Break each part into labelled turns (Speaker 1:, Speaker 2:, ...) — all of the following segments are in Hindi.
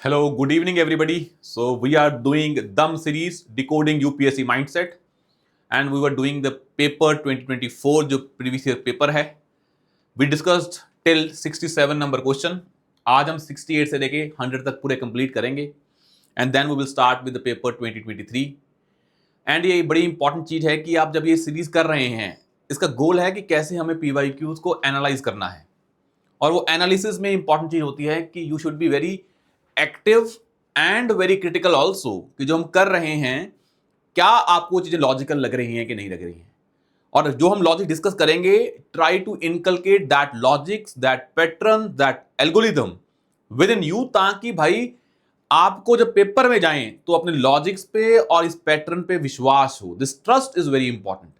Speaker 1: Hello, good evening, everybody. So, we are doing DUM series Decoding UPSC Mindset, and we were doing the paper 2024 जो previous year paper है. We discussed till 67 number question. आज हम 68 से लेके 100 तक पूरे कंप्लीट करेंगे and then we will start with the paper 2023. And ये बड़ी इंपॉर्टेंट चीज है कि आप जब ये सीरीज कर रहे हैं, इसका गोल है कि कैसे हमें PYQs को एनालाइज करना है. और वो एनालिसिस में इंपॉर्टेंट चीज होती है कि you should be very active and very critical also, कि जो हम कर रहे हैं क्या आपको चीजें लॉजिकल लग रही हैं कि नहीं लग रही हैं. और जो हम लॉजिक डिस्कस करेंगे, try to inculcate that logics, that pattern, that algorithm within you, ताकि भाई आपको जब पेपर में जाएं तो अपने लॉजिक्स पे और इस पैटर्न पे विश्वास हो. This trust is very important.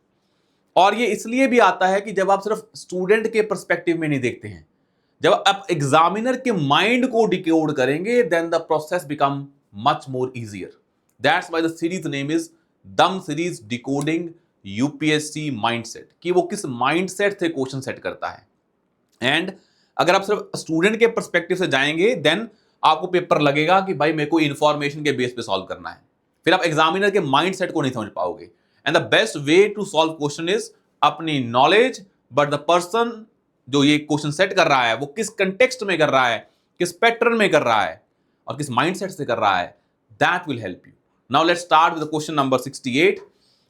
Speaker 1: और ये इसलिए भी आता है कि जब आप सिर्फ स्टूडेंट के पर्सपेक्टिव में नहीं देखते हैं, जब आप एग्जामिनर के माइंड को डिकोड करेंगे, then the process become much more easier. That's why the series name is दम सीरीज डिकोडिंग यूपीएससी माइंडसेट, कि वो किस माइंडसेट से क्वेश्चन सेट करता है. एंड अगर आप सिर्फ स्टूडेंट के पर्सपेक्टिव से जाएंगे, देन आपको पेपर लगेगा कि भाई मेरे को इंफॉर्मेशन के बेस पे सॉल्व करना है. फिर आप एग्जामिनर के माइंडसेट को नहीं समझ पाओगे. And the best way to solve question is अपनी नॉलेज, बट द पर्सन जो ये क्वेश्चन सेट कर रहा है वो किस कंटेक्स्ट में कर रहा है, किस पैटर्न में कर रहा है और किस माइंडसेट से कर रहा है, that will help you. Now let's start with question number 68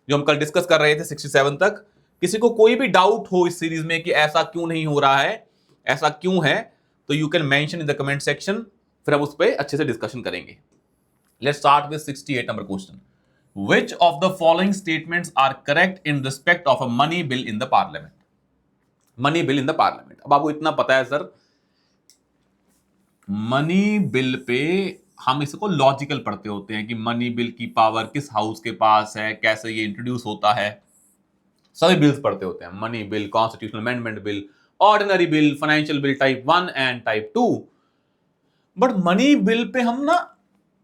Speaker 1: जो हम कल डिस्कस कर रहे थे 67 तक. किसी को कोई भी डाउट हो इस सीरीज में कि ऐसा क्यों नहीं हो रहा है, ऐसा क्यों है, तो you can mention in the comment section, फिर हम उस पर अच्छे से डिस्कशन करेंगे. Let's start with 68 number question. Which of the following statements are correct in respect of a money bill in the parliament? Money bill in the parliament. अब आपको इतना पता है सर, मनी बिल पे हम इसको लॉजिकल पढ़ते होते हैं कि मनी बिल की पावर किस हाउस के पास है, कैसे ये इंट्रोड्यूस होता है. सभी बिल्स पढ़ते होते हैं, money bill, constitutional amendment bill, ordinary bill, financial bill type 1 and type 2. But money bill pay हम ना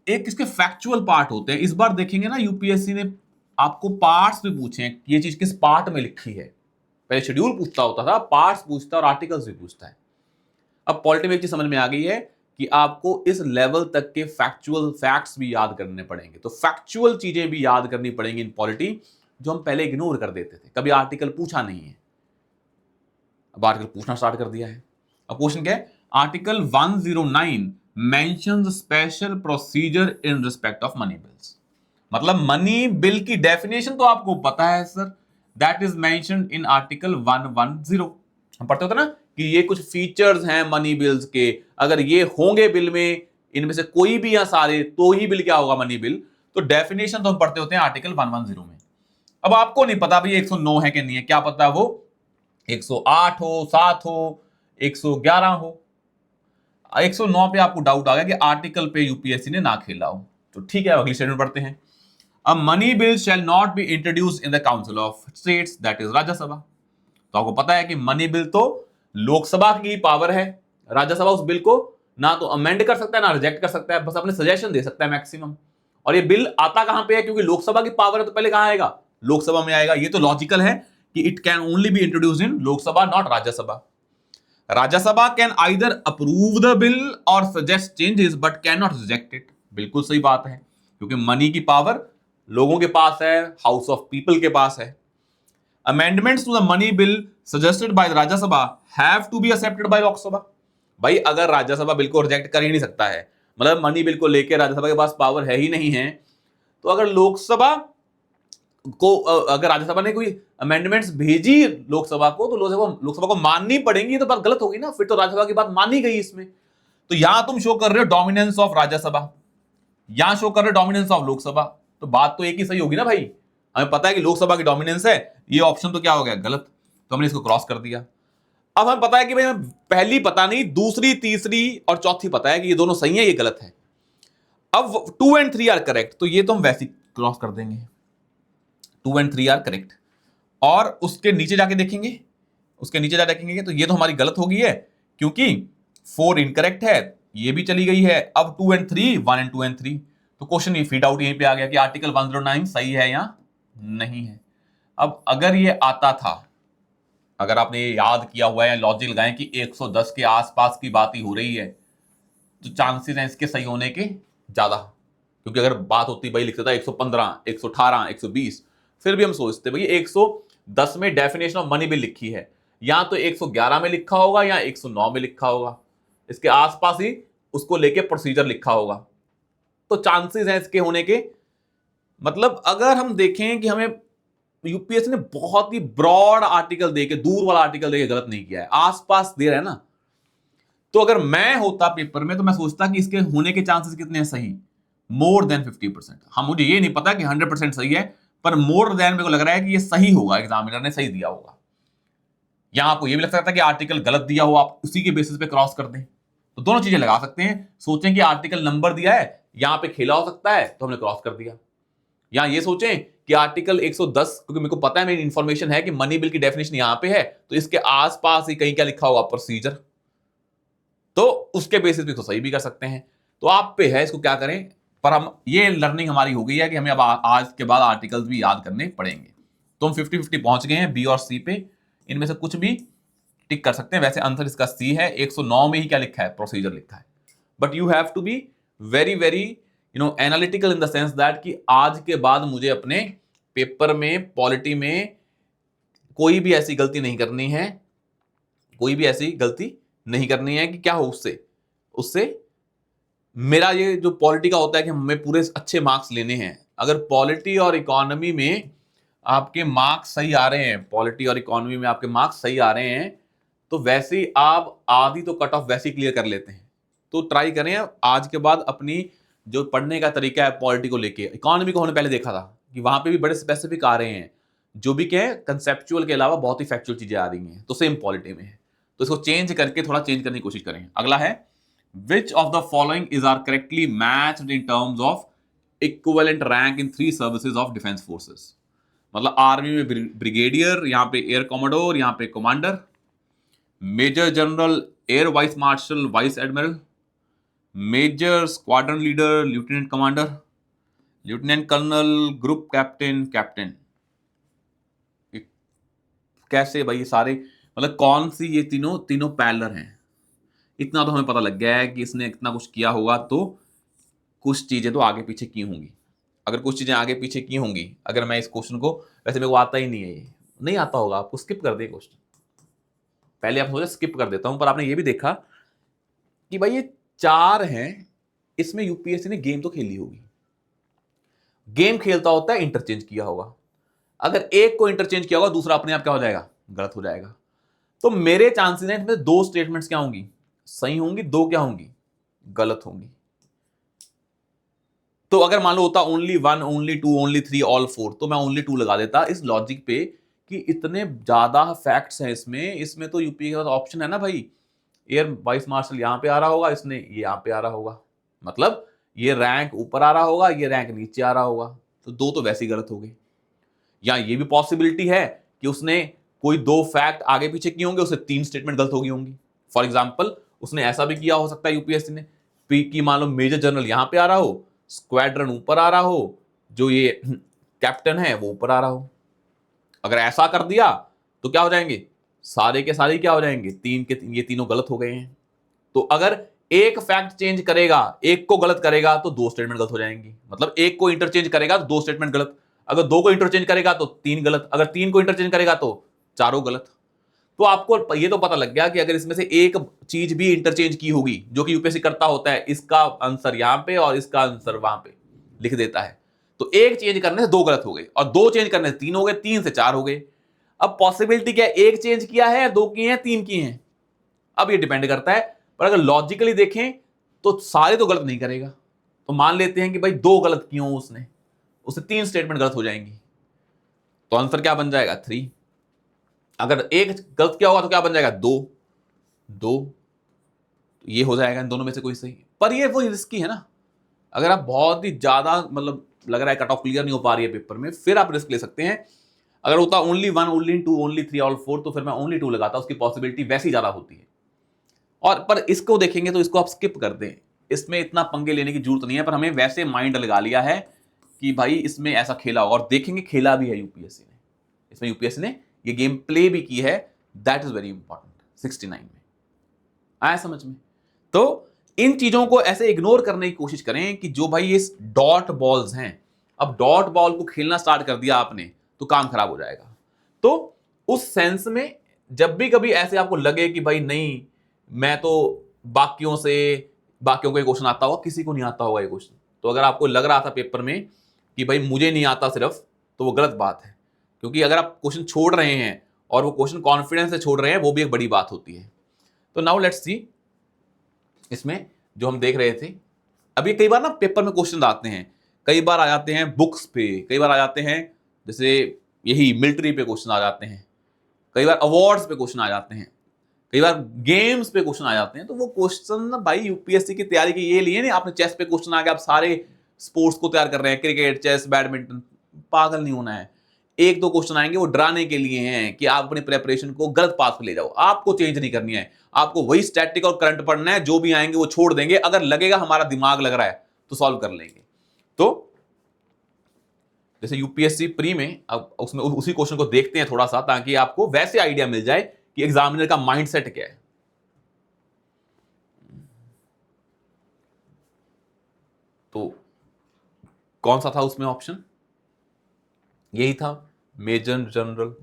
Speaker 1: एक इसके फैक्चुअल पार्ट होते हैं. इस बार देखेंगे ना, यूपीएससी ने आपको पार्ट्स भी पूछे हैं कि ये चीज किस पार्ट में लिखी है. पहले शेड्यूल पूछता होता था, पार्ट्स पूछता है और आर्टिकल्स भी पूछता है. अब पॉलिटी में एक चीज समझ में आ गई है कि आपको इस लेवल तक के फैक्चुअल फैक्ट्स भी याद करने पड़ेंगे. तो फैक्चुअल चीजें भी याद करनी पड़ेंगी इन पॉलिटी, जो हम पहले इग्नोर कर देते थे. कभी आर्टिकल पूछा नहीं है, अब आर्टिकल पूछना स्टार्ट कर दिया है. अब क्वेश्चन क्या है? Article 109 mentions special procedure in respect of money bills. मतलब मनी बिल की डेफिनेशन तो आपको पता है sir, that is mentioned in article 110. हम पढ़ते होते ना कि ये कुछ फीचर्स हैं मनी बिल्स के, अगर ये होंगे बिल में, इनमें से कोई भी या सारे, तो ही बिल क्या होगा, मनी बिल. तो डेफिनेशन तो हम पढ़ते होते हैं आर्टिकल 110 में. अब आपको नहीं पता भाई 109 है कि नहीं है, क्या पता वो 108 हो, 7 हो, 111 हो. 109 पे आपको डाउट आ गया कि आर्टिकल पे यूपीएससी ने ना खेला हो, तो ठीक है, अगली स्टेटमेंट पढ़ते हैं. A money bill shall not be introduced in the Council of States, that is Rajya Sabha. तो आपको पता है कि मनी बिल तो लोकसभा की पावर है, राज्यसभा उस बिल को ना तो अमेंड कर सकता है ना रिजेक्ट कर सकता है, बस अपने सजेशन दे सकता है मैक्सिमम. और ये बिल आता कहां पे है, क्योंकि लोकसभा की पावर है तो पहले कहां आएगा, लोकसभा में आएगा. ये तो लॉजिकल है कि it can only be introduced in Lok Sabha, not Rajya Sabha. Rajya Sabha can either approve the bill or suggest changes but can not reject it. बिल्कुल सही बात है, क्योंकि मनी की पावर लोगों के पास है, हाउस ऑफ पीपल के पास है. Amendments to the money bill suggested by Rajya Sabha have to be accepted by Lok Sabha. भाई अगर राज्यसभा बिल को रिजेक्ट कर ही नहीं सकता है, मतलब मनी बिल को लेकर राज्यसभा के पास पावर है ही नहीं है, तो अगर लोकसभा को, अगर राज्यसभा ने कोई अमेंडमेंट्स भेजी लोकसभा को, तो लोकसभा को माननी पड़ेंगी. तो बात गलत होगी ना, फिर तो राज्यसभा की बात मानी गई इसमें. तो यहां तुम शो कर रहे हो डोमिनेंस ऑफ राज्यसभा, यहां शो कर रहे हो डोमिनेंस ऑफ लोकसभा, तो बात तो एक ही सही होगी ना भाई. हमें पता है कि लोकसभा की डोमिनेंस है, ये ऑप्शन तो क्या हो गया, गलत. तो हमने इसको क्रॉस कर दिया. अब हमें पता है कि भाई हमें पहली पता नहीं, दूसरी, तीसरी और चौथी पता है कि ये दोनों सही है, ये गलत है. अब 2 एंड 3 आर करेक्ट, तो ये तो हम वैसे क्रॉस कर देंगे. 2 एंड 3 आर करेक्ट. और उसके नीचे जाके देखेंगे, उसके नीचे जाके देखेंगे तो ये तो हमारी गलत हो गई है, क्योंकि 4 इनकरेक्ट है, ये भी चली गई है. अब 2 एंड 3, 1 एंड 2 एंड 3, तो क्वेश्चन ये फीड आउट यहीं पे आ गया कि आर्टिकल 109 सही है या नहीं है. अब अगर ये आता था, अगर आपने ये याद किया हुआ है, लॉजिक लगाएं कि 110 के आसपास की बात ही हो रही है, तो चांसेस हैं इसके सही होने के ज्यादा, क्योंकि अगर बात होती भाई लिखता था 115, 118, 120, फिर भी हम सोचते भाई 110 में डेफिनेशन ऑफ मनी बिल लिखी है, या तो 111 में लिखा होगा या 109 में लिखा होगा, इसके आसपास ही उसको लेके प्रोसीजर लिखा होगा। तो चांसेस हैं इसके होने के, मतलब अगर हम देखें कि हमें यूपीएससी ने बहुत ही ब्रॉड आर्टिकल देके, दूर वाला आर्टिकल देके गलत नहीं किया है, आसपास दे रहा है ना। तो अगर मैं होता पेपर में तो मैं सोचता कि इसके होने के चांसेस कितने हैं सही, मोर देन 50%। हाँ, मुझे ये नहीं पता कि 100% सही है, पर मोर देन मेरे को लग रहा है कि ये सही होगा, एग्जामिनर ने सही दिया होगा। या आपको ये भी लग सकता है कि आर्टिकल गलत दिया हो, आप उसी के बेसिस पे क्रॉस कर दें। तो दोनों चीजें लगा सकते हैं, सोचें कि आर्टिकल नंबर दिया है, यहां पे खेला हो सकता है तो हमने क्रॉस कर दिया, या ये सोचें कि आर्टिकल 110, क्योंकि मेरे को पता है, मेरी इंफॉर्मेशन है कि मनी बिल की डेफिनेशन यहां पे है, तो इसके आसपास ही कहीं क्या लिखा होगा, प्रोसीजर, तो उसके बेसिस पे इसको सही भी कर सकते हैं। तो आप पे है इसको क्या करें, पर हम ये लर्निंग हमारी हो गई है कि हमें अब आज के बाद आर्टिकल्स भी याद करने पड़ेंगे। तो हम 50-50 पहुंच गए हैं बी और सी पे, इनमें से कुछ भी टिक कर सकते हैं। वैसे आंसर इसका सी है, 109 में ही क्या लिखा है, प्रोसीजर लिखा है। But you have to be very very analytical in the sense that कि आज के बाद मुझे अपने पेपर में, पॉलिटी में कोई भी ऐसी गलती नहीं करनी है, कोई भी ऐसी गलती नहीं करनी है कि क्या हो उससे उससे मेरा ये जो पॉलिटी का होता है कि हमें पूरे अच्छे मार्क्स लेने हैं। अगर पॉलिटी और इकोनॉमी में आपके मार्क्स सही आ रहे हैं, पॉलिटी और इकोनॉमी में आपके मार्क्स सही आ रहे हैं, तो वैसे ही आप आधी तो कट ऑफ वैसे ही क्लियर कर लेते हैं। तो ट्राई करें आज के बाद अपनी जो पढ़ने का तरीका है पॉलिटी को लेके, इकोनॉमी को हमने पहले देखा था कि वहां पे भी बड़े स्पेसिफिक आ रहे हैं, जो भी क्या है कंसेप्चुअल के अलावा बहुत ही फैक्चुअल चीजें आ रही हैं, तो सेम पॉलिटी में है। तो इसको चेंज करके थोड़ा चेंज करने की कोशिश करें। अगला है, which of the following is are correctly matched in terms of equivalent rank in 3 services of defense forces? मतलब आर्मी में ब्रिगेडियर, यहां पे एयर कॉमोडोर, यहां पे commander, major general, air vice marshal, vice admiral, major squadron leader, lieutenant commander, lieutenant colonel, group captain, captain. कैसे भाई सारे, मतलब कौन सी ये तीनों तीनों पैरेलल हैं? इतना तो हमें पता लग गया है कि इसने इतना कुछ किया होगा, तो कुछ चीजें तो आगे पीछे की होंगी। अगर कुछ चीजें आगे पीछे की होंगी, अगर मैं इस क्वेश्चन को, वैसे मेरे को आता ही नहीं है, ये नहीं आता होगा आपको, स्किप कर दे क्वेश्चन, पहले आप सोचे स्किप कर देता हूं, पर आपने ये भी देखा कि भाई ये 4 हैं, इसमें यूपीएससी ने गेम तो खेली होगी। गेम खेलता होता है इंटरचेंज किया होगा, अगर एक को इंटरचेंज किया होगा दूसरा अपने आप क्या हो जाएगा, गलत हो जाएगा। तो मेरे चांसेस हैं इसमें 2 स्टेटमेंट्स क्या होंगी, सही होंगी, 2 क्या होंगी, गलत होंगी। तो अगर मान लो होता ओनली 1, ओनली 2, ओनली 3, ऑल 4, तो मैं ओनली 2 लगा देता इस लॉजिक पे कि इतने ज्यादा फैक्ट्स हैं इसमें तो यूपी के पास ऑप्शन है ना भाई, एयर वाइस मार्शल यहां पे आ रहा होगा, इसने ये यहां पे आ रहा होगा, मतलब ये रैंक ऊपर आ रहा होगा, ये रैंक नीचे आ रहा होगा, तो 2 तो वैसे ही गलत हो गए। या ये भी पॉसिबिलिटी है कि उसने कोई 2 फैक्ट आगे पीछे किए होंगे, उससे 3 स्टेटमेंट गलत हो गई होंगी। फॉर एग्जाम्पल उसने ऐसा भी किया हो सकता है यूपीएससी ने, पी की मान लो मेजर जनरल यहां पे आ रहा हो, स्क्वाड्रन ऊपर आ रहा हो, जो ये कैप्टन है वो ऊपर आ रहा हो। अगर ऐसा कर दिया तो क्या हो जाएंगे, सारे के सारे क्या हो जाएंगे, 3 के ये तीनों गलत हो गए हैं। तो अगर एक फैक्ट चेंज करेगा, एक को गलत करेगा, तो 2 स्टेटमेंट गलत हो जाएंगी। मतलब एक को इंटरचेंज करेगा तो 2 स्टेटमेंट गलत, अगर 2 को इंटरचेंज करेगा तो 3 गलत, अगर 3 को इंटरचेंज करेगा तो चारों गलत। तो आपको ये तो पता लग गया कि अगर इसमें से एक चीज भी इंटरचेंज की होगी, जो कि यूपीएससी करता होता है, इसका आंसर यहां पे और इसका आंसर वहां पे लिख देता है, तो एक चेंज करने से 2 गलत हो गए, और 2 चेंज करने से 3 हो गए, 3 से 4 हो गए। अब पॉसिबिलिटी क्या है, एक चेंज किया है, 2 किए हैं, 3 किए हैं, अब ये डिपेंड करता है। पर अगर लॉजिकली देखें तो सारे तो गलत नहीं करेगा, तो मान लेते हैं कि भाई 2 गलत किए हो उसने, उससे 3 स्टेटमेंट गलत हो जाएंगी, तो आंसर क्या बन जाएगा, 3। अगर एक गलत किया होगा तो क्या बन जाएगा, 2 2, ये हो जाएगा इन दोनों में से कोई सही। पर ये वो रिस्की है ना, अगर आप बहुत ही ज्यादा मतलब लग रहा है कट ऑफ क्लियर नहीं हो पा रही है पेपर में, फिर आप रिस्क ले सकते हैं। अगर होता ओनली 1, ओनली 2, ओनली 3, ऑल 4, तो फिर मैं ओनली 2 लगाता, उसकी पॉसिबिलिटी वैसी ज्यादा होती है। और पर इसको देखेंगे तो इसको आप स्किप कर दें, इसमें इतना पंगे लेने की जरूरत नहीं है, पर हमें वैसे माइंड लगा लिया है कि भाई इसमें ऐसा खेला होगा, और देखेंगे खेला भी है यूपीएससी ने, इसमें यूपीएससी ने ये गेम प्ले भी की है, दैट इज वेरी इंपॉर्टेंट। 69 में आया समझ में? तो इन चीजों को ऐसे इग्नोर करने की कोशिश करें कि जो भाई ये डॉट बॉल्स हैं, अब डॉट बॉल को खेलना स्टार्ट कर दिया आपने तो काम खराब हो जाएगा। तो उस सेंस में जब भी कभी ऐसे आपको लगे कि भाई नहीं, मैं तो बाकियों को ये क्वेश्चन आता होगा, किसी को नहीं आता होगा ये क्वेश्चन, तो अगर आपको लग रहा था पेपर में कि भाई मुझे नहीं आता सिर्फ, तो वो गलत बात है। क्योंकि अगर आप क्वेश्चन छोड़ रहे हैं और वो क्वेश्चन कॉन्फिडेंस से छोड़ रहे हैं, वो भी एक बड़ी बात होती है। तो नाउ लेट्स सी, इसमें जो हम देख रहे थे, अभी कई बार ना पेपर में क्वेश्चन आते हैं, कई बार आ जाते हैं बुक्स पे, कई बार आ जाते हैं जैसे यही मिलिट्री पे क्वेश्चन आ जाते हैं, कई बार अवार्ड्स पे क्वेश्चन आ जाते हैं, कई बार गेम्स पे क्वेश्चन आ जाते हैं। तो वो क्वेश्चन ना भाई यूपीएससी की तैयारी के ये लिए नहीं, आपने चेस पे क्वेश्चन आ गया, आप सारे स्पोर्ट्स को तैयार कर रहे हैं, क्रिकेट, चेस, बैडमिंटन, पागल नहीं होना है। एक दो क्वेश्चन आएंगे वो डराने के लिए हैं कि आप अपनी प्रेपरेशन को गलत पाथ पे ले जाओ, आपको चेंज नहीं करनी है, आपको वही स्टैटिक और करंट पढ़ना है, जो भी आएंगे वो छोड़ देंगे, अगर लगेगा हमारा दिमाग लग रहा है तो सॉल्व कर लेंगे। तो जैसे यूपीएससी प्री में, अब उसमें उसी क्वेश्चन को देखते हैं थोड़ा सा, ताकि आपको वैसे आइडिया मिल जाए कि एग्जामिनर का माइंडसेट क्या है। तो कौन सा था उसमें ऑप्शन, यही था, मेजर जनरल,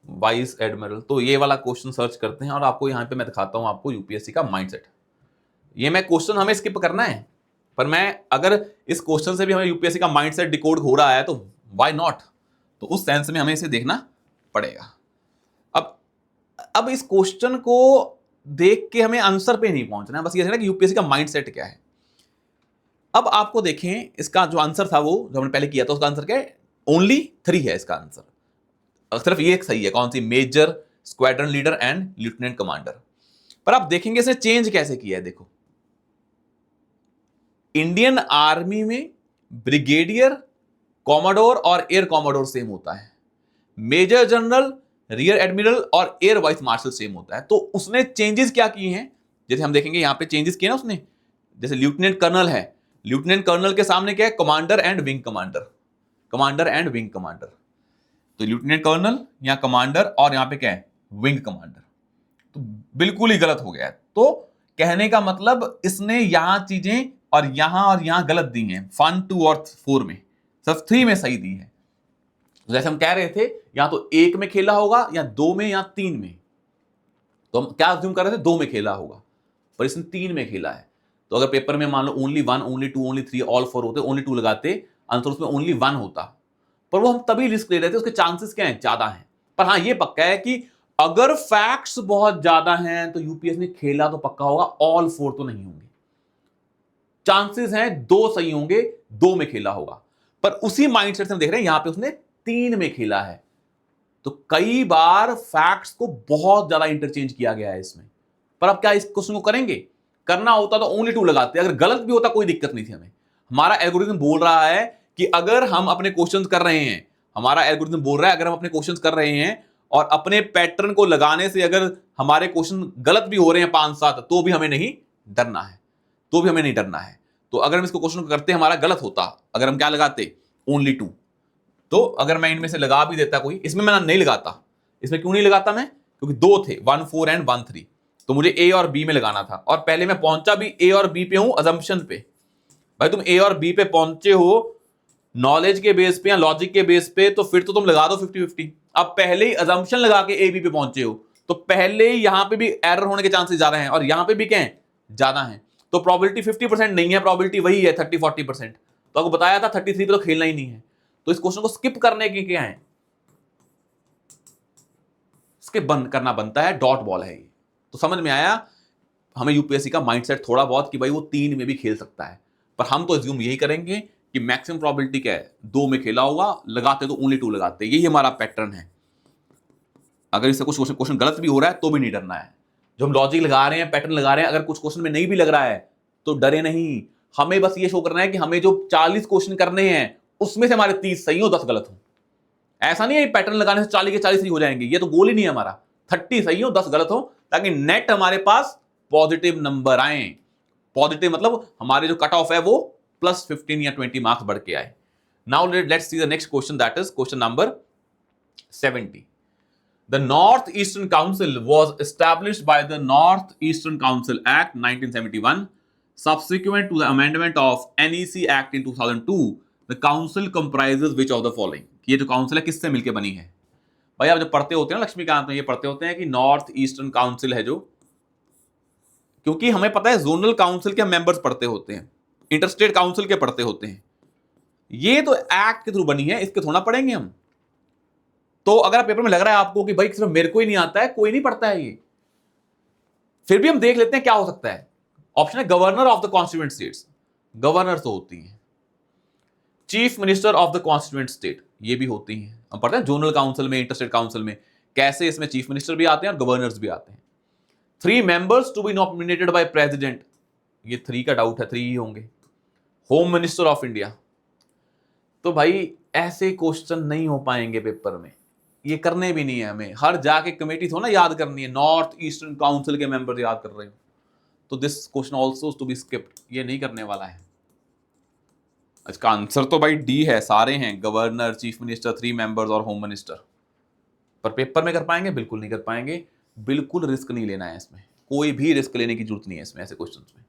Speaker 1: वाइस एडमिरल। तो ये वाला क्वेश्चन सर्च करते हैं और आपको यहां पे मैं दिखाता हूं आपको यूपीएससी का माइंडसेट। ये मैं क्वेश्चन हमें स्किप करना है, पर मैं अगर इस क्वेश्चन से भी हमें यूपीएससी का माइंडसेट डिकोड हो रहा है तो व्हाई नॉट, तो उस सेंस में हमें इसे देखना पड़ेगा। अब इस क्वेश्चन को देख के हमें आंसर पे नहीं पहुंचना है, बस ये है ना कि यूपीएससी का माइंडसेट क्या है। अब आपको देखें, इसका जो आंसर था वो जो हमने पहले किया था, उसका आंसर क्या है, ओनली 3 है इसका आंसर, सिर्फ ये एक सही है, कौन सी, major, squadron leader and lieutenant commander. पर आप देखेंगे इसने चेंज कैसे किया है, देखो, इंडियन आर्मी में ब्रिगेडियर, कॉमोडोर और एयर कॉमोडोर सेम होता है, मेजर जनरल, रियर एडमिरल और एयर वाइस मार्शल सेम होता है। तो उसने चेंजेस क्या किए हैं, जैसे हम देखेंगे यहां पे चेंजेस किए ना उसने, जैसे लेफ्टिनेंट कर्नल है, लेफ्टिनेंट कर्नल के सामने क्या है, commander and wing commander, commander and wing commander. तो लेफ्टिनेंट कर्नल या कमांडर और यहां पे क्या है, विंग कमांडर। तो बिल्कुल ही गलत हो गया है। तो कहने का मतलब इसने यहां चीजें और यहां गलत दी हैं, 1, 2 और 4 में, सिर्फ 3 में सही दी है। जैसे हम कह रहे थे, या तो 1 में खेला होगा या 2 में या 3 में, तो हम क्या अज्यूम कर रहे थे, 2 में खेला होगा, पर इसने 3 में खेला है। तो अगर पेपर में मान लो ओनली 1, ओनली 2, ओनली 3, ऑल 4 होते, ओनली 2 लगाते, आंसर उसमें ओनली 1 होता, पर वो हम तभी रिस्क ले रहे थे, उसके चांसेस क्या हैं, ज्यादा हैं। पर हाँ ये पक्का है कि अगर फैक्ट्स बहुत ज्यादा हैं तो यूपीएस ने खेला तो पक्का होगा, ऑल 4 तो नहीं होंगे, चांसेस हैं 2 सही होंगे, 2 में खेला होगा। पर उसी माइंडसेट से हम देख रहे हैं यहां पे उसने 3 में खेला है। तो कई बार फैक्ट्स को बहुत ज्यादा इंटरचेंज किया गया है इसमें। पर अब क्या इस क्वेश्चन को करेंगे, करना होता तो ओनली 2 लगाते, अगर गलत भी होता कोई दिक्कत नहीं थी हमें। हमारा एल्गोरिथम बोल रहा है कि अगर हम अपने क्वेश्चंस कर रहे हैं, हमारा एल्गोरिथम बोल रहा है अगर हम अपने क्वेश्चंस कर रहे हैं और अपने पैटर्न को लगाने से अगर हमारे क्वेश्चन गलत भी हो रहे हैं 5-7, तो भी हमें नहीं डरना है, तो भी हमें नहीं डरना है। तो अगर हम इसको क्वेश्चन को करते हमारा गलत होता, अगर हम क्या लगाते, ओनली 2, तो अगर मैं इनमें से लगा भी देता कोई, इसमें मैं नहीं लगाता। इसमें क्यों नहीं लगाता मैं, क्योंकि 2 थे, 1, 4 एंड 1, 3, तो मुझे ए और बी में लगाना था, और पहले मैं पहुंचा भी ए और बी पे हूं, अजम्पशन पे। भाई तुम ए और बी पे पहुंचे हो नॉलेज के बेस पे या लॉजिक के बेस पे, तो फिर तो तुम लगा दो 50-50। अब पहले ही अजम्पशन लगा के ए बी पे पहुंचे हो, तो पहले ही यहां पे भी एरर होने के चांसेस ज्यादा हैं, और यहां पे भी क्या है, ज्यादा है। तो प्रोबेबिलिटी 50% नहीं है, प्रोबेबिलिटी वही है 30-40%। तो आपको बताया था 33 पे तो खेलना ही नहीं है। तो इस क्वेश्चन को स्किप करने के क्या है, स्किप बंद करना बनता है, डॉट बॉल है ये। तो समझ में आया हमें यूपीएससी का माइंडसेट थोड़ा बहुत कि भाई वो 3 में भी खेल सकता है। पर हम तो अज्यूम यही करेंगे कि मैक्सिमम प्रोबेबिलिटी क्या है, 2 में खेला होगा, लगाते तो ओनली 2 लगाते, यही हमारा पैटर्न है। अगर इससे कुछ क्वेश्चन गलत भी हो रहा है तो भी नहीं डरना है। जो हम लॉजिक लगा रहे हैं, पैटर्न लगा रहे हैं, अगर कुछ क्वेश्चन में नहीं भी लग रहा है तो डरे नहीं। हमें बस ये शो करना है कि हमें जो 40 क्वेश्चन करने हैं उसमें से हमारे 30 सही हो, 10 गलत हो। ऐसा नहीं है पैटर्न लगाने से 40 के 40 सही हो जाएंगे, ये तो गोल ही नहीं है हमारा। 30 सही हो, 10 गलत हो, ताकि नेट हमारे पास पॉजिटिव नंबर आए। पॉजिटिव मतलब हमारे जो कट ऑफ है वो +15 या 20 मार्क्स बढ़ के आए। Now let's see the next question, that is question number 70। The north Eastern council was established by the north Eastern council act 1971. Subsequent to the amendment of NEC Act in 2002, the council comprises which of the following? ये जो काउंसिल है किससे मिलकर बनी है? भाई आप जब पढ़ते होते हैं ना लक्ष्मीकांत में, ये पढ़ते होते हैं कि नॉर्थ ईस्टर्न काउंसिल है जो, क्योंकि हमें पता है जोनल काउंसिल के मेंबर्स पढ़ते होते हैं, इंटरस्टेट काउंसिल के पढ़ते होते हैं, ये तो एक्ट के थ्रू बनी है, इसके थोड़ा पढ़ेंगे हम। तो अगर पेपर में लग रहा है आपको कि भाई सिर्फ मेरे को ही नहीं आता है, कोई नहीं पढ़ता है ये, फिर भी हम देख लेते हैं क्या हो सकता है। ऑप्शन है governor of the constituent states, governor तो होती है। Chief minister of the constituent state, ये भी होती हैं। हम पढ़ते हैं जोनल काउंसिल में, इंटरस्टेट काउंसिल में कैसे इसमें चीफ मिनिस्टर भी आते हैं और गवर्नर्स भी आते हैं। 3 members to be nominated by president, ये 3 का डाउट है, 3 ही होंगे। होम मिनिस्टर ऑफ इंडिया, तो भाई ऐसे क्वेश्चन नहीं हो पाएंगे पेपर में, ये करने भी नहीं है हमें। हर जाके कमेटी थोड़ा ना याद करनी है, नॉर्थ ईस्टर्न काउंसिल के मेंबर याद कर रहे हो, तो this question also to be skipped, ये नहीं करने वाला है। इसका आंसर तो भाई डी है, सारे हैं, गवर्नर, चीफ मिनिस्टर, 3 मेंबर्स और होम मिनिस्टर। पर पेपर में कर पाएंगे? बिल्कुल नहीं कर पाएंगे, बिल्कुल रिस्क नहीं लेना है इसमें, कोई भी रिस्क लेने की जरूरत नहीं है इसमें, ऐसे क्वेश्चंस में।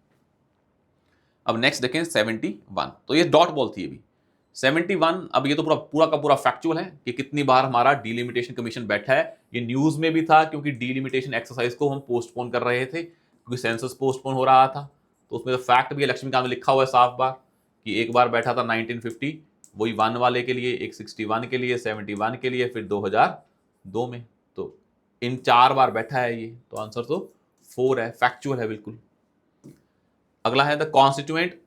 Speaker 1: अब नेक्स्ट देखें 71, तो ये डॉट बॉल थी अभी 71। अब ये तो पूरा का पूरा फैक्चुअल है कि कितनी बार हमारा डीलिमिटेशन कमीशन बैठा है। ये न्यूज में भी था क्योंकि डीलिमिटेशन एक्सरसाइज को हम पोस्टपोन कर रहे थे क्योंकि सेंसस पोस्टपोन हो रहा था, तो उसमें तो फैक्ट भी लक्ष्मीकांत में लिखा हुआ है साफ बार कि एक बार बैठा था 1950, वही 1 वाले के लिए, एक 61 के लिए, 71 के लिए, फिर 2002 में, तो इन 4 बार बैठा है ये, तो आंसर तो 4 है, फैक्चुअल है बिल्कुल। अगला है the constituent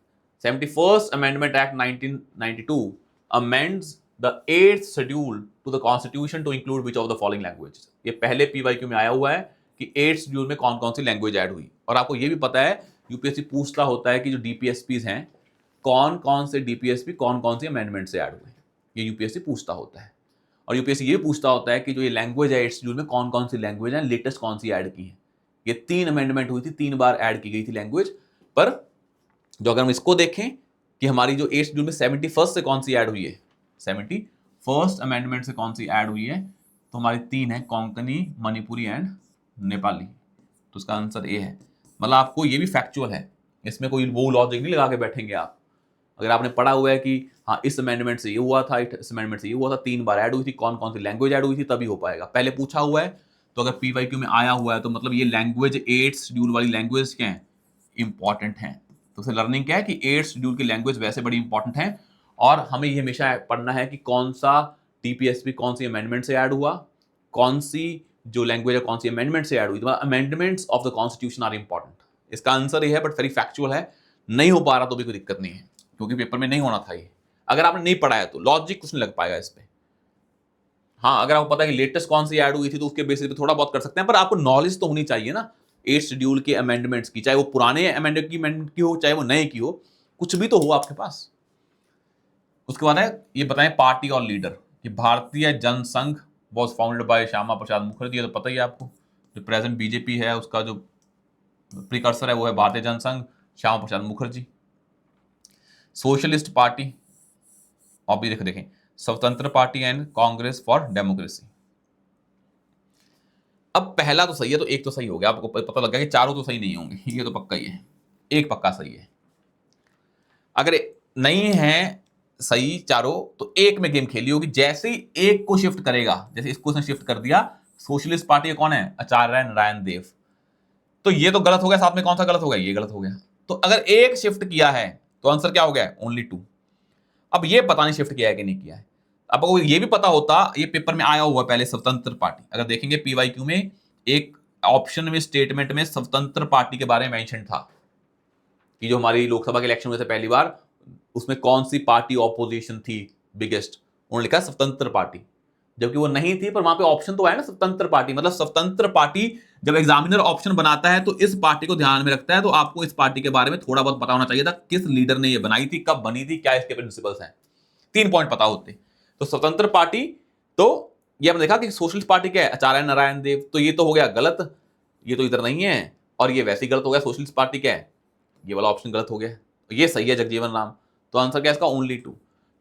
Speaker 1: 71st amendment act 1992 amends the 8th schedule to the constitution to include which of the following languages. ये पहले पीवाईक्यू में आया हुआ है कि 8th शेड्यूल में कौन कौन सी लैंग्वेज ऐड हुई, और आपको ये भी पता है यूपीएससी पूछता होता है कि जो डीपीएसपीज हैं कौन कौन से डीपीएसपी कौन कौन सी अमेंडमेंट से ऐड हुए, ये यूपीएससी पूछता होता है। और यूपीएससी ये पूछता होता है कि जो ये लैंग्वेज है 8th शेड्यूल में कौन कौन सी लैंग्वेज है, लेटेस्ट कौन सी ऐड की है। ये 3 अमेंडमेंट हुई थी, 3 बार ऐड की गई थी लैंग्वेज, पर जो अगर हम इसको देखें कि हमारी जो 8th शेड्यूल में 71st से कौन सी ऐड हुई है, 71st अमेंडमेंट से कौन सी ऐड हुई है, तो हमारी 3 है, कोंकणी, मणिपुरी एंड नेपाली, तो इसका आंसर ए है। मतलब आपको ये भी फैक्चुअल है, इसमें कोई वो लॉजिक नहीं लगा के बैठेंगे आप। अगर आपने पढ़ा हुआ है कि हाँ इस अमेंडमेंट से ये हुआ था, इस अमेंडमेंट से ये हुआ था, 3 बार ऐड हुई थी, कौन कौन सी लैंग्वेज ऐड हुई थी, तभी हो पाएगा। पहले पूछा हुआ है तो अगर पीवाईक्यू में आया हुआ है तो मतलब ये लैंग्वेज 8th शेड्यूल वाली लैंग्वेज क्या है, इंपॉर्टेंट है। तो उसे लर्निंग क्या है कि 8th शेड्यूल की लैंग्वेज वैसे बड़ी इंपॉर्टेंट है, और हमें ये हमेशा पढ़ना है कि कौन सा डीपीएसपी कौन सी अमेंडमेंट से ऐड हुआ, कौन सी जो लैंग्वेज है कौन सी अमेंडमेंट से ऐड हुई। तो amendments of the constitution are important, इसका आंसर ये है, बट वेरी फैक्चुअल है, नहीं हो पा रहा तो भी कोई दिक्कत नहीं है क्योंकि पेपर में नहीं होना था ये। अगर आपने नहीं पढ़ा है तो लॉजिक कुछ नहीं लग पाएगा इस पे। हाँ अगर आपको पता है कि लेटेस्ट कौन सी ऐड हुई थी तो उसके बेसिस पे थोड़ा बहुत कर सकते हैं, पर आपको नॉलेज तो होनी चाहिए ना 8th शेड्यूल के अमेंडमेंट्स की, चाहे वो पुराने अमेंडमेंट की हो चाहे वो नए की हो, कुछ भी तो हो आपके पास। उसके बाद है ये बताएं पार्टी और लीडर, कि Bharatiya Jan Sangh was founded by Shyama Prasad Mukherjee, ये तो पता ही है आपको। जो प्रेजेंट बीजेपी है उसका जो प्रिकर्सर है वो है भारतीय जनसंघ, श्यामा प्रसाद मुखर्जी। सोशलिस्ट पार्टी, और भी देखें स्वतंत्र party and Congress for democracy. अब पहला तो सही है, तो एक तो सही हो गया, आपको पता लग गया कि चारों तो सही नहीं होंगे, ये तो पक्का ही है, एक पक्का सही है। अगर नहीं है सही चारों तो एक में गेम खेली होगी, जैसे ही एक को शिफ्ट करेगा, जैसे इसको उसने शिफ्ट कर दिया, सोशलिस्ट पार्टी कौन है, आचार्य नारायण देव, तो ये तो गलत हो गया, साथ में कौन सा गलत हो गया, ये गलत हो गया। तो अगर एक शिफ्ट किया है तो आंसर क्या हो गया, ओनली 2। अब ये पता नहीं शिफ्ट किया है कि नहीं किया है। अब अगर ये भी पता होता, ये पेपर में आया हुआ पहले स्वतंत्र पार्टी, अगर देखेंगे पीवाईक्यू में एक ऑप्शन में स्टेटमेंट में स्वतंत्र पार्टी के बारे में मेंशन था कि जो हमारी लोकसभा के इलेक्शन हुए थे पहली बार, उसमें कौन सी पार्टी ऑपोजिशन थी बिगेस्ट, उन्होंने लिखा स्वतंत्र पार्टी, जबकि वो नहीं थी, पर वहां पे ऑप्शन तो आया ना स्वतंत्र पार्टी। मतलब स्वतंत्र पार्टी जब एग्जामिनर ऑप्शन बनाता है तो इस पार्टी को ध्यान में रखता है, तो आपको इस पार्टी के बारे में थोड़ा बहुत पता होना चाहिए था, किस लीडर ने ये बनाई थी, कब बनी थी, क्या इसके प्रिंसिपल्स हैं, 3 पॉइंट पता होते। तो स्वतंत्र पार्टी, तो ये हमने देखा कि सोशलिस्ट पार्टी क्या है, आचार्य नारायण देव, तो ये तो हो गया गलत, ये तो इधर नहीं है, और ये वैसे ही गलत हो गया, सोशलिस्ट पार्टी क्या है, ये वाला ऑप्शन गलत हो गया, तो ये सही है जगजीवन राम, तो आंसर क्या है इसका, ओनली 2।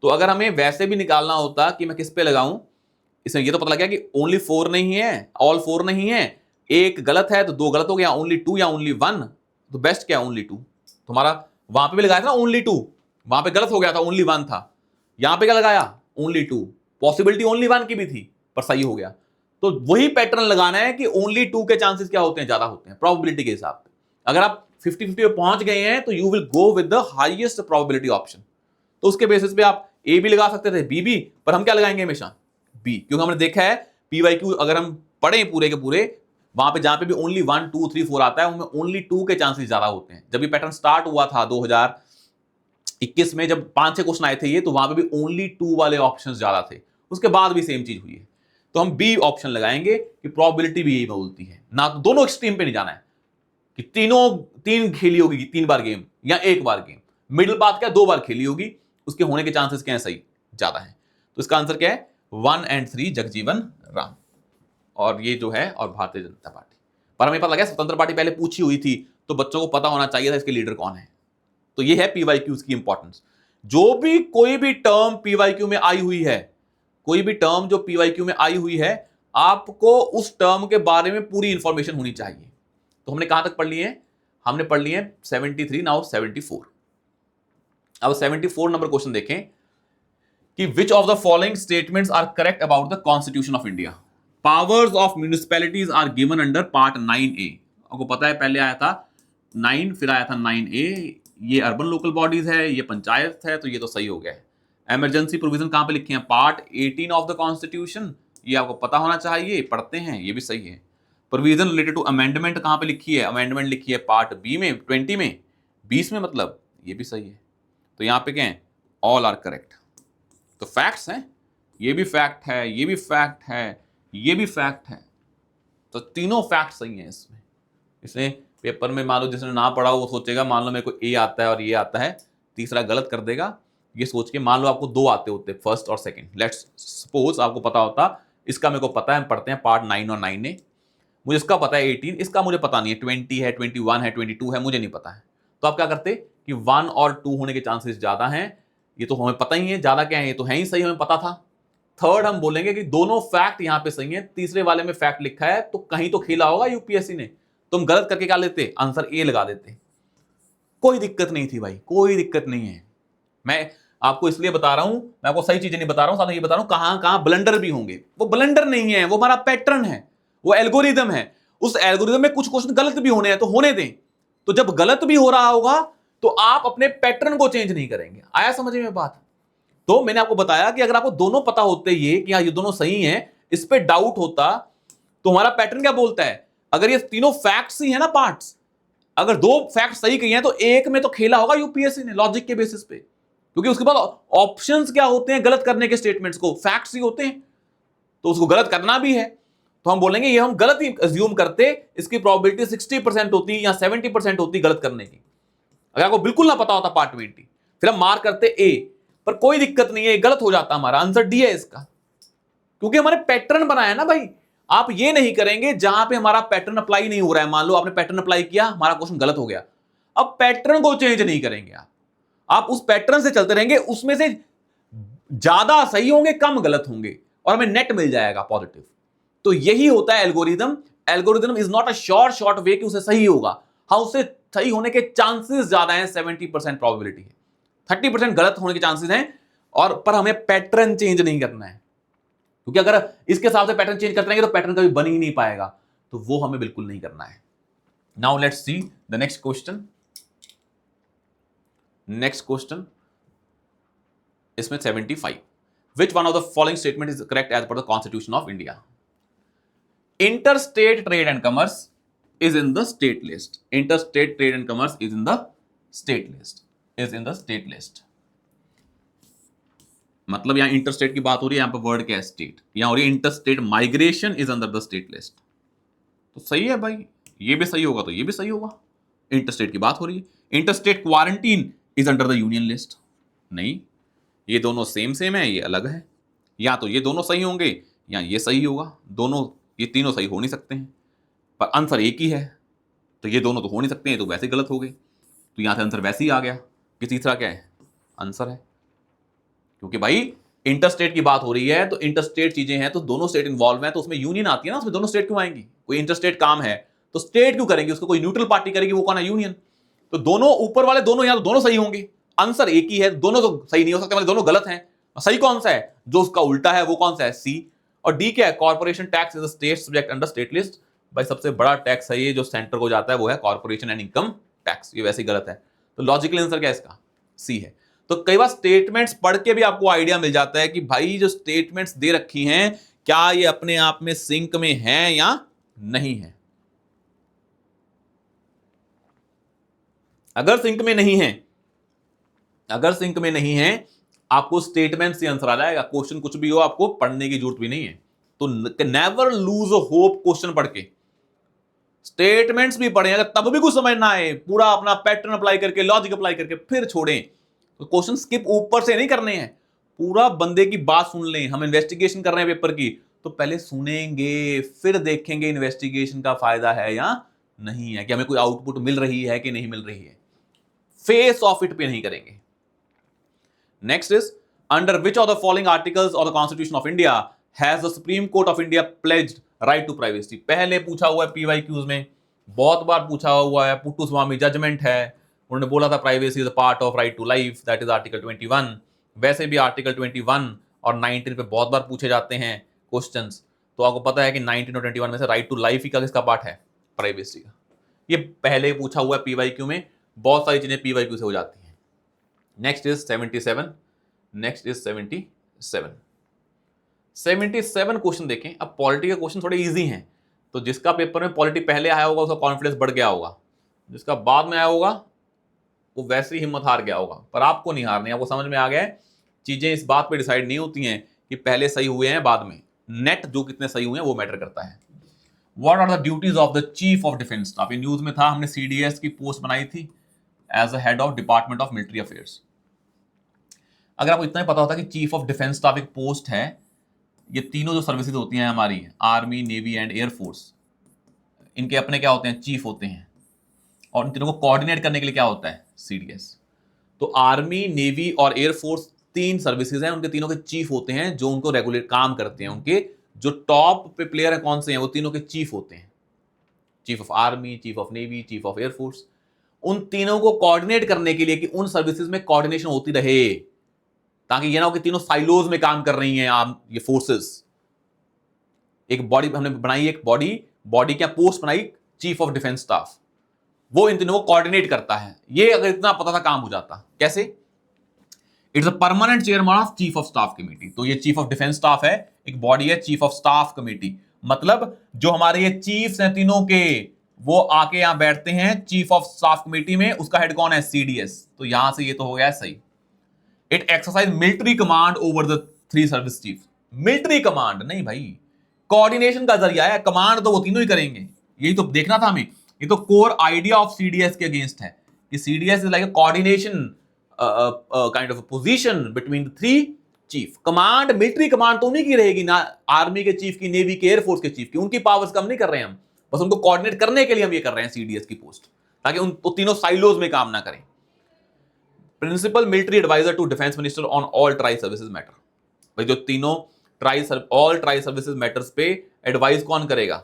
Speaker 1: तो अगर हमें वैसे भी निकालना होता कि मैं किस पे लगाऊं, इसमें ये तो पता लग गया कि ओनली 4 नहीं है, ऑल 4 नहीं है, एक गलत है तो 2 गलत हो गया, ओनली 2 या ओनली 1, तो बेस्ट क्या है ओनली 2। तुम्हारा वहां पे भी लगाया था ना ओनली 2, वहां पे गलत हो गया था, ओनली 1 था, यहां पे क्या लगाया ओनली 2, पॉसिबिलिटी ओनली 1 की भी थी पर सही हो गया। तो वही पैटर्न लगाना है कि ओनली 2 के चांसेस क्या होते हैं, ज्यादा होते हैं प्रोबेबिलिटी के हिसाब से। अगर आप 50-50 पे पहुंच गए हैं तो you will go with the highest probability option. तो उसके बेसिस पे आप ए भी लगा सकते थे, बी भी, पर हम क्या लगाएंगे हमेशा बी, क्योंकि हमने देखा है पीवाईक्यू अगर हम पढ़े पूरे के पूरे, वहां पे जहां पे भी ओनली 1 2 3 4 आता है उनमें ओनली 2 के चांसेस ज्यादा होते हैं। जब ये पैटर्न स्टार्ट हुआ था 2021 में, जब 5-6 क्वेश्चन आए थे ये, तो वहां पे भी ओनली 2 वाले ऑप्शंस ज्यादा थे, उसके बाद भी सेम चीज हुई है। तो हम बी ऑप्शन लगाएंगे कि प्रोबेबिलिटी भी यही बोलती है ना, तो दोनों एक्सट्रीम पे नहीं जाना है कि तीन खेली होगी 3 बार गेम या 1 बार गेम, मिडिल पाथ क्या 2 बार खेली होगी, उसके होने के चांसेस क्या है सही ज्यादा है। तो इसका आंसर क्या है 1 और 3 जगजीवन राम, और ये जो है और भारतीय जनता पार्टी। पर हमें पता लगा स्वतंत्र पार्टी पहले पूछी हुई थी तो बच्चों को पता होना चाहिए था इसके लीडर कौन है। तो ये है पीवाईक्यूज की इंपॉर्टेंस। जो भी कोई भी टर्म पीवाईक्यू में आई हुई है, कोई भी टर्म जो पीवाईक्यू में आई हुई है, आपको उस टर्म के बारे में पूरी इंफॉर्मेशन होनी चाहिए। तो हमने कहां तक पढ़ लिए हैं, हमने पढ़ लिए 73, नाउ 74। अब 74 नंबर क्वेश्चन देखें कि which of the following statements are correct about the constitution of India. Powers of municipalities are given under part 9A। आपको पता है पहले आया था 9, फिर आया था 9A, ये अर्बन लोकल बॉडीज है, ये पंचायत है, तो ये तो सही हो गया है। इमरजेंसी प्रोविजन कहां पे लिखे हैं, पार्ट 18 ऑफ द कॉन्स्टिट्यूशन, ये आपको पता होना चाहिए, पढ़ते हैं, ये भी सही है। प्रोविजन रिलेटेड टू अमेंडमेंट कहां पे लिखी है, अमेंडमेंट लिखी है पार्ट बी में 20 में, 20 में मतलब, ये भी सही है। तो यहां पे क्या है, ऑल आर करेक्ट। तो फैक्ट्स हैं, ये भी फैक्ट है, ये भी फैक्ट है, ये भी फैक्ट है, तो तीनों फैक्ट सही हैं इसमें। इसलिए पेपर में मान लो जिसने ना पढ़ा वो सोचेगा मान लो मेरे को ए आता है और ये आता है, तीसरा गलत कर देगा, ये सोच के। मान लो आपको 2 आते होते, फर्स्ट और सेकंड, लेट्स सपोज आपको पता होता इसका मेरे को पता है, हम पढ़ते हैं पार्ट 9 और 9A, मुझे इसका पता है 18, इसका मुझे पता नहीं है, 20 है, 21 है, 22 है, मुझे नहीं पता है। तो आप क्या करते कि 1 और 2 होने के चांसेस ज्यादा हैं, ये तो हमें पता ही है, ज्यादा क्या है, ये तो है ही सही, हमें पता था। थर्ड हम बोलेंगे कि दोनों फैक्ट यहां पे सही है, तीसरे वाले में फैक्ट लिखा है तो कहीं तो खेला होगा यूपीएससी ने, तुम गलत करके क्या लेते, आंसर ए लगा देते। कोई दिक्कत नहीं थी भाई, कोई दिक्कत नहीं है। मैं आपको इसलिए बता रहा हूं, मैं आपको सही चीजें नहीं बता रहा हूं, साथ में ये बता रहा हूं कहां कहां ब्लंडर भी होंगे। वो ब्लंडर नहीं है, वो हमारा पैटर्न है, वो एल्गोरिदम है। उस एल्गोरिदम में कुछ क्वेश्चन गलत भी होने हैं तो होने दें। तो जब गलत भी हो रहा होगा तो आप अपने पैटर्न को चेंज नहीं करेंगे। आया समझ में बात। तो मैंने आपको बताया कि अगर आपको दोनों पता होते ये कि हाँ ये दोनों सही हैं, इस पे डाउट होता तो हमारा पैटर्न क्या बोलता है, अगर ये तीनों फैक्ट्स ही है ना पार्ट्स, अगर 2 फैक्ट सही कही हैं तो एक में तो खेला होगा यूपीएससी ने लॉजिक के बेसिस पे, क्योंकि उसके बाद ऑप्शंस क्या होते हैं गलत करने के, स्टेटमेंट्स को फैक्ट्स ही होते हैं, तो उसको गलत करना भी है। तो हम बोलेंगे ये हम गलत ही अज्यूम करते, इसकी प्रोबेबिलिटी 60% होती या 70% होती गलत करने की। अगर आपको बिल्कुल ना पता होता पार्ट 20, फिर हम मार्क करते ए, पर कोई दिक्कत नहीं है, गलत हो जाता, हमारा आंसर डी है इसका, क्योंकि हमारे पैटर्न बनाया ना भाई। आप ये नहीं करेंगे जहां पे हमारा पैटर्न अप्लाई नहीं हो रहा है, मान लो आपने पैटर्न अप्लाई किया, हमारा क्वेश्चन गलत हो गया, अब पैटर्न को चेंज नहीं करेंगे आप उस पैटर्न से चलते रहेंगे, उसमें से ज्यादा सही होंगे कम गलत होंगे और हमें नेट मिल जाएगा पॉजिटिव। तो यही होता है algorithm. Algorithm is not a short way कि उसे सही होगा, हाँ उससे सही होने के चांसेस ज्यादा हैं, 70% प्रोबेबिलिटी है, 30% गलत होने के चांसेस हैं, और पर हमें पैटर्न चेंज नहीं करना है, क्योंकि अगर इसके हिसाब से पैटर्न चेंज करते रहेंगे तो पैटर्न कभी बन ही नहीं पाएगा, तो वो हमें बिल्कुल नहीं करना है। Now let's see the next question. Next question इसमें 75, which one of the following statement is correct as per the constitution of India. Interstate trade and commerce is in the state list. Interstate trade and commerce is in the state list. Is in the state list. मतलब यहां इंटरस्टेट की बात हो रही है, यहां पर वर्ड क्या है स्टेट, यहां हो रही है interstate migration is under the state list. तो सही है भाई, ये भी सही होगा तो ये भी सही होगा, इंटरस्टेट की बात हो रही है। Interstate quarantine is under the union list, नहीं, ये दोनों सेम है, ये अलग है। या तो ये दोनों सही होंगे या ये सही होगा, दोनों ये तीनों सही हो नहीं सकते हैं, पर आंसर एक ही है, तो ये दोनों तो हो नहीं सकते हैं, तो वैसे गलत हो गई, तो यहां से आंसर वैसे ही आ गया कि तीसरा क्या है आंसर है, क्योंकि भाई इंटरस्टेट की बात हो रही है तो इंटरस्टेट चीजें हैं तो दोनों स्टेट इन्वॉल्व हैं तो उसमें यूनियन आती है ना, उसमें दोनों स्टेट क्यों आएंगी? कोई इंटरस्टेट काम है तो स्टेट क्यों करेंगे, उसको कोई न्यूट्रल पार्टी करेगी, वो कौन है? यूनियन। तो दोनों ऊपर वाले दोनों या तो दोनों सही होंगे, आंसर एक ही है, दोनों तो सही नहीं हो सकते, मतलब दोनों गलत हैं। सही कौन सा है? जो उसका उल्टा है वो कौन सा है? सी। और डी क्या है? Corporation tax is a state subject under state list. भाई सबसे बड़ा टैक्स है ये जो सेंटर को जाता है वो है कॉर्पोरेशन एंड इनकम टैक्स, ये वैसे ही गलत है। तो लॉजिकल आंसर क्या है इसका? सी है। तो कई बार स्टेटमेंट्स पढ़ के भी आपको आइडिया मिल जाता है कि भाई जो स्टेटमेंट्स दे रखी हैं क्या ये अपने आप में सिंक में है या नहीं है। अगर सिंक में नहीं है, अगर सिंक में नहीं है, आपको स्टेटमेंट से आंसर आ जाएगा, क्वेश्चन कुछ भी हो आपको पढ़ने की जरूरत भी नहीं है। तो नेवर लूज होप क्वेश्चन पढ़ के, स्टेटमेंट्स भी पढ़ें, अगर तब भी कुछ समझ ना आए, पूरा अपना पैटर्न अप्लाई करके, लॉजिक अप्लाई करके फिर छोड़ें। तो क्वेश्चन स्किप ऊपर से नहीं करने हैं, पूरा बंदे की बात सुन लें। हम इन्वेस्टिगेशन कर रहे हैं पेपर की, तो पहले सुनेंगे फिर देखेंगे इन्वेस्टिगेशन का फायदा है या नहीं है, कि हमें कोई आउटपुट मिल रही है कि नहीं मिल रही है। फेस ऑफ इट पे नहीं करेंगे। Next is under which of the following articles of the constitution of India has the supreme Court of India placed right to privacy. पहले पूछा हुआ है पीवाईक्यूज में, बहुत बार पूछा हुआ है, पुट्टू स्वामी जजमेंट है, उन्होंने बोला था privacy is a part of right to life, that is article 21। वैसे भी आर्टिकल 21 और 19 पे बहुत बार पूछे जाते हैं क्वेश्चंस। तो आपको पता है कि 19 और 21 में से राइट टू लाइफ ही का किसका पार्ट है? प्राइवेसी का। ये पहले पूछा हुआ है पीवाईक्यू में, बहुत सारी चीजें पीवाईक्यू से हो जाती हैं। Next is 77। Next is 77। 77 question देखें। अब पॉलिटी के क्वेश्चन थोड़े इजी हैं, तो जिसका पेपर में पॉलिटी पहले आया होगा उसका कॉन्फिडेंस बढ़ गया होगा, जिसका बाद में आया होगा वो वैसे ही हिम्मत हार गया होगा। पर आपको नहीं हारनी, आपको समझ में आ गया है चीजें इस बात पे डिसाइड नहीं होती हैं कि पहले सही हुए हैं बाद में, नेट जो कितने सही हुए हैं वो मैटर करता है। What are the duties of the chief of defence staff? In news में था, हमने सीडीएस की पोस्ट बनाई थी as a head of department of military affairs. अगर आपको इतना ही पता होता कि चीफ ऑफ डिफेंस स्टाफ एक पोस्ट है, ये तीनों जो सर्विसेज होती हैं हमारी, आर्मी, नेवी एंड एयरफोर्स, इनके अपने क्या होते हैं? चीफ होते हैं। और इन तीनों को कोऑर्डिनेट करने के लिए क्या होता है? सीडीएस। तो आर्मी, नेवी और एयरफोर्स तीन सर्विसेज हैं, उनके तीनों के चीफ होते हैं जो उनको रेगुलेट काम करते हैं। उनके जो टॉप पे प्लेयर है कौन से हैं? वो तीनों के चीफ होते हैं, chief of army, chief of navy, chief of air force. उन तीनों को कोऑर्डिनेट करने के लिए कि उन सर्विसेज में कोऑर्डिनेशन होती रहे, ताकि ये ना हो कि तीनों साइलोज में काम कर रही हैं आर्म ये फोर्सेस। एक बॉडी हमने बनाई, एक बॉडी क्या पोस्ट बनाई, चीफ ऑफ डिफेंस स्टाफ, वो इन तीनों को कोऑर्डिनेट करता है। ये अगर इतना पता था काम हो जाता। कैसे? It's a permanent chairman of chief of staff committee. तो ये चीफ ऑफ डिफेंस स्टाफ है, एक बॉडी है चीफ ऑफ स्टाफ कमेटी, मतलब जो हमारे ये चीफ्स हैं तीनों के, वो आके यहां बैठते हैं चीफ ऑफ स्टाफ कमेटी में। उसका हेड कौन है? सीडीएस। तो यहां से ये तो हो गया सही। It exercise military command over the three service chief. Military command नहीं भाई, कोऑर्डिनेशन का जरिया है, कमांड तो वो तीनों ही करेंगे। यही तो देखना था हमें। ये तो कोर आइडिया ऑफ सीडीएस के अगेंस्ट है कि CDS is like a coordination kind of position between the three chief. Command, military command तो उन्हीं की रहेगी ना, आर्मी के चीफ की, नेवी के, एयरफोर्स के चीफ की। उनकी पावर्स कम नहीं कर रहे हैं हम, बस उनको कोऑर्डिनेट करने के लिए हम ये कर रहे हैं सीडीएस की पोस्ट, ताकि उन तो तीनों साइलोज में काम ना करें। Principal military adviser to defence minister on all tri services matter. भाई जो तीनों ऑल ट्राई सर्विसेज मैटर्स पे एडवाइस कौन करेगा?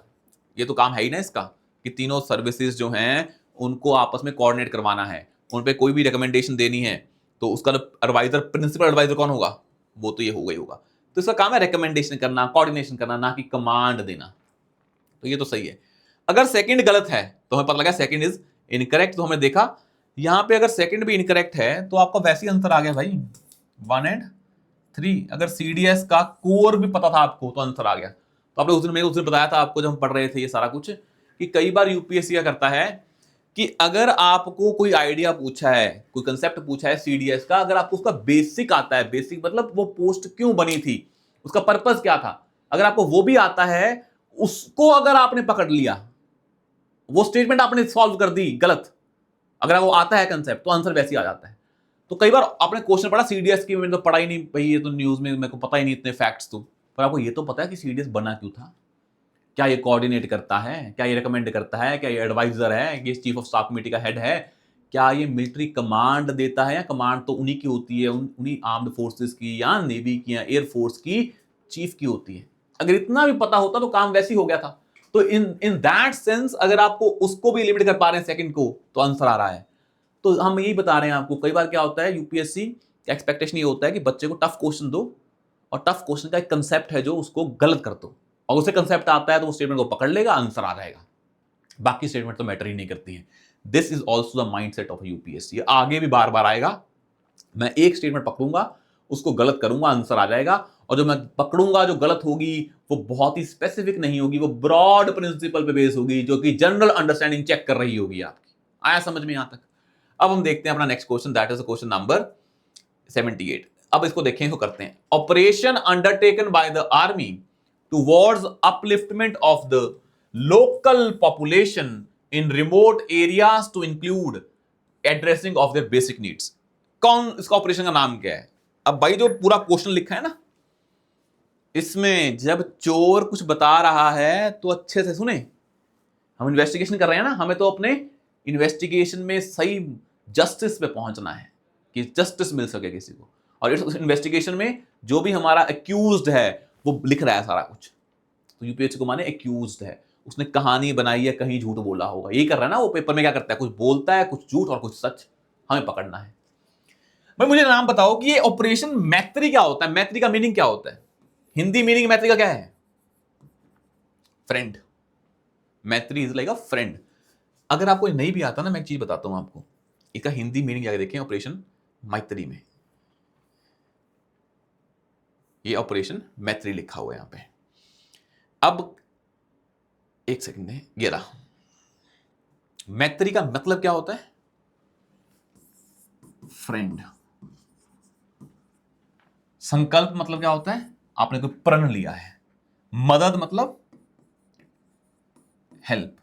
Speaker 1: ये तो काम है ही ना इसका, कि तीनों सर्विसेज जो हैं उनको आपस में कोऑर्डिनेट करवाना है, उन पे कोई भी रिकमेंडेशन देनी है। तो उसका एडवाइजर, प्रिंसिपल एडवाइजर कौन होगा? वो तो ये होगा ही होगा। तो इसका काम है रिकमेंडेशन करना, कोऑर्डिनेशन करना, ना कि कमांड देना। तो ये तो सही है। अगर सेकंड गलत है तो हमें पता लगा सेकंड इज इनकरेक्ट। तो हमने देखा यहां पे अगर सेकंड भी इनकरेक्ट है तो आपका वैसे ही आंसर आ गया भाई 1 और 3। अगर सीडीएस का कोर भी पता था आपको तो आंसर आ गया। तो आपने उस दिन बताया था आपको जब हम पढ़ रहे थे ये सारा कुछ, कि कई बार यूपीएससी क्या करता है कि अगर आपको कोई आइडिया पूछा है, कोई कंसेप्ट पूछा है सीडीएस का, अगर आपको उसका बेसिक आता है, बेसिक मतलब वो पोस्ट क्यों बनी थी, उसका पर्पस क्या था, अगर आपको वो भी आता है, उसको अगर आपने पकड़ लिया, वो स्टेटमेंट आपने सॉल्व कर दी गलत, अगर वो आता है कंसेप्ट, तो आंसर वैसे ही आ जाता है। तो कई बार आपने क्वेश्चन पढ़ा सीडीएस की, मैंने तो पढ़ा ही नहीं भाई, ये तो न्यूज में मेरे को पता ही नहीं इतने फैक्ट्स, तो पर आपको ये तो पता है कि सीडीएस बना क्यों था, क्या ये कोऑर्डिनेट करता है, क्या ये रिकमेंड करता है, क्या ये एडवाइजर है, ये चीफ ऑफ स्टाफ कमेटी का हेड है, क्या ये मिलिट्री कमांड देता है, या कमांड तो उन्हीं की होती है, उन्हीं आर्म्ड फोर्सेस की या नेवी की या एयर फोर्स की चीफ की होती है। अगर इतना भी पता होता तो काम वैसे ही हो गया था। तो इन दैट सेंस अगर आपको उसको भी लिमिट कर पा रहे हैं सेकंड को, तो आंसर आ रहा है। तो हम यही बता रहे हैं आपको, कई बार क्या होता है यूपीएससी का एक्सपेक्टेशन ये होता है कि बच्चे को टफ क्वेश्चन दो, और टफ क्वेश्चन का एक कंसेप्ट है जो उसको गलत कर दो, और उसे कंसेप्ट आता है तो वो स्टेटमेंट को पकड़ लेगा, आंसर आ जाएगा। बाकी स्टेटमेंट तो मैटर ही नहीं करती है। This is also the mindset of UPSC. आगे भी बार बार आएगा, मैं एक स्टेटमेंट पकड़ूंगा, उसको गलत करूंगा, आंसर आ जाएगा, और जो मैं पकड़ूंगा जो गलत होगी वो बहुत ही स्पेसिफिक नहीं होगी, वो ब्रॉड प्रिंसिपल पे बेस होगी, जो कि जनरल अंडरस्टैंडिंग चेक कर रही होगी आपकी। आया समझ में यहां तक? अब हम देखते हैं अपना next question, that is question number 78। अब इसको देखें, इसको करते हैं। Operation undertaken by the army towards upliftment of the local population in remote areas to include addressing of their basic needs. कौन, इसका ऑपरेशन का नाम क्या है? अब भाई जो पूरा क्वेश्चन लिखा है ना, इसमें जब चोर कुछ बता रहा है तो अच्छे से सुने। हम इन्वेस्टिगेशन कर रहे हैं ना, हमें तो अपने इन्वेस्टिगेशन में सही जस्टिस पे पहुंचना है कि जस्टिस मिल सके किसी को। और इस इन्वेस्टिगेशन में जो भी हमारा एक्यूज्ड है वो लिख रहा है सारा कुछ, तो यूपीएससी को माने एक्यूज्ड है, उसने कहानी बनाई है, कहीं झूठ बोला होगा, यही कर रहा है ना वो। पेपर में क्या करता है, कुछ बोलता है, कुछ झूठ और कुछ सच, हमें पकड़ना है। भाई मुझे नाम बताओ कि ये ऑपरेशन मैत्री क्या होता है? मैत्री का मीनिंग क्या होता है? हिंदी मीनिंग मैत्री का क्या है? फ्रेंड। मैत्री इज लाइक अ फ्रेंड। अगर आपको नहीं भी आता ना, मैं एक चीज बताता हूं आपको, इसका हिंदी मीनिंग जाके देखें ऑपरेशन मैत्री में। ये ऑपरेशन मैत्री लिखा हुआ है यहां पे। अब एक सेकंड है, ये रहा। मैत्री का मतलब क्या होता है? फ्रेंड। संकल्प मतलब क्या होता है? आपने कोई प्रण लिया है। मदद मतलब हेल्प।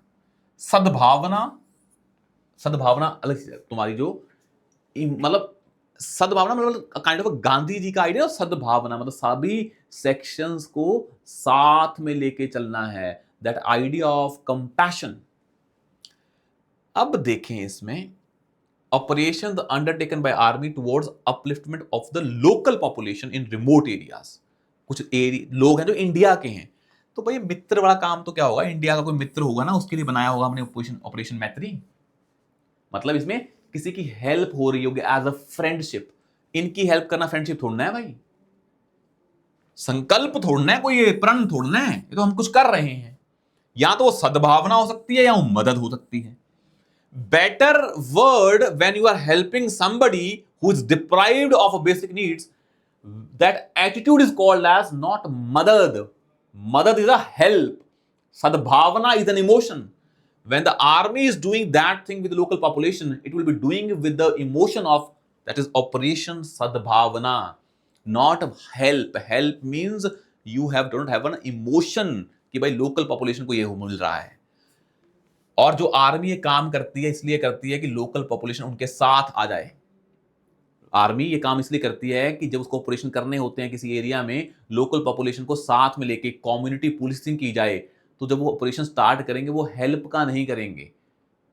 Speaker 1: सद्भावना, सद्भावना अलग चीज है तुम्हारी, जो मतलब सद्भावना मतलब काइंड ऑफ गांधी जी का आइडिया। सद्भावना मतलब सभी सेक्शंस को साथ में लेके चलना है, दैट आइडिया ऑफ कंपैशन। अब देखें इसमें, operation undertaken bye army towards upliftment of the local population in remote areas. कुछ लोग हैं जो इंडिया के हैं, तो भाई मित्र वाला काम तो क्या होगा, इंडिया का कोई मित्र होगा ना, उसके लिए बनाया होगा हमने ऑपरेशन मैत्री। मतलब इसमें किसी की हेल्प हो रही होगी एज अ फ्रेंडशिप। इनकी हेल्प करना फ्रेंडशिप थोड़ना है भाई, संकल्प थोड़ना है, कोई ये प्रण थोड़ना है, ये तो हम कुछ कर रहे हैं। या तो वो सद्भावना हो सकती है या वो मदद हो सकती है। Better word when you are helping somebody who is deprived of basic needs, that attitude is called as not मदद। मदद इज अ हेल्प, सद्भावना is an emotion. When the army is doing that thing with the local population, it will be doing with the emotion of, that is Operation Sadbhavana, not help. Help means you don't have an emotion कि भाई local population को ये मिल रहा है। और जो आर्मी ये काम करती है इसलिए करती है कि लोकल पॉपुलेशन उनके साथ आ जाए। आर्मी ये काम इसलिए करती है कि जब उसको ऑपरेशन करने होते हैं किसी एरिया में, लोकल पॉपुलेशन को साथ में लेके कम्युनिटी पुलिसिंग की जाए, तो जब वो ऑपरेशन स्टार्ट करेंगे वो हेल्प का नहीं करेंगे,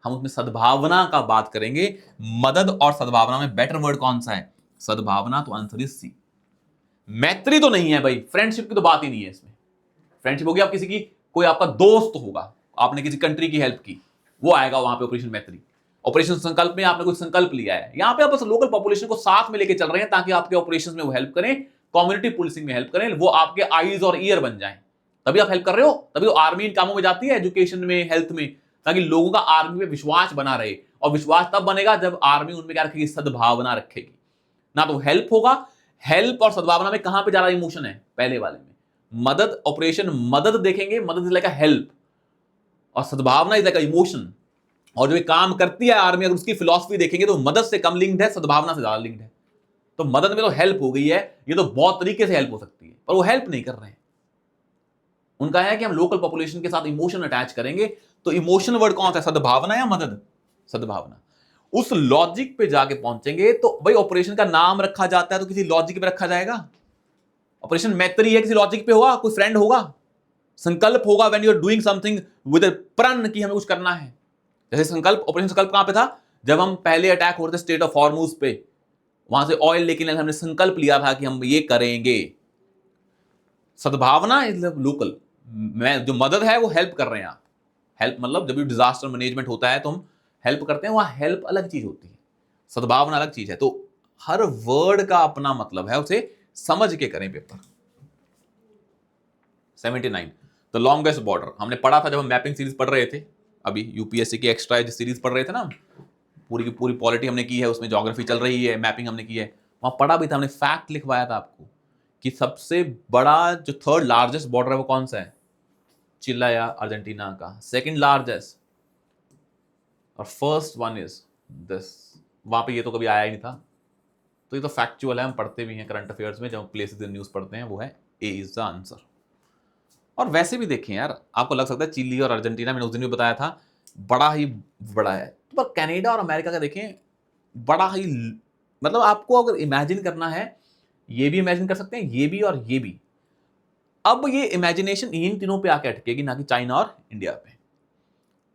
Speaker 1: हम उसमें सद्भावना का बात करेंगे। मदद और सद्भावना में बेटर वर्ड कौन सा है? सद्भावना। तो आंसर इज सी। मैत्री तो नहीं है भाई, फ्रेंडशिप की तो बात ही नहीं है इसमें। फ्रेंडशिप होगी आप किसी की, कोई आपका दोस्त होगा, आपने किसी कंट्री की हेल्प की, वो आएगा वहां पे ऑपरेशन मैत्री। ऑपरेशन संकल्प में आपने कुछ संकल्प लिया है, यहां पे आप बस लोकल पॉपुलेशन को साथ में लेके चल रहे हैं ताकि आपके ऑपरेशन में वो हेल्प करें, कम्युनिटी पुलिसिंग में हेल्प करें, वो आपके आईज और ईयर बन जाएं। तभी आप हेल्प कर रहे हो, तभी तो आर्मी इन कामों में जाती है, एजुकेशन में, हेल्थ में, ताकि लोगों का आर्मी पे विश्वास बना रहे। और विश्वास तब बनेगा जब आर्मी उनमें क्या रखेगी? सद्भावना रखेगी। ना तो हेल्प होगा। हेल्प और सद्भावना में कहां पे ज्यादा इमोशन है? पहले वाले में। मदद, ऑपरेशन मदद देखेंगे, मदद इज लाइक अ हेल्प, और सद्भावना इज लाइक अ इमोशन। और जो ये काम करती है आर्मी, अगर उसकी फिलॉसफी देखेंगे तो मदद से कम लिंक्ड है, सद्भावना से ज्यादा लिंक्ड है। तो मदद में तो हेल्प हो गई है, ये तो बहुत तरीके से हेल्प हो सकती है, पर वो हेल्प नहीं कर रहे हैं। उनका है कि हम लोकल पॉपुलेशन के साथ इमोशन अटैच करेंगे। तो इमोशन वर्ड कौन सा है? सद्भावना या मदद? सद्भावना। उस लॉजिक पे जाके पहुंचेंगे तो भाई ऑपरेशन का नाम रखा जाता है तो किसी लॉजिक पे रखा जाएगा। ऑपरेशन मैत्री है, किसी लॉजिक पे होगा, कोई फ्रेंड होगा, संकल्प होगा। When you are doing something with a प्रण कि हमें कुछ करना है। जैसे संकल्प, ऑपरेशन संकल्प कहां पे था? जब हम पहले अटैक हो रहे थे स्टेट ऑफ हॉर्मूज पे, वहां से ऑयल लेके हमने संकल्प लिया था कि हम ये करेंगे। सद्भावना इज लोकल, मैं जो मदद है वो हेल्प कर रहे हैं आप। हेल्प मतलब जब भी डिजास्टर मैनेजमेंट होता है तो हम हेल्प करते हैं, वहां हेल्प अलग चीज होती है, सद्भावना अलग चीज है। तो हर वर्ड का अपना मतलब है, उसे समझ के करें पेपर। 79 द लॉन्गेस्ट बॉर्डर हमने पढ़ा था जब हम मैपिंग सीरीज पढ़ रहे थे, अभी यूपीएससी की एक्स्ट्रा एज सीरीज पढ़ रहे थे ना, पूरी की पूरी पॉलिटी हमने की है, उसमें ज्योग्राफी चल रही है, मैपिंग हमने की है, वहां पढ़ा भी था, हमने फैक्ट लिखवाया था आपको कि सबसे बड़ा जो थर्ड लार्जेस्ट बॉर्डर है वो कौन सा है, चिल्ला या अर्जेंटीना का, सेकंड लार्जेस्ट, और फर्स्ट वन इज दिस। वहां पे ये तो कभी आया ही नहीं था, तो ये तो फैक्चुअल है, हम पढ़ते भी हैं करंट अफेयर्स में, जब प्लेसेस इन न्यूज पढ़ते हैं, वो है ए इज द आंसर। और वैसे भी देखें यार, आपको लग सकता है चिली और अर्जेंटीना, मैंने उस दिन भी बताया था बड़ा ही बड़ा है, तो पर कनाडा और अमेरिका का देखें बड़ा ही, मतलब आपको अगर इमेजिन करना है, ये भी इमेजिन कर सकते हैं, ये भी और ये भी। अब ये इमेजिनेशन इन तीनों पे आके अटकेगी, ना कि चाइना और इंडिया पे।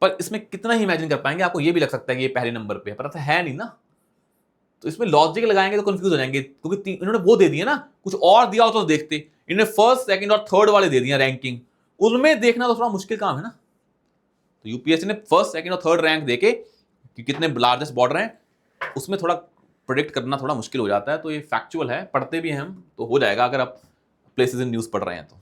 Speaker 1: पर इसमें कितना ही इमेजिन कर पाएंगे, आपको ये भी लग सकता है कि ये पहले नंबर पे है, पर ऐसा है नहीं ना। तो इसमें लॉजिक लगाएंगे तो कंफ्यूज हो जाएंगे, क्योंकि इन्होंने वो दे दिया ना, कुछ और दिया हो तो देखते, इन्होंने फर्स्ट सेकंड और थर्ड वाले दे दिया रैंकिंग, उसमें देखना तो थोड़ा मुश्किल काम है ना। तो यूपीएससी ने फर्स्ट सेकंड और थर्ड रैंक देके कि कितने लार्जेस्ट बॉर्डर हैं, उसमें थोड़ा प्रिडिक्ट करना थोड़ा मुश्किल हो जाता है। तो ये फैक्चुअल है, पढ़ते भी हैं हम तो हो जाएगा, अगर आप प्लेसेस इन न्यूज पढ़ रहे हैं तो।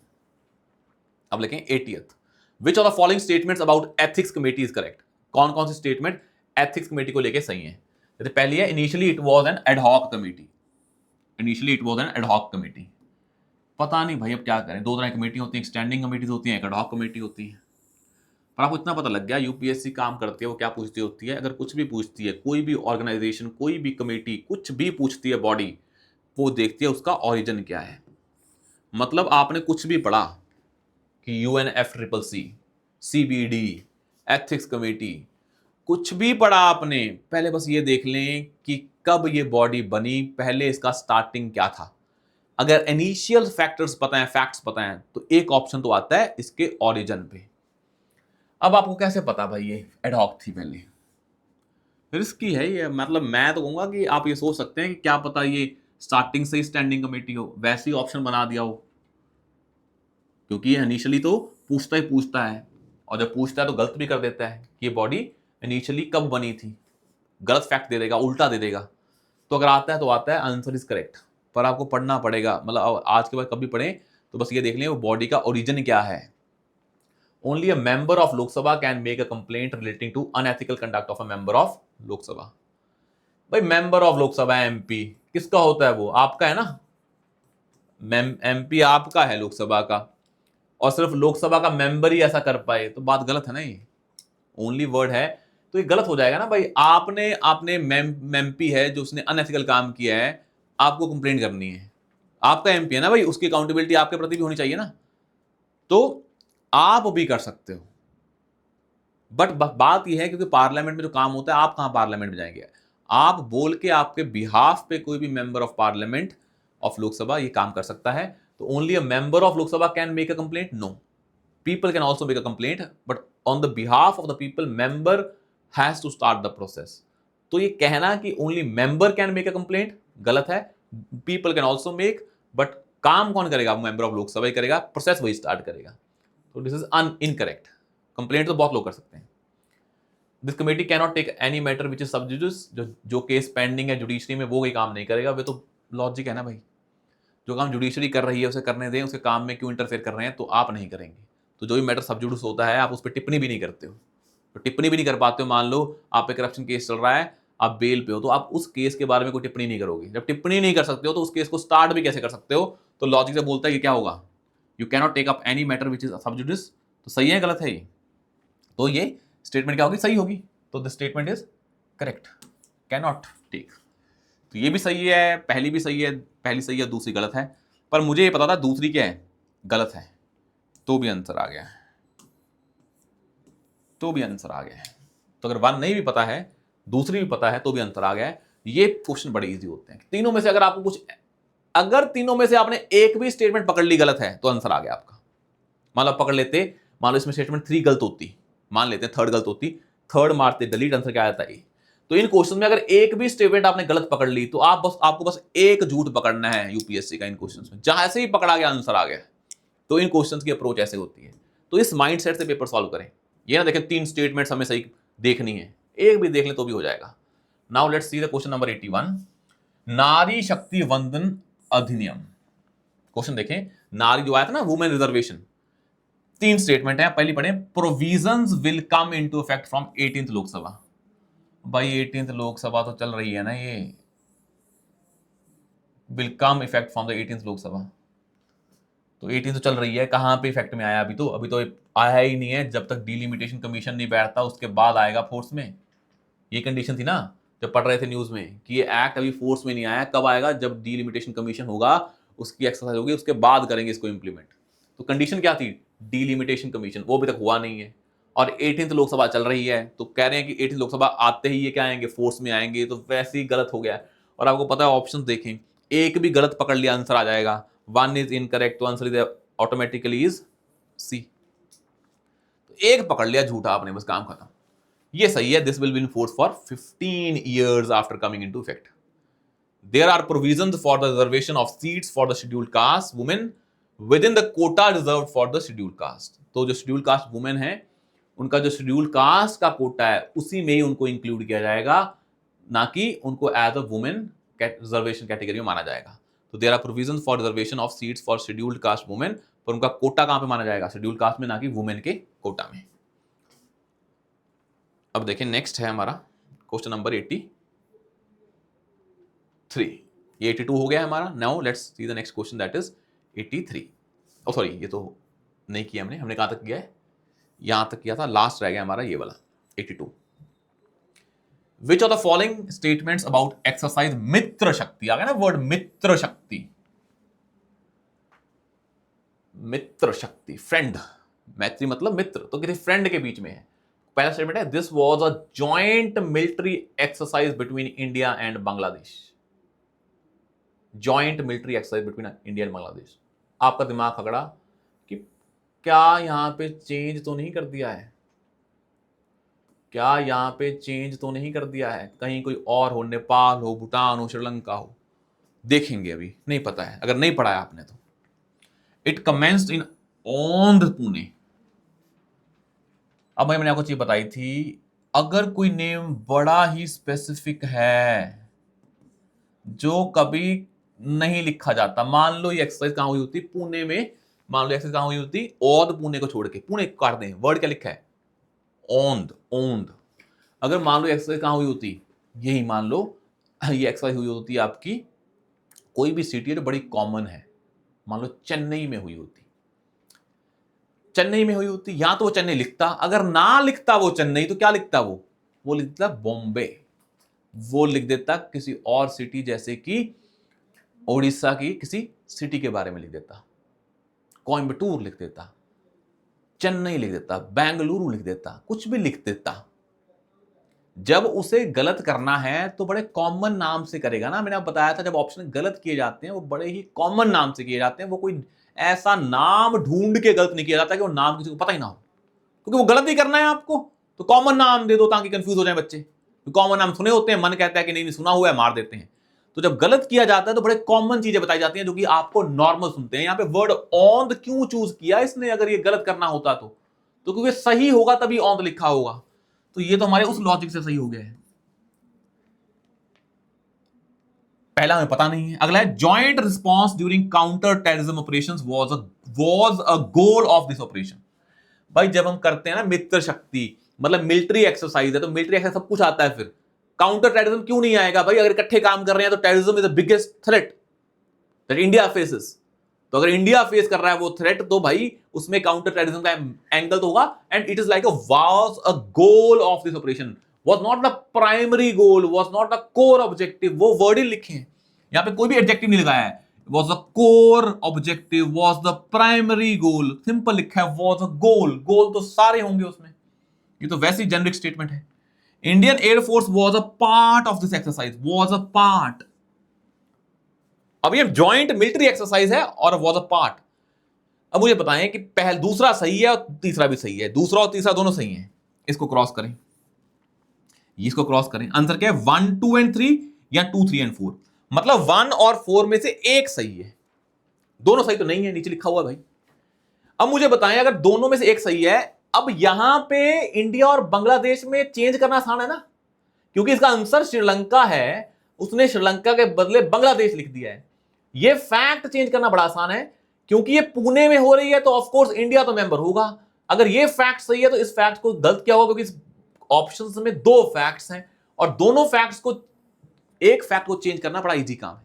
Speaker 1: अब लिखें 80th, which of the following statements about ethics committee is correct. कौन कौन सी स्टेटमेंट एथिक्स कमेटी को लेके सही है। जैसे पहली है, initially it was an ad hoc committee, initially it was an ad hoc committee. पता नहीं भाई अब क्या करें, दो तरह की कमेटी होती है, स्टैंडिंग कमेटीज होती है, एक एडहॉक कमेटी होती है। पर आपको इतना पता लग गया यूपीएससी काम करती है, वो क्या पूछती होती है, अगर कुछ भी पूछती है, कोई भी ऑर्गेनाइजेशन, कोई भी कमेटी, कुछ भी पूछती है बॉडी, वो देखती है उसका ओरिजिन क्या है। मतलब आपने कुछ भी पढ़ा कि UNFCCC, CBD, एथिक्स कमेटी, कुछ भी पढ़ा आपने, पहले बस ये देख लें कि कब ये बॉडी बनी, पहले इसका स्टार्टिंग क्या था। अगर इनिशियल फैक्टर्स पता है, फैक्ट्स पता है, तो एक ऑप्शन तो आता है इसके ओरिजिन पे। अब आपको कैसे पता भाई ये एडहॉक थी पहले, रिस्की है ये। मतलब मैं तो कहूंगा कि आप ये सोच सकते हैं कि क्या पता ये स्टार्टिंग से ही स्टैंडिंग कमेटी हो, वैसे ही ऑप्शन बना दिया हो, क्योंकि ये इनिशियली तो पूछता ही पूछता है, और जब पूछता है तो गलत भी कर देता है कि ये बॉडी इनिशियली कब बनी थी, गलत फैक्ट दे देगा, उल्टा दे देगा। तो अगर आता है तो आता है, आंसर इज करेक्ट। पर आपको पढ़ना पड़ेगा, मतलब आज के बाद कभी पढ़ें तो बस ये देख लें वो बॉडी का ओरिजिन क्या है। Only a member of Lok Sabha can make a complaint relating to unethical conduct of a member of Lok Sabha. भाई मेंबर ऑफ लोकसभा एमपी किसका होता है, वो आपका है ना, एमपी आपका है लोकसभा का, और सिर्फ लोकसभा का मेंबर ही ऐसा कर पाए तो बात गलत है ना। ये ओनली वर्ड है तो ये गलत हो जाएगा ना भाई। आपने आपने एमपी है जो उसने अनएथिकल काम किया है, आपको कंप्लेंट करनी है, आपका एमपी है ना भाई, उसकी अकाउंटेबिलिटी आपके प्रति भी होनी चाहिए ना। तो आप भी कर सकते हो, बट बात यह है क्योंकि पार्लियामेंट में जो काम होता है, आप कहां पार्लियामेंट में जाएंगे, आप बोल के आपके बिहाफ पे कोई भी member of parliament of Lok Sabha ये काम कर सकता है। तो only a member of Lok Sabha can make a complaint, no, people can also make a complaint, but on the behalf of the people, member has to start the process. तो ये कहना कि only member can make a complaint गलत है, people can also make, but काम कौन करेगा, member of लोकसभा ही करेगा, प्रोसेस वही स्टार्ट करेगा। तो दिस इज इनकरेक्ट। कंप्लेंट तो बहुत लोग कर सकते हैं। This committee can not take any matter which is sub judice, जो केस पेंडिंग है जुडिशरी में वो कोई काम नहीं करेगा। वे तो लॉजिक है ना भाई, जो काम जुडिशरी कर रही है उसे करने दें, उसके काम में क्यों इंटरफेयर कर रहे हैं, तो आप नहीं करेंगे। तो जो भी मैटर सब जुडिस होता है आप उस पर टिप्पणी भी नहीं करते हो, तो टिप्पणी भी नहीं कर पाते हो। मान लो आप पे करप्शन केस चल रहा है, आप बेल पे हो, तो आप उस केस के बारे में कोई टिप्पणी नहीं करोगे। जब टिप्पणी नहीं कर सकते हो तो उस केस को स्टार्ट भी कैसे कर सकते हो। तो लॉजिक से बोलता है कि क्या होगा, you cannot take up any matter which is sub judice. तो सही है गलत है ये, तो ये स्टेटमेंट क्या होगी, सही होगी। तो this statement is correct, cannot take. तो ये भी सही है, पहली भी सही है, पहली सही है, दूसरी गलत है। पर मुझे ये पता था दूसरी क्या है, गलत है, तो भी आंसर आ गया, तो भी आंसर आ गया है। तो अगर वन नहीं भी पता है, दूसरी भी पता है, तो भी आंसर आ गया है। ये क्वेश्चन बड़े इजी होते हैं। तीनों में से अगर आपको कुछ, अगर तीनों में से आपने एक भी स्टेटमेंट पकड़ ली गलत है, तो आंसर आ गया आपका। मान लो पकड़ लेते, मान लो इसमें स्टेटमेंट 3 गलत होती, मान लेते हैं थर्ड गलत होती, थर्ड मारते डिलीट, आंसर क्या आता है, तो इन क्वेश्चन में अगर एक भी स्टेटमेंट आपने गलत पकड़ ली तो आपको बस एक झूठ पकड़ना है यूपीएससी का इन क्वेश्चंस में, जहां से ही पकड़ा गया आंसर आ गया। तो इन क्वेश्चंस की अप्रोच ऐसे होती है। तो इस माइंडसेट से पेपर सॉल्व करें। ये ना देखें 3 स्टेटमेंट्स हमें सही देखनी है, एक भी देख लें तो भी हो जाएगा। Now let's see the question number 81, नारी शक्ति वंदन अधिनियम। क्वेश्चन देखें, नारी जो आया था ना, वुमेन रिजर्वेशन, 3 स्टेटमेंट है। पहली पढ़ें, provisions will come into effect from 18th Lok Sabha. भाई 18th लोकसभा तो चल रही है ना, ये will come effect from the 18th Lok Sabha, तो 18 तो चल रही है, कहां पे इफेक्ट में आया? अभी तो आया ही नहीं है। जब तक डिलिमिटेशन कमीशन नहीं बैठता उसके बाद आएगा फोर्स में। ये कंडीशन थी ना जब पढ़ रहे थे न्यूज में कि ये एक्ट अभी फोर्स में नहीं आया। कब आएगा? जब डिलिमिटेशन कमीशन होगा, उसकी एक्सरसाइज होगी, उसके बाद करेंगे इसको इंप्लीमेंट। तो कंडीशन क्या थी? डिलिमिटेशन कमीशन, वो अभी तक हुआ नहीं है। और 18th लोकसभा चल रही है, तो कह रहे हैं कि 18th लोकसभा आते ही ये क्या आएंगे? फोर्स में आएंगे। तो वैसे ही गलत हो गया। और आपको पता है ऑप्शन देखें, एक भी गलत पकड़ लिया आंसर आ जाएगा। 1 इज इनकरेक्ट, तो answer is automatically is C. तो एक पकड़ लिया झूठा आपने, बस काम खत्म। ये सही है, this will be in force for 15 years after coming into effect. There are provisions for the reservation of seats for the scheduled caste women within the quota reserve for the scheduled caste. तो जो शेड्यूल्ड कास्ट वुमेन है, उनका जो शेड्यूल्ड कास्ट का कोटा है उसी में ही उनको इंक्लूड किया जाएगा, ना कि उनको as a women reservation category में माना जाएगा। तो there are provisions for reservation of seats for scheduled caste women, पर उनका कोटा कहां पे माना जाएगा? शेड्यूल्ड कास्ट में, ना कि वुमेन के कोटा में। अब देखें नेक्स्ट है हमारा क्वेश्चन नंबर 83। ये 82 हो गया है हमारा। Now let's see the next question, that is 83। Oh sorry, ये तो नहीं किया हमने कहां तक किया है? यहां तक किया था, लास्ट रह गया हमारा ये वाला 82। Which of the following statements about exercise Mitra Shakti, आ गया ना वर्ड मित्र शक्ति। मित्र शक्ति, फ्रेंड, मैत्री मतलब मित्र, तो किसी फ्रेंड के बीच में है। पहला स्टेटमेंट है, this was a joint military exercise between India and Bangladesh. Joint military exercise between India and Bangladesh. आपका दिमाग खगड़ा कि क्या यहां पे चेंज तो नहीं कर दिया है? क्या यहां पे चेंज तो नहीं कर दिया है? कहीं कोई और हो, नेपाल हो, भूटान हो, श्रीलंका हो, देखेंगे, अभी नहीं पता है अगर नहीं पढ़ा है आपने तो। इट कमेंस्ड इन ओंध पुणे। अब मैंने आपको चीज बताई थी, अगर कोई नेम बड़ा ही स्पेसिफिक है जो कभी नहीं लिखा जाता, मान लो ये एक्सरसाइज कहां हुई होती? पुणे में। मान लो एक्सरसाइज कहां हुई होती? औध पुणे को छोड़ के, पुणे काट दें, वर्ड क्या लिखा है? औंध, औंध। अगर मान लो एक्सरसाइज कहां हुई होती? यही मान लो ये एक्सरसाइज हुई होती आपकी कोई भी सिटी है जो बड़ी कॉमन है, मान लो चेन्नई में हुई होती, चेन्नई में हुई होती, या तो वो चेन्नई लिखता, अगर ना लिखता वो चेन्नई तो क्या लिखता? वो लिख देता बॉम्बे, वो लिख देता किसी और सिटी, जैसे कि ओडिशा की किसी सिटी के बारे में लिख देता, कोयम्बटूर लिख देता, चेन्नई लिख देता, बेंगलुरु लिख देता, कुछ भी लिख देता। जब उसे गलत करना है तो बड़े कॉमन नाम से करेगा ना। मैंने आपको बताया था, जब ऑप्शन गलत किए जाते हैं वो बड़े ही कॉमन नाम से किए जाते हैं। वो कोई ऐसा नाम ढूंढ के गलत नहीं किया जाता कि वो नाम किसी को पता ही ना हो, क्योंकि वो गलत ही करना है आपको, तो कॉमन नाम दे दो ताकि कंफ्यूज हो जाए बच्चे। तो कॉमन नाम सुने होते हैं, मन कहता है कि नहीं सुना हुआ है, मार देते हैं। तो जब गलत किया जाता है तो बड़े कॉमन चीजें बताई जाती हैं जो कि आपको नॉर्मल सुनते हैं। यहाँ पे वर्ड औंध क्यों चूज किया इसने? अगर ये गलत करना होता तो क्योंकि सही होगा तभी औंध लिखा होगा। तो ये तो हमारे उस लॉजिक से सही हो गया है। पहला हमें पता नहीं है। अगला है, joint response during counter terrorism operations was a goal of this operation. भाई जब हम करते हैं ना मित्र शक्ति, मतलब मिलिट्री एक्सरसाइज है, तो मिलिट्री एक्सरसाइज सब कुछ आता है, फिर काउंटर टेररिज्म क्यों नहीं आएगा? भाई अगर इकट्ठे काम कर रहे हैं तो terrorism is the biggest threat that India faces. तो अगर इंडिया फेस कर रहा है वो थ्रेट, तो भाई उसमें काउंटर टेररिज्म का एंगल तो होगा। And it is like was a goal of this operation, was not the primary goal, was not the core objective. वो वर्ड ही लिखे हैं, यहां पे कोई भी एडजेक्टिव नहीं लगाया है। was the core objective, was the primary goal, simple लिखा है was a goal। गोल तो सारे होंगे उसमें, ये तो वैसे ही जेनरिक स्टेटमेंट है। Indian air force was a part of this exercise, was a part। अब ये जॉइंट मिलिट्री एक्सरसाइज है और was a part। अब मुझे बताएं कि पहला दूसरा सही है और तीसरा भी सही है, दूसरा और तीसरा दोनों सही है, इसको क्रॉस करें। इसको क्रॉस करें, आंसर क्या है 1 2 एंड 3 या 2 3 एंड 4, मतलब 1 और 4 में से एक सही है, दोनों सही तो नहीं है, नीचे लिखा हुआ है भाई। अब मुझे बताएं अगर दोनों में से एक सही है, अब यहां पे इंडिया और बांग्लादेश में चेंज करना आसान है ना, क्योंकि इसका आंसर श्रीलंका है, उसने श्रीलंका के बदले बांग्लादेश लिख दिया है। यह फैक्ट चेंज करना बड़ा आसान है, क्योंकि ये पुणे में हो रही है तो ऑफकोर्स इंडिया तो मेंबर होगा। अगर ये फैक्ट सही है तो इस फैक्ट को गलत क्या होगा, क्योंकि इस ऑप्शंस में दो फैक्ट्स हैं और दोनों फैक्ट्स को, एक फैक्ट को चेंज करना बड़ा इजी काम है,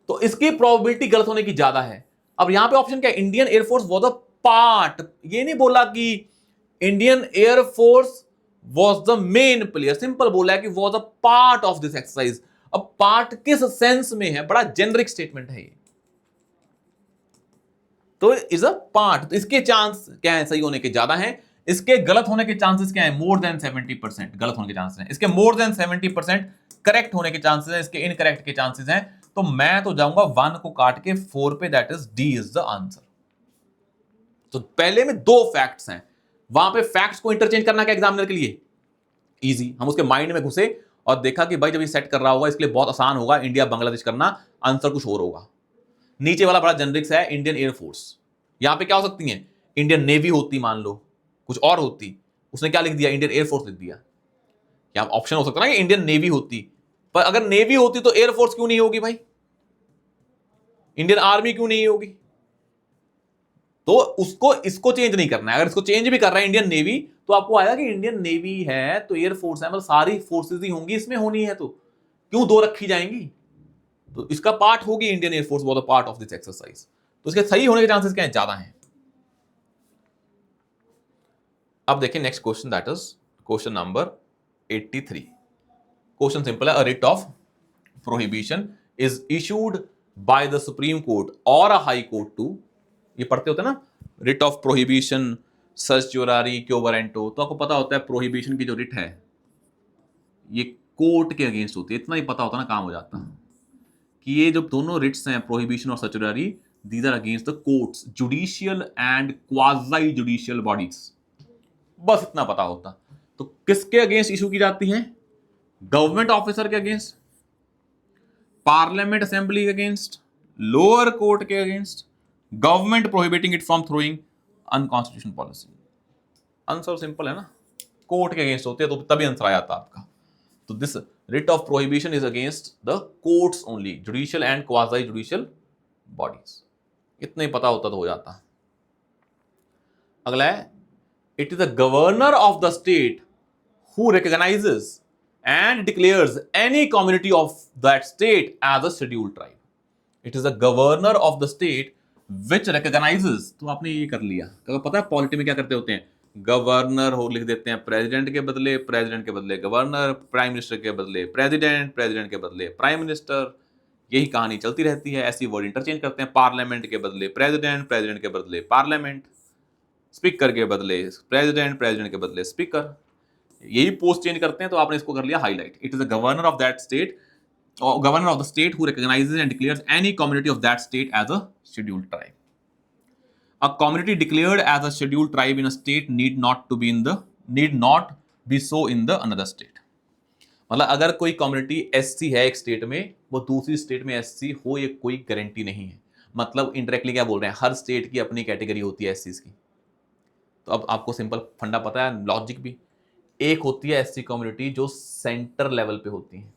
Speaker 1: तो इसकी प्रोबेबिलिटी गलत होने की ज्यादा है। अब यहां पे ऑप्शन क्या है, Indian air force was a part, ये नहीं बोला कि Indian air force was the main player, simple बोला है कि was a part of this exercise. अब पार्ट किस सेंस में है, बड़ा जेनरिक स्टेटमेंट है ये, तो इज अ पार्ट, तो इसके चांस क्या है सही होने के ज्यादा हैं, इसके गलत होने के चांसेस क्या है, मोर देन 70% गलत होने के चांसेस हैं, इसके मोर देन 70% करेक्ट होने के चांसेस हैं, इसके इनकरेक्ट के चांसेस हैं। तो मैं तो जाऊंगा 1 को काट के 4 पे, that is D is the answer. तो पहले में दो फैक्ट्स हैं, वहां पे फैक्ट्स को इंटरचेंज करना क्या एग्जामिनर के लिए इजी, हम उसके माइंड में घुसे और देखा कि भाई जब ये सेट कर रहा होगा इसके लिए बहुत आसान होगा इंडिया बांग्लादेश करना, आंसर कुछ और होगा। नीचे वाला बड़ा जेनरिक्स है, इंडियन एयरफोर्स, यहां पे क्या हो सकती है, इंडियन नेवी होती, मान लो कुछ और होती, उसने क्या लिख दिया, इंडियन एयरफोर्स लिख दिया। क्या ऑप्शन हो सकता ना कि इंडियन नेवी होती, पर अगर नेवी होती तो एयरफोर्स क्यों नहीं होगी भाई, इंडियन आर्मी क्यों नहीं होगी, तो उसको इसको चेंज नहीं करना है। अगर इसको चेंज भी कर रहा है इंडियन नेवी, तो आपको आएगा कि इंडियन नेवी है तो एयरफोर्स है, मतलब सारी फोर्सेज ही होंगी इसमें होनी है, तो क्यों दो रखी जाएंगी, तो इसका पार्ट होगी Indian air force was a part of this exercise, तो इसके सही होने के चांसेस क्या है, ज्यादा हैं। अब देखिए next question, that is question number 83। Question simple है, a writ of prohibition is issued by the supreme court और अ हाई कोर्ट टू, ये पढ़ते होते हैं ना, writ of prohibition certiorari quo warranto, तो आपको पता होता है प्रोहिबिशन की जो रिट है ये कोर्ट के अगेंस्ट होती है, इतना ही पता होता ना काम हो जाता कि ये जो दोनों रिट्स हैं प्रोहिबिशन और certiorari, these are against the courts, judicial and quasi judicial bodies, बस इतना पता होता। तो किसके अगेंस्ट इशू की जाती हैं, गवर्नमेंट ऑफिसर के अगेंस्ट, पार्लियामेंट असेंबली के अगेंस्ट, लोअर कोर्ट के against, government prohibiting it from throwing unconstitutional policy. Answer simple है ना, कोर्ट के अगेंस्ट होते हैं, तो तभी आंसर आ जाता आपका। तो this writ of prohibition is against the courts only, judicial and quasi judicial bodies, इतना ही पता होता तो हो जाता। अगला है, it is the governor of the state who recognizes and declares any community of that state as a scheduled tribe, it is the governor of the state which recognizes, तो आपने ये कर लिया, तो पता है पॉलिटी में क्या करते होते हैं, गवर्नर हो लिख देते हैं प्रेसिडेंट के बदले, प्रेसिडेंट के बदले गवर्नर, प्राइम मिनिस्टर के बदले प्रेसिडेंट, प्रेसिडेंट के बदले प्राइम मिनिस्टर, यही कहानी चलती रहती है, ऐसी वर्ड इंटरचेंज करते हैं, पार्लियामेंट के बदले प्रेसिडेंट, प्रेसिडेंट के बदले पार्लियामेंट, स्पीकर के बदले प्रेसिडेंट, प्रेसिडेंट के बदले स्पीकर, यही पोस्ट चेंज करते हैं, तो आपने इसको कर लिया highlight, it is the governor of that state, governor of the state who recognizes and declares any community of that state as a scheduled tribe. A community declared as a scheduled tribe in a state need not be so in the another state. मतलब अगर कोई कम्युनिटी एससी है एक स्टेट में, वो दूसरी स्टेट में एससी हो ये कोई गारंटी नहीं है, मतलब इनडायरेक्टली क्या बोल रहे हैं, हर स्टेट की अपनी कैटेगरी होती है एससी की। तो अब आपको सिंपल फंडा पता है, लॉजिक भी, एक होती है एससी कम्युनिटी जो सेंटर लेवल पे होती है,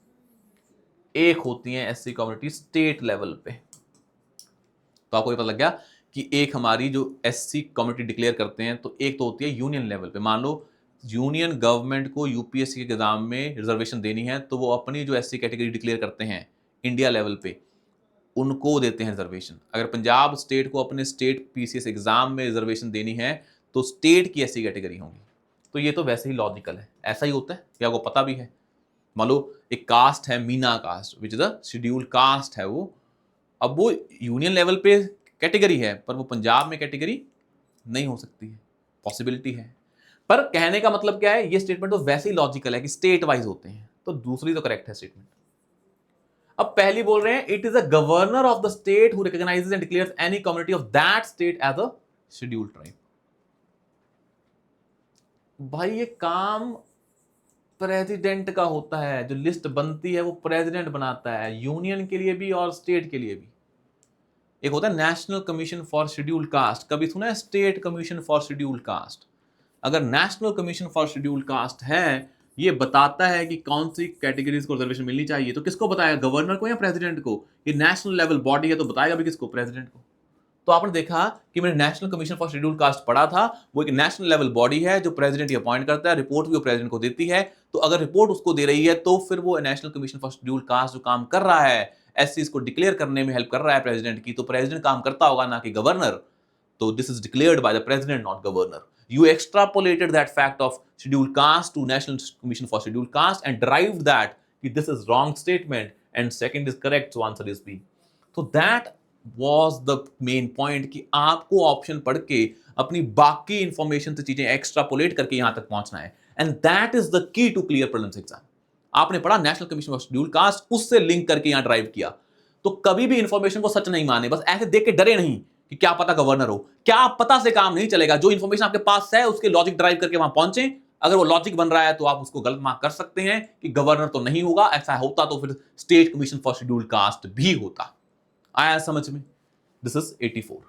Speaker 1: एक होती है एससी कम्युनिटी स्टेट लेवल पे। तो आपको ये पता लग गया कि एक हमारी जो एससी कम्युनिटी डिक्लेयर करते हैं, तो एक तो होती है यूनियन लेवल पे, मान लो यूनियन गवर्नमेंट को यूपीएससी के एग्जाम में रिजर्वेशन देनी है, तो वो अपनी जो एससी कैटेगरी डिक्लेयर करते हैं इंडिया लेवल पे, उनको देते हैं रिजर्वेशन। अगर पंजाब स्टेट को अपने स्टेट पीसीएस एग्जाम में रिजर्वेशन देनी है, तो स्टेट की एससी कैटेगरी होगी। तो ये तो वैसे ही लॉजिकल है, ऐसा ही होता है, क्या आपको पता भी है। मान लो एक कास्ट है Meena caste, which is a scheduled caste है वो, अब वो यूनियन लेवल पे कैटेगरी है, पर वो पंजाब में कैटेगरी नहीं हो सकती है, पॉसिबिलिटी है। पर कहने का मतलब क्या है, ये स्टेटमेंट तो वैसे ही लॉजिकल है कि स्टेट वाइज होते हैं, तो दूसरी तो करेक्ट है स्टेटमेंट। अब पहली बोल रहे हैं, it is a governor of the state who recognises and declares any community of that state as a scheduled tribe. भाई ये काम प्रेसिडेंट का होता है, जो लिस्ट बनती है वो प्रेसिडेंट बनाता है, यूनियन के लिए भी और स्टेट के लिए भी। एक होता है national commission for scheduled caste, कभी सुना है state commission for scheduled caste? अगर national commission for scheduled caste है, ये बताता है कि कौन सी कैटेगरीज को रिजर्वेशन मिलनी चाहिए, तो किसको बताएगा, गवर्नर को या प्रेसिडेंट को? ये नेशनल लेवल बॉडी है तो बताएगा भी किसको, प्रेसिडेंट को। तो आपने देखा कि मैंने national commission for scheduled cast पढ़ा था, वो एक नेशनल लेवल बॉडी है जो प्रेसिडेंट ही अपॉइंट करता है, रिपोर्ट भी वो प्रेसिडेंट को देती है। तो अगर रिपोर्ट उसको दे रही है तो फिर वो national commission for scheduled cast जो काम कर रहा है, एससीज को डिक्लेयर करने में हेल्प कर रहा है प्रेसिडेंट की, तो प्रेसिडेंट काम करता होगा, ना कि गवर्नर। तो this is declared by the president, not governor. You extrapolated that fact of scheduled caste to National Commission for Scheduled Caste and derived that this is wrong statement and second is correct, so answer is B. So that was the main point कि आपको ऑप्शन पढ़ के अपनी बाकी इंफॉर्मेशन से चीजें एक्स्ट्रापोलेट करके यहां तक पहुंचना है, and that is the key to clear prelims exam. आपने पढ़ा national commission for scheduled caste, उससे लिंक करके यहां ड्राइव किया। तो कभी भी इंफॉर्मेशन को सच नहीं माने, बस ऐसे देख के डरे नहीं कि क्या पता गवर्नर हो, क्या पता से काम नहीं चलेगा। जो इंफॉर्मेशन आपके पास है उसके लॉजिक ड्राइव करके वहां पहुंचे, अगर वो लॉजिक बन रहा है तो आप उसको गलत मार्क कर सकते हैं कि गवर्नर तो नहीं होगा। ऐसा होता तो फिर state commission for scheduled cast भी होता। आया समझ में? This is 84।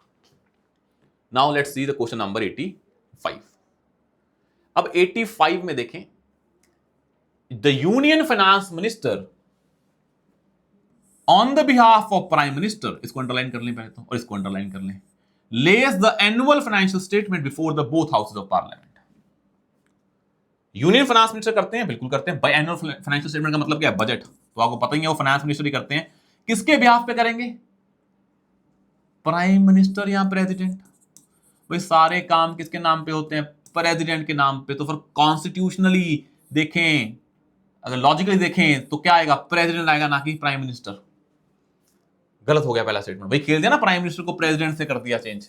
Speaker 1: Now let's see the question number 85। अब 85 में देखें, the union finance minister on the behalf of prime minister, इसको अंडरलाइन कर लें पहले तो, और इसको अंडरलाइन कर लें, less the annual financial statement before the both houses of parliament. Union finance minister करते हैं, बिल्कुल करते हैं। बाय एनुअल फाइनेंशियल स्टेटमेंट का मतलब क्या है, बजट। तो आपको पता ही है वो फाइनेंस मिनिस्टर ही करते हैं। किसके बिहाफ पे करेंगे? प्राइम मिनिस्टर या प्रेसिडेंट। भाई सारे काम किसके नाम पे होते हैं? प्रेसिडेंट के नाम पे। तो फिर कॉन्स्टिट्यूशनली देखें, अगर लॉजिकली देखें तो क्या आएगा, प्रेसिडेंट आएगा, ना कि प्राइम मिनिस्टर। गलत हो गया पहला स्टेटमेंट, भाई खेल दिया ना, प्राइम मिनिस्टर को प्रेसिडेंट से कर दिया change.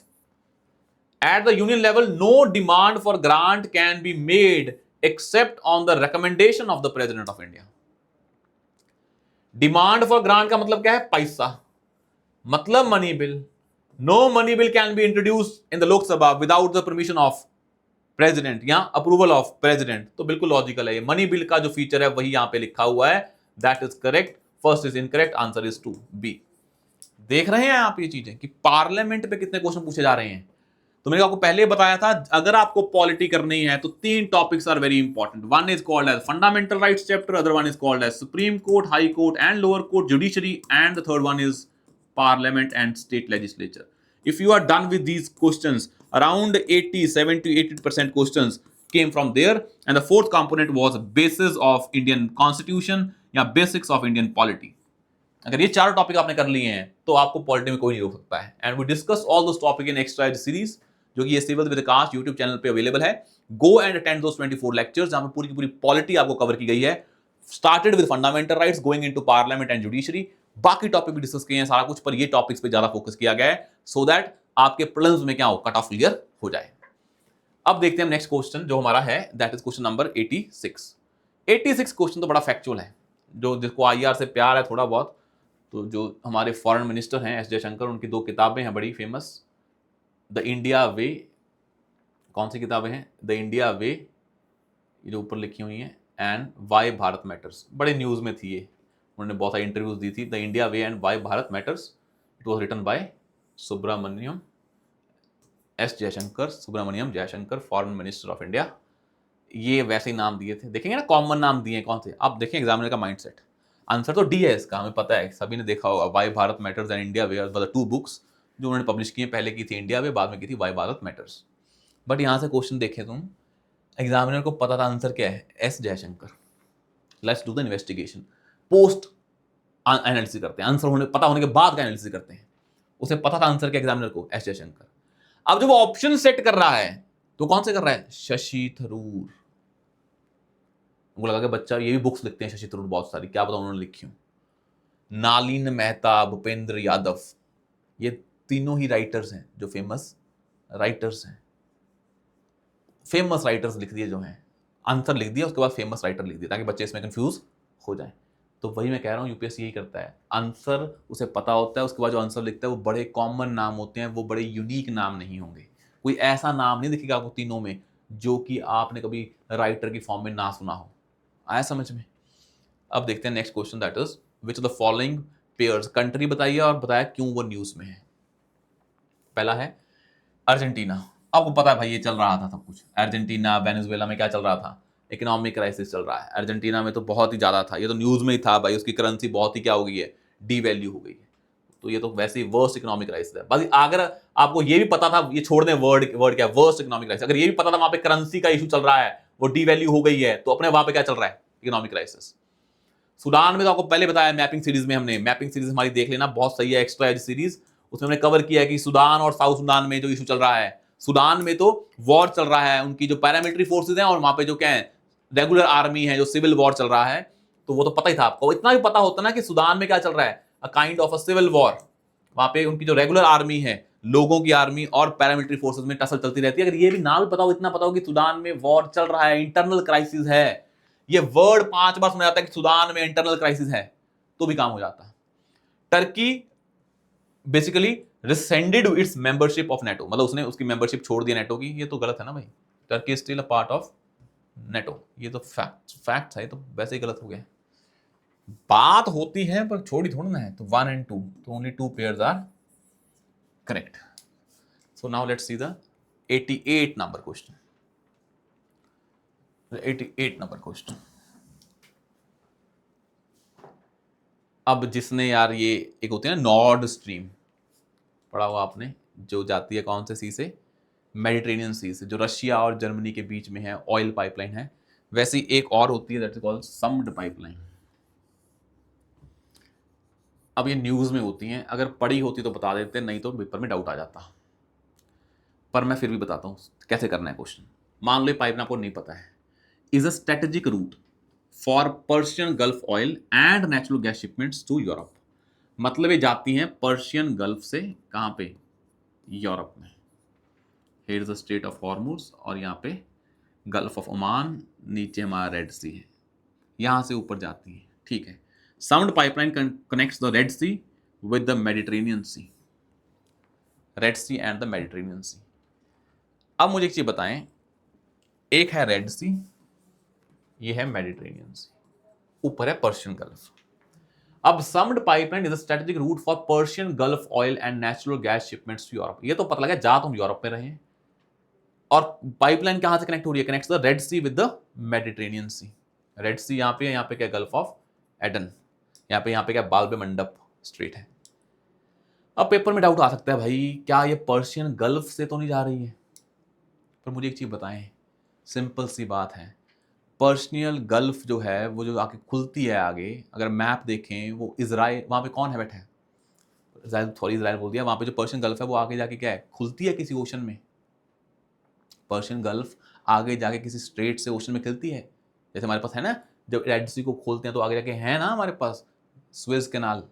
Speaker 1: At the union level no demand for grant can be made except on the recommendation of the president of India. Demand for grant का मतलब क्या है? पैसा, मतलब money bill. No money bill can be introduced in the Lok Sabha without the permission of president या अप्रूवल ऑफ प्रेसिडेंट। तो बिल्कुल लॉजिकल है ये। मनी बिल का जो फीचर है वही यहां पे लिखा हुआ है। That is correct, first is incorrect, answer is 2B। देख रहे हैं आप ये चीजें कि पार्लियामेंट पे कितने क्वेश्चन पूछे जा रहे हैं। तो मैंने आपको पहले बताया था, अगर आपको पॉलिटी करनी है तो 3 topics are very important. One is called as fundamental rights chapter, other one is called as Supreme Court, high court and lower court, judiciary, and the third one is parliament and state legislature. If you are done with these questions, around 70-80% questions came from there, and the fourth component was basis of Indian Constitution या basics of Indian polity. अगर ये 4 टॉपिक आपने कर लिए हैं तो आपको पॉलिटी में कोई नहीं रोक सकता है। And we discuss all those topic in extra series, जो कि ये civil with cast YouTube channel पे अवेलेबल है। Go and attend those 24 lectures, जहां पे पूरी की पूरी पॉलिटी आपको कवर की गई है। Started with fundamental rights, going into parliament and judiciary, बाकी टॉपिक भी डिस्कस किए हैं सारा कुछ, पर ये टॉपिक्स पे ज्यादा फोकस किया गया है सो दैट आपके प्रीलिम्स में क्या हो, कट ऑफ क्लियर हो जाए। अब देखते हैं नेक्स्ट क्वेश्चन जो हमारा है, that is question number 86। 86 question तो बड़ा फैक्चुअल है, जो जिसको आईआर से प्यार है थोड़ा बहुत, तो जो हमारे फॉरेन मिनिस्टर हैं एस जयशंकर, उनकी 2 किताबें हैं बड़ी फेमस, द इंडिया वे। कौन सी किताबें हैं? द इंडिया वे, ये जो ऊपर लिखी हुई हैं, एंड वाई भारत मैटर्स। बड़े न्यूज़ में थी ये, उन्होंने बहुत सारी इंटरव्यूज दी थी। The India way and why Bharat matters, it was written by Subrahmanyam S Jaishankar, Subrahmanyam Jaishankar, foreign minister of India. ये वैसे ही नाम दिए थे, देखेंगे ना कॉमन नाम दिए कौन से। अब देखें एग्जामिनर का माइंडसेट। आंसर तो डी है इसका, हमें पता है, सभी ने देखा होगा। Why Bharat matters and India way were the 2 books जो उन्होंने पब्लिश की हैं। पहले की थी इंडिया वे, बाद में की थी वाई भारत मैटर्स। बट यहाँ से क्वेश्चन देखें तुम, एग्जामिनर को पता था आंसर क्या है, S Jaishankar. Let's do the investigation. Post analysis करते हैं, आंसर पता होने के बाद का एनालिसिस करते हैं। उसे पता था आंसर क्या एग्जामिनर को, एस जयशंकर। अब जब वो ऑप्शन सेट कर रहा है तो कौन से कर रहा है, शशि थरूर। उनको लगा कि बच्चा ये भी बुक्स लिखते हैं शशि थरूर बहुत सारी, क्या पता उन्होंने लिखी हूं। नालिन मेहता, भूपेंद्र यादव, ये तीनों ही राइटर्स हैं जो फेमस राइटर्स हैं। फेमस राइटर्स लिख दिए जो हैं, आंसर लिख दिया उसके बाद फेमस राइटर लिख दिया, ताकि बच्चे इसमें कंफ्यूज हो जाए। तो वही मैं कह रहा हूँ, यूपीएससी यही करता है, आंसर उसे पता होता है, उसके बाद जो आंसर लिखता है वो बड़े कॉमन नाम होते हैं, वो बड़े यूनिक नाम नहीं होंगे। कोई ऐसा नाम नहीं दिखेगा आपको तीनों में जो कि आपने कभी राइटर की फॉर्म में ना सुना हो। आया समझ में? अब देखते हैं next question, that is which of the following pairs, country बताइए और बताया क्यों वो न्यूज में है। पहला है अर्जेंटीना। आपको पता है भाई ये चल रहा था सब कुछ, अर्जेंटीना वेनेजुएला में क्या चल रहा था, इकोनॉमिक क्राइसिस चल रहा है। अर्जेंटीना में तो बहुत ही ज्यादा था, ये तो न्यूज में ही था भाई, उसकी करेंसी बहुत ही क्या हो गई है, डीवैल्यू हो गई है। तो ये तो वैसे ही वर्स्ट इकोनॉमिक क्राइसिस है। बस अगर आपको ये भी पता था, ये छोड़ दें वर्ड वर्ड क्या वर्स्ट इकोनॉमिक क्राइसिस, अगर ये भी पता था वहां पे करेंसी का इशू चल रहा है, वो डीवैल्यू हो गई है, तो अपने वहां पे क्या चल रहा है, इकोनॉमिक क्राइसिस। सूडान में तो आपको पहले बताया मैपिंग सीरीज में, हमने मैपिंग सीरीज हमारी देख लेना, बहुत सही है, एक्स्ट्रा एज सीरीज, उसमें हमने कवर किया है कि सूडान और साउथ सूडान में जो इशू चल रहा है। सूडान में तो वॉर चल रहा है, उनकी जो पैरामिलिट्री फोर्सेज हैं, और वहां पे जो क्या है रेगुलर आर्मी है, जो सिविल वॉर चल रहा है। तो वो तो पता ही था आपको, इतना भी पता होता ना कि सूडान में क्या चल रहा है, a kind of a civil war. वहां पे उनकी जो रेगुलर आर्मी है, लोगों की आर्मी और पैरामिलिट्री फोर्सेज में टसल चलती रहती है। अगर ये भी ना भी पता हो, इतना पता हो कि सूडान में वॉर चल रहा है, इंटरनल क्राइसिस है, ये वर्ड 5 बार सुना जाता है कि सूडान में इंटरनल क्राइसिस है, तो भी काम हो जाता है। Turkey basically rescinded its membership of NATO, मतलब उसने उसकी मेंबरशिप छोड़ दिया नेटो की। ये तो गलत है ना भाई, Turkey still a part of NATO, ये तो फैक्ट है, ये तो वैसे ही गलत हो गया। बात होती है पर छोड़ी थोड़ी ना है। तो 1 and 2, तो only 2 pairs are correct. So now let's see the 88 number question. 88 number question. अब जिसने यार ये एक होती है ना नॉर्ड स्ट्रीम, पढ़ा हुआ आपने, जो जाती है कौन से सी से, मेडिटेरेनियन सी से, जो रशिया और जर्मनी के बीच में है, ऑयल पाइपलाइन है। वैसी एक और होती है that is called summed pipeline. अब ये न्यूज में होती हैं, अगर पढ़ी होती तो बता देते, नहीं तो पेपर में डाउट आ जाता, पर मैं फिर भी बताता हूँ कैसे करना है क्वेश्चन। मान लो पाइपलाइन आपको नहीं पता है, is a strategic route for Persian Gulf oil and natural gas shipments to Europe. मतलब ये जाती हैं पर्शियन गल्फ से कहाँ पे, यूरोप में। Here is the straight of Hormuz, और यहाँ पे गल्फ ऑफ ओमान, नीचे हमारा रेड सी है, यहाँ से ऊपर जाती है, ठीक है। Sound pipeline connects the Red Sea with the Mediterranean Sea, Red Sea and the Mediterranean Sea. अब मुझे एक चीज बताएं, एक है रेड सी, ये है मेडिटेरेनियन सी, ऊपर है पर्शियन गल्फ। अब Sumed pipeline is a strategic route for Persian Gulf oil and natural gas shipments to Europe. ये तो पता लगा जा तुम यूरोप में रहे, और पाइपलाइन कहां से कनेक्ट हो रही है, connects the Red Sea with the Mediterranean Sea. Red Sea यहाँ पे क्या गल्फ ऑफ एडन, यहाँ पे क्या बाल्ब मंडप स्ट्रेट है। अब पेपर में डाउट आ सकता है भाई क्या ये पर्शियन गल्फ से तो नहीं जा रही है, पर मुझे एक चीज बताएं, सिंपल सी बात है, पर्शियन गल्फ जो है वो जो आके खुलती है आगे, अगर मैप देखें वो इजराइल, वहां पे कौन है बैठा है, इजराइल बोल दिया, वहां पे जो पर्शियन गल्फ है वो आगे जाके क्या है, खुलती है किसी ओशन में। पर्शियन गल्फ आगे जाके किसी स्ट्रेट से ओशन में खिलती है, जैसे हमारे पास है ना, जब रेड सी को खोलते हैं तो आगे जाके है ना हमारे पास स्वेज कैनाल।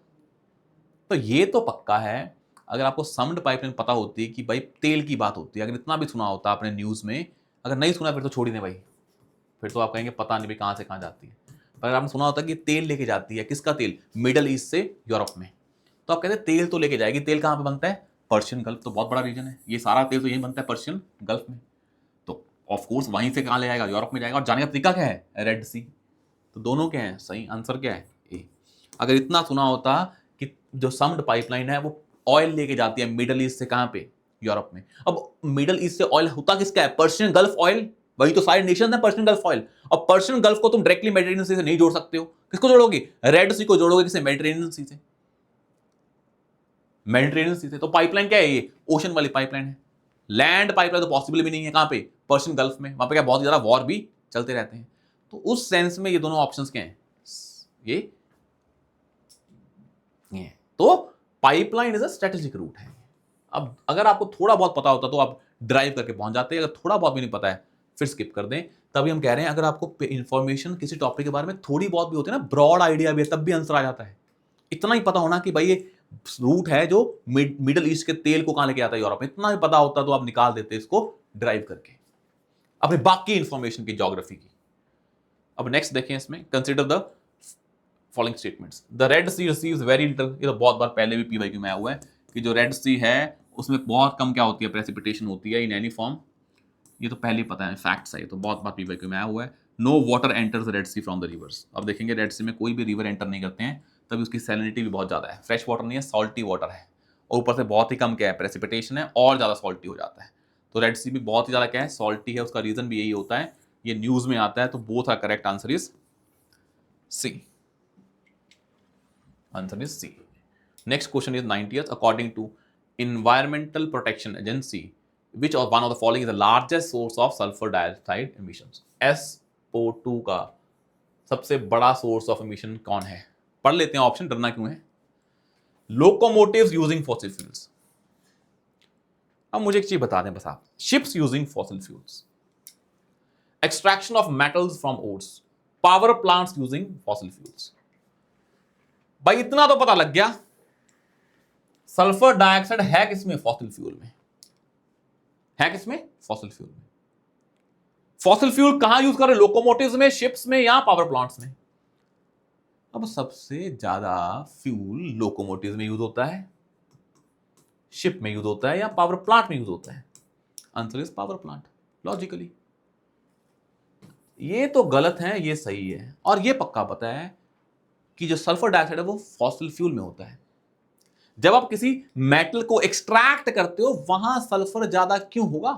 Speaker 1: तो ये तो पक्का है, अगर आपको समड पाइपलाइन पता होती कि भाई तेल की बात होती है, अगर इतना भी सुना होता आपने न्यूज में, अगर नहीं सुना फिर तो छोड़ ही दें भाई, फिर तो आप कहेंगे पता नहीं भाई कहाँ से कहाँ जाती है। पर अगर आपने सुना होता कि तेल लेके जाती है, किसका तेल, मिडल ईस्ट से यूरोप में, तो आप कहते हैं तेल तो लेके जाएगी, तेल कहाँ पे बनता है, पर्शियन गल्फ, तो बहुत बड़ा रीजन है, ये सारा तेल तो यही बनता है पर्शियन गल्फ में, तो ऑफकोर्स वहीं से कहाँ ले जाएगा, यूरोप में जाएगा। और जाने का तरीका क्या है, रेड सी। तो दोनों क्या है, सही आंसर क्या है, ए। अगर इतना सुना होता कि जो समड पाइपलाइन है वो ऑयल लेके जाती है मिडल ईस्ट से कहाँ पे, यूरोप में। अब मिडल ईस्ट से ऑयल होता किसका है, पर्शियन गल्फ ऑयल, वही तो सारे नेशन है पर्शियन गल्फ ऑयल। और पर्शियन गल्फ को तुम डायरेक्टली मेडिटेरेनियन सी से नहीं जोड़ सकते हो, किसको जोड़ोगे, रेड सी को जोड़ोगे, किसे, मेडिटेरेनियन सी से, मेडिटेरेनियन सी से। तो पाइपलाइन क्या है, ये ओशन वाली पाइपलाइन है। लैंड पाइपलाइन तो पॉसिबल भी नहीं है, कहां पे, पर्शियन गल्फ में, वहां पे क्या बहुत ज्यादा वॉर भी चलते रहते हैं। तो उस सेंस में ये दोनों ऑप्शंस क्या हैं, ये तो pipeline is a strategic route है। अब अगर आपको थोड़ा बहुत पता होता तो आप ड्राइव करके पहुंच जाते, अगर थोड़ा बहुत भी नहीं पता है फिर स्किप कर दें। तभी हम कह रहे हैं अगर आपको इंफॉर्मेशन किसी टॉपिक के बारे में थोड़ी बहुत भी होती है ना, ब्रॉड आइडिया भी है, तब भी आंसर आ जाता है। इतना ही पता होना कि भाई ये रूट है जो मिडल ईस्ट के तेल को कहां लेके आता है, यूरोप में, इतना ही पता होता तो आप निकाल देते इसको ड्राइव करके अपने बाकी इंफॉर्मेशन की, ज्योग्राफी की। अब नेक्स्ट देखें, इसमें consider the following statements. The Red Sea receives very little, ये तो बहुत बार पहले भी पीवाईक्यू में आया हुआ है कि जो रेड सी है उसमें बहुत कम क्या होती है, प्रेसिपिटेशन होती है इन एनी फॉर्म। ये तो पहले ही पता है, फैक्ट्स है, ये तो बहुत बार पीवाईक्यू में आया हुआ है। No water enters Red Sea from the rivers. अब देखेंगे रेड सी में कोई भी रिवर एंटर नहीं करते हैं, तभी उसकी सैलिनिटी भी बहुत ज़्यादा है, फ्रेश वाटर नहीं है, सॉल्टी वाटर है, और ऊपर से बहुत ही कम क्या है, प्रेसिपिटेशन है, और ज़्यादा सॉल्टी हो जाता है। तो रेड सी भी बहुत ही ज़्यादा क्या है, सॉल्टी है, उसका रीज़न भी यही होता है, ये न्यूज़ में आता है। तो both are correct, answer is C, answer is C. Next question is 90th, according to Environmental Protection Agency, which of one of the following is the largest source of sulfur dioxide emissions? SO2 का सबसे बड़ा सोर्स ऑफ एमिशन कौन है? पढ़ लेते हैं ऑप्शन, डरना क्यों है। Locomotives using fossil fuels. अब मुझे एक चीज बता दें बस आप, ships using fossil fuels, extraction of metals from ores, power plants using fossil fuels. भाई इतना तो पता लग गया, सल्फर डाइऑक्साइड है किसमें, फॉसिल फ्यूल में। है किसमें, फॉसिल फ्यूल में। फॉसिल फ्यूल कहां यूज कर रहे हैं, लोकोमोटिव्स में, शिप्स में, या पावर प्लांट्स में। अब सबसे ज्यादा फ्यूल लोकोमोटिव्स में यूज होता है, शिप में यूज होता है, या पावर प्लांट में यूज होता है। Answer is power plant, logically. ये तो गलत है, ये सही है। और ये पक्का पता है कि जो सल्फर डाइऑक्साइड है वो फॉसिल फ्यूल में होता है। जब आप किसी मेटल को एक्सट्रैक्ट करते हो, वहां सल्फर ज्यादा क्यों होगा,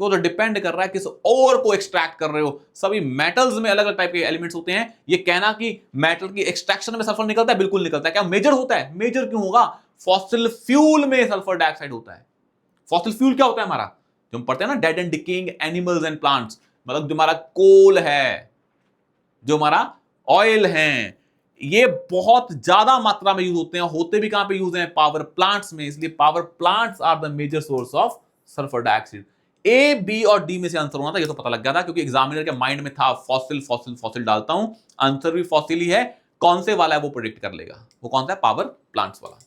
Speaker 1: वो तो डिपेंड कर रहा है किस और को एक्सट्रैक्ट कर रहे हो। सभी मेटल्स में अलग अलग टाइप के एलिमेंट्स होते हैं। ये कहना कि मेटल की एक्सट्रैक्शन में सल्फर निकलता है, बिल्कुल निकलता है। क्या मेजर होता है, मेजर क्यों होगा, फॉसिल फ्यूल में सल्फर डाइऑक्साइड होता है। फॉसिल फ्यूल क्या होता है हमारा, जो हम पढ़ते हैं ना, dead and decaying animals and plants, मतलब जो हमारा कोल है, जो हमारा ऑयल है, ये बहुत ज्यादा मात्रा में यूज होते हैं। होते भी कहां पे यूज हैं, पावर प्लांट्स में। इसलिए power plants are the major source of sulphur dioxide. A, B और डी में से आंसर होना था, ये तो पता लग गया था, क्योंकि एग्जामिनर के माइंड में था फॉसिल फॉसिल फॉसिल डालता हूं, आंसर भी फॉसिल ही है। कौन से वाला है वो प्रेडिक्ट कर लेगा, वो कौन सा है, पावर प्लांट्स वाला।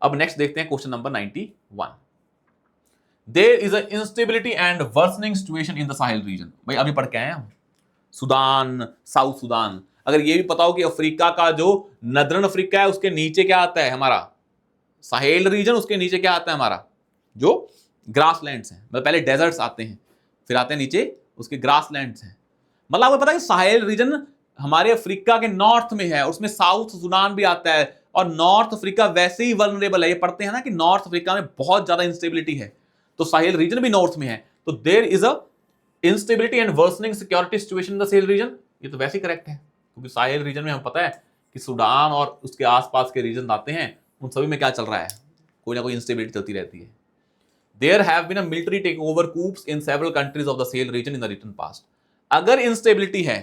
Speaker 1: अब नेक्स्ट देखते हैं question number 91। There is a instability and worsening situation in the Sahel region. भाई अभी पढ़ के आए हम, सुदान, साउथ सुदान। अगर ये भी पता हो कि अफ्रीका का जो नदरन अफ्रीका है, उसके नीचे क्या आता है हमारा साहेल रीजन, उसके नीचे क्या आता है हमारा, जो ग्रासलैंड्स हैं। मतलब पहले डेजर्ट्स आते हैं, फिर आते हैं नीचे उसके ग्रासलैंड्स हैं। मतलब आपको पता है कि साहेल रीजन हमारे अफ्रीका के नॉर्थ में है, उसमें साउथ सुदान भी आता है। और नॉर्थ अफ्रीका वैसे ही वल्नरेबल है, ये पढ़ते हैं ना कि नॉर्थ अफ्रीका में बहुत ज्यादा इंस्टेबिलिटी है, तो साहेल रीजन भी नॉर्थ में है। तो there is a instability and worsening security situation in the Sahel region. ये तो वैसे ही करेक्ट है, क्योंकि साहेल रीजन में हमें पता है कि सूडान और उसके आसपास के रीजन आते हैं, उन सभी में क्या चल रहा है, कोई ना कोई इंस्टेबिलिटी चलती रहती है। There have been a military takeover coups in several countries of the Sahel region in the recent past. अगर इंस्टेबिलिटी है,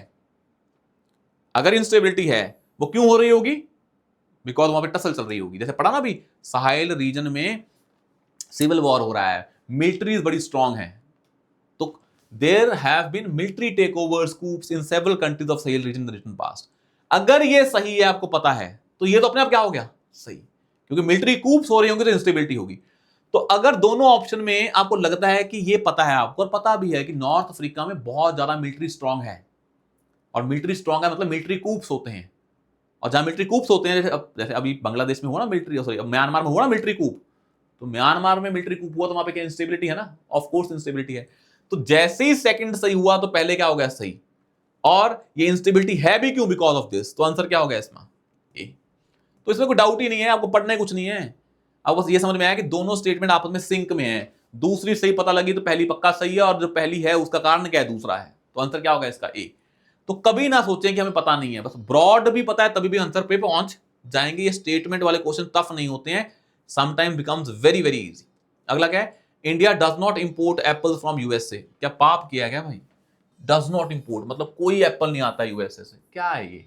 Speaker 1: अगर इंस्टेबिलिटी है, वो क्यों हो रही होगी, बिकॉज वहां पे टसल चल रही होगी। जैसे पढ़ा ना अभी, साहेल रीजन में सिविल वॉर हो रहा है, मिलिट्रीज बड़ी स्ट्रांग है। तो there have been military take overs coups in several countries of Sahel region in the recent past. अगर ये सही है, आपको पता है, तो ये तो अपने आप क्या हो गया, सही, क्योंकि मिलिट्री कूप्स हो रही होंगी तो इंस्टेबिलिटी होगी। तो अगर दोनों ऑप्शन में आपको लगता है कि ये पता है आपको, और पता भी है कि नॉर्थ अफ्रीका में बहुत ज्यादा मिलिट्री स्ट्रांग है, और मिलिट्री स्ट्रांग है मतलब मिलिट्री कूप्स होते हैं, और जहां मिलिट्री कूप्स होते हैं, जैसे अभी बांग्लादेश में हुआ ना मिलिट्री, सॉरी म्यांमार में हुआ ना मिलिट्री कूप, तो म्यांमार में मिलिट्री कूप हुआ तो वहां पे क्या इंस्टेबिलिटी है ना, ऑफ कोर्स इंस्टेबिलिटी है। तो जैसे ही सेकंड सही हुआ तो पहले क्या हो गया, सही। और ये इंस्टेबिलिटी है भी क्यों, बिकॉज ऑफ दिस। तो आंसर क्या हो गया इसमें, ए। तो इसमें कोई डाउट ही नहीं है, आपको पढ़ना कुछ नहीं है। अब बस ये समझ में आया कि दोनों स्टेटमेंट आपस में सिंक में है। दूसरी सही पता लगी तो पहली पक्का सही है, और जो पहली है उसका कारण क्या है, दूसरा है। तो आंसर क्या होगा इसका, ए। तो कभी ना सोचें कि हमें पता नहीं है, बस ब्रॉड भी पता है तभी भी आंसर पे पहुंच जाएंगे। ये स्टेटमेंट वाले क्वेश्चन टफ नहीं होते हैं, sometime becomes very very easy. अगला क्या है, India does not import Apple from USA. क्या पाप किया गया भाई, डज नॉट इंपोर्ट मतलब कोई एप्पल नहीं आता यूएसए से, क्या है ये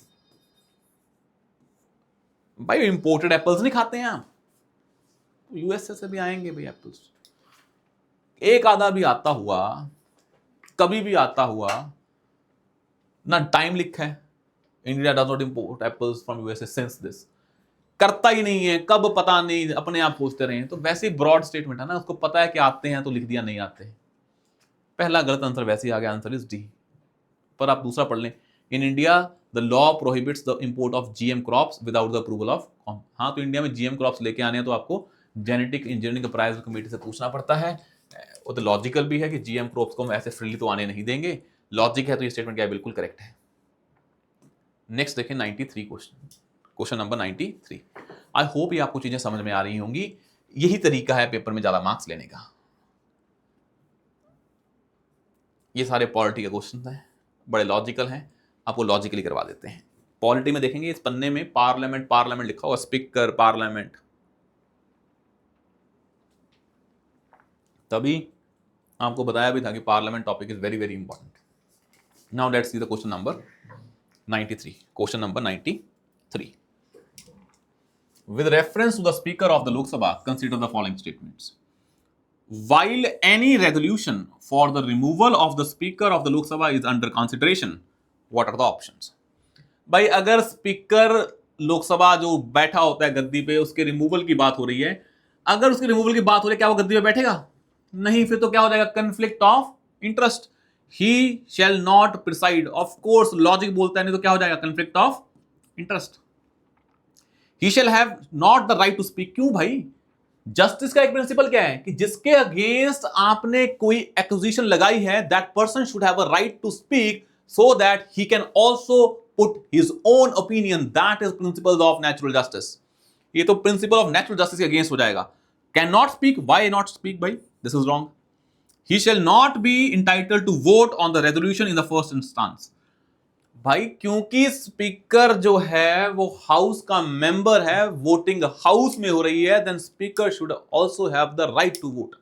Speaker 1: भाई, इंपोर्टेड एप्पल्स नहीं खाते हैं आप, यूएसए से भी आएंगे भाई एप्पल्स। एक आधा भी आता हुआ, कभी भी आता हुआ ना, टाइम लिखा है India does not import apples from USA since this, करता ही नहीं है, कब पता नहीं, अपने आप पूछते रहे। तो वैसे ही ब्रॉड स्टेटमेंट है ना, उसको पता है कि आते हैं तो लिख दिया, नहीं आते। पहला गलत आंसर वैसे ही आ गया, आंसर इज डी। पर आप दूसरा पढ़ लें, in India the law prohibits the import of GM crops without the approval of. हाँ, तो इंडिया में जीएम क्रॉप्स लेके आने हैं तो आपको जेनेटिक इंजीनियरिंग अप्राइजल कमेटी से पूछना पड़ता है। वो तो लॉजिकल भी है कि जीएम क्रॉप्स को हम ऐसे फ्रीली तो आने नहीं देंगे, लॉजिक है तो ये स्टेटमेंट क्या है, बिल्कुल करेक्ट है। नेक्स्ट देखें 93 क्वेश्चन नंबर 93। आई होप ये आपको चीजें समझ में आ रही होंगी। यही तरीका है पेपर में ज्यादा मार्क्स लेने का। ये सारे पॉलिटी के क्वेश्चन हैं, बड़े लॉजिकल हैं, आपको लॉजिकली करवा देते हैं। पॉलिटी में देखेंगे इस पन्ने में पार्लियामेंट पार्लियामेंट लिखा हुआ, स्पीकर पार्लियामेंट, तभी आपको बताया भी था कि parliament topic is very very important. Now let's see the question number 93। Question number 93। With reference to the Speaker of the Lok Sabha, consider the following statements. While any resolution for the removal of the Speaker of the Lok Sabha is under consideration, what are the options? भाई अगर स्पीकर लोकसभा जो बैठा होता है गद्दी पे, उसके रिमूवल की बात हो रही है, अगर उसके रिमूवल की बात हो रही है, क्या वो गद्दी पे बैठेगा? नहीं, फिर तो क्या हो जाएगा, conflict of interest. He shall not preside, of course logic बोलता है, नहीं तो क्या हो जाएगा, conflict of interest. He shall have not the right to speak. क्यों भाई? जस्टिस का एक प्रिंसिपल क्या है कि जिसके अगेंस्ट आपने कोई एक्यूजेशन लगाई है, that person should have a right to speak so that he can also put his own opinion. That is principle of natural justice. ये तो प्रिंसिपल ऑफ नेचुरल जस्टिस के अगेंस्ट हो जाएगा। Can not speak, why not speak भाई? This is wrong. He shall not be entitled to vote on the resolution in the first instance. भाई क्योंकि स्पीकर जो है वो हाउस का मेंबर है, वोटिंग हाउस में हो रही है, then speaker should also have the right to vote.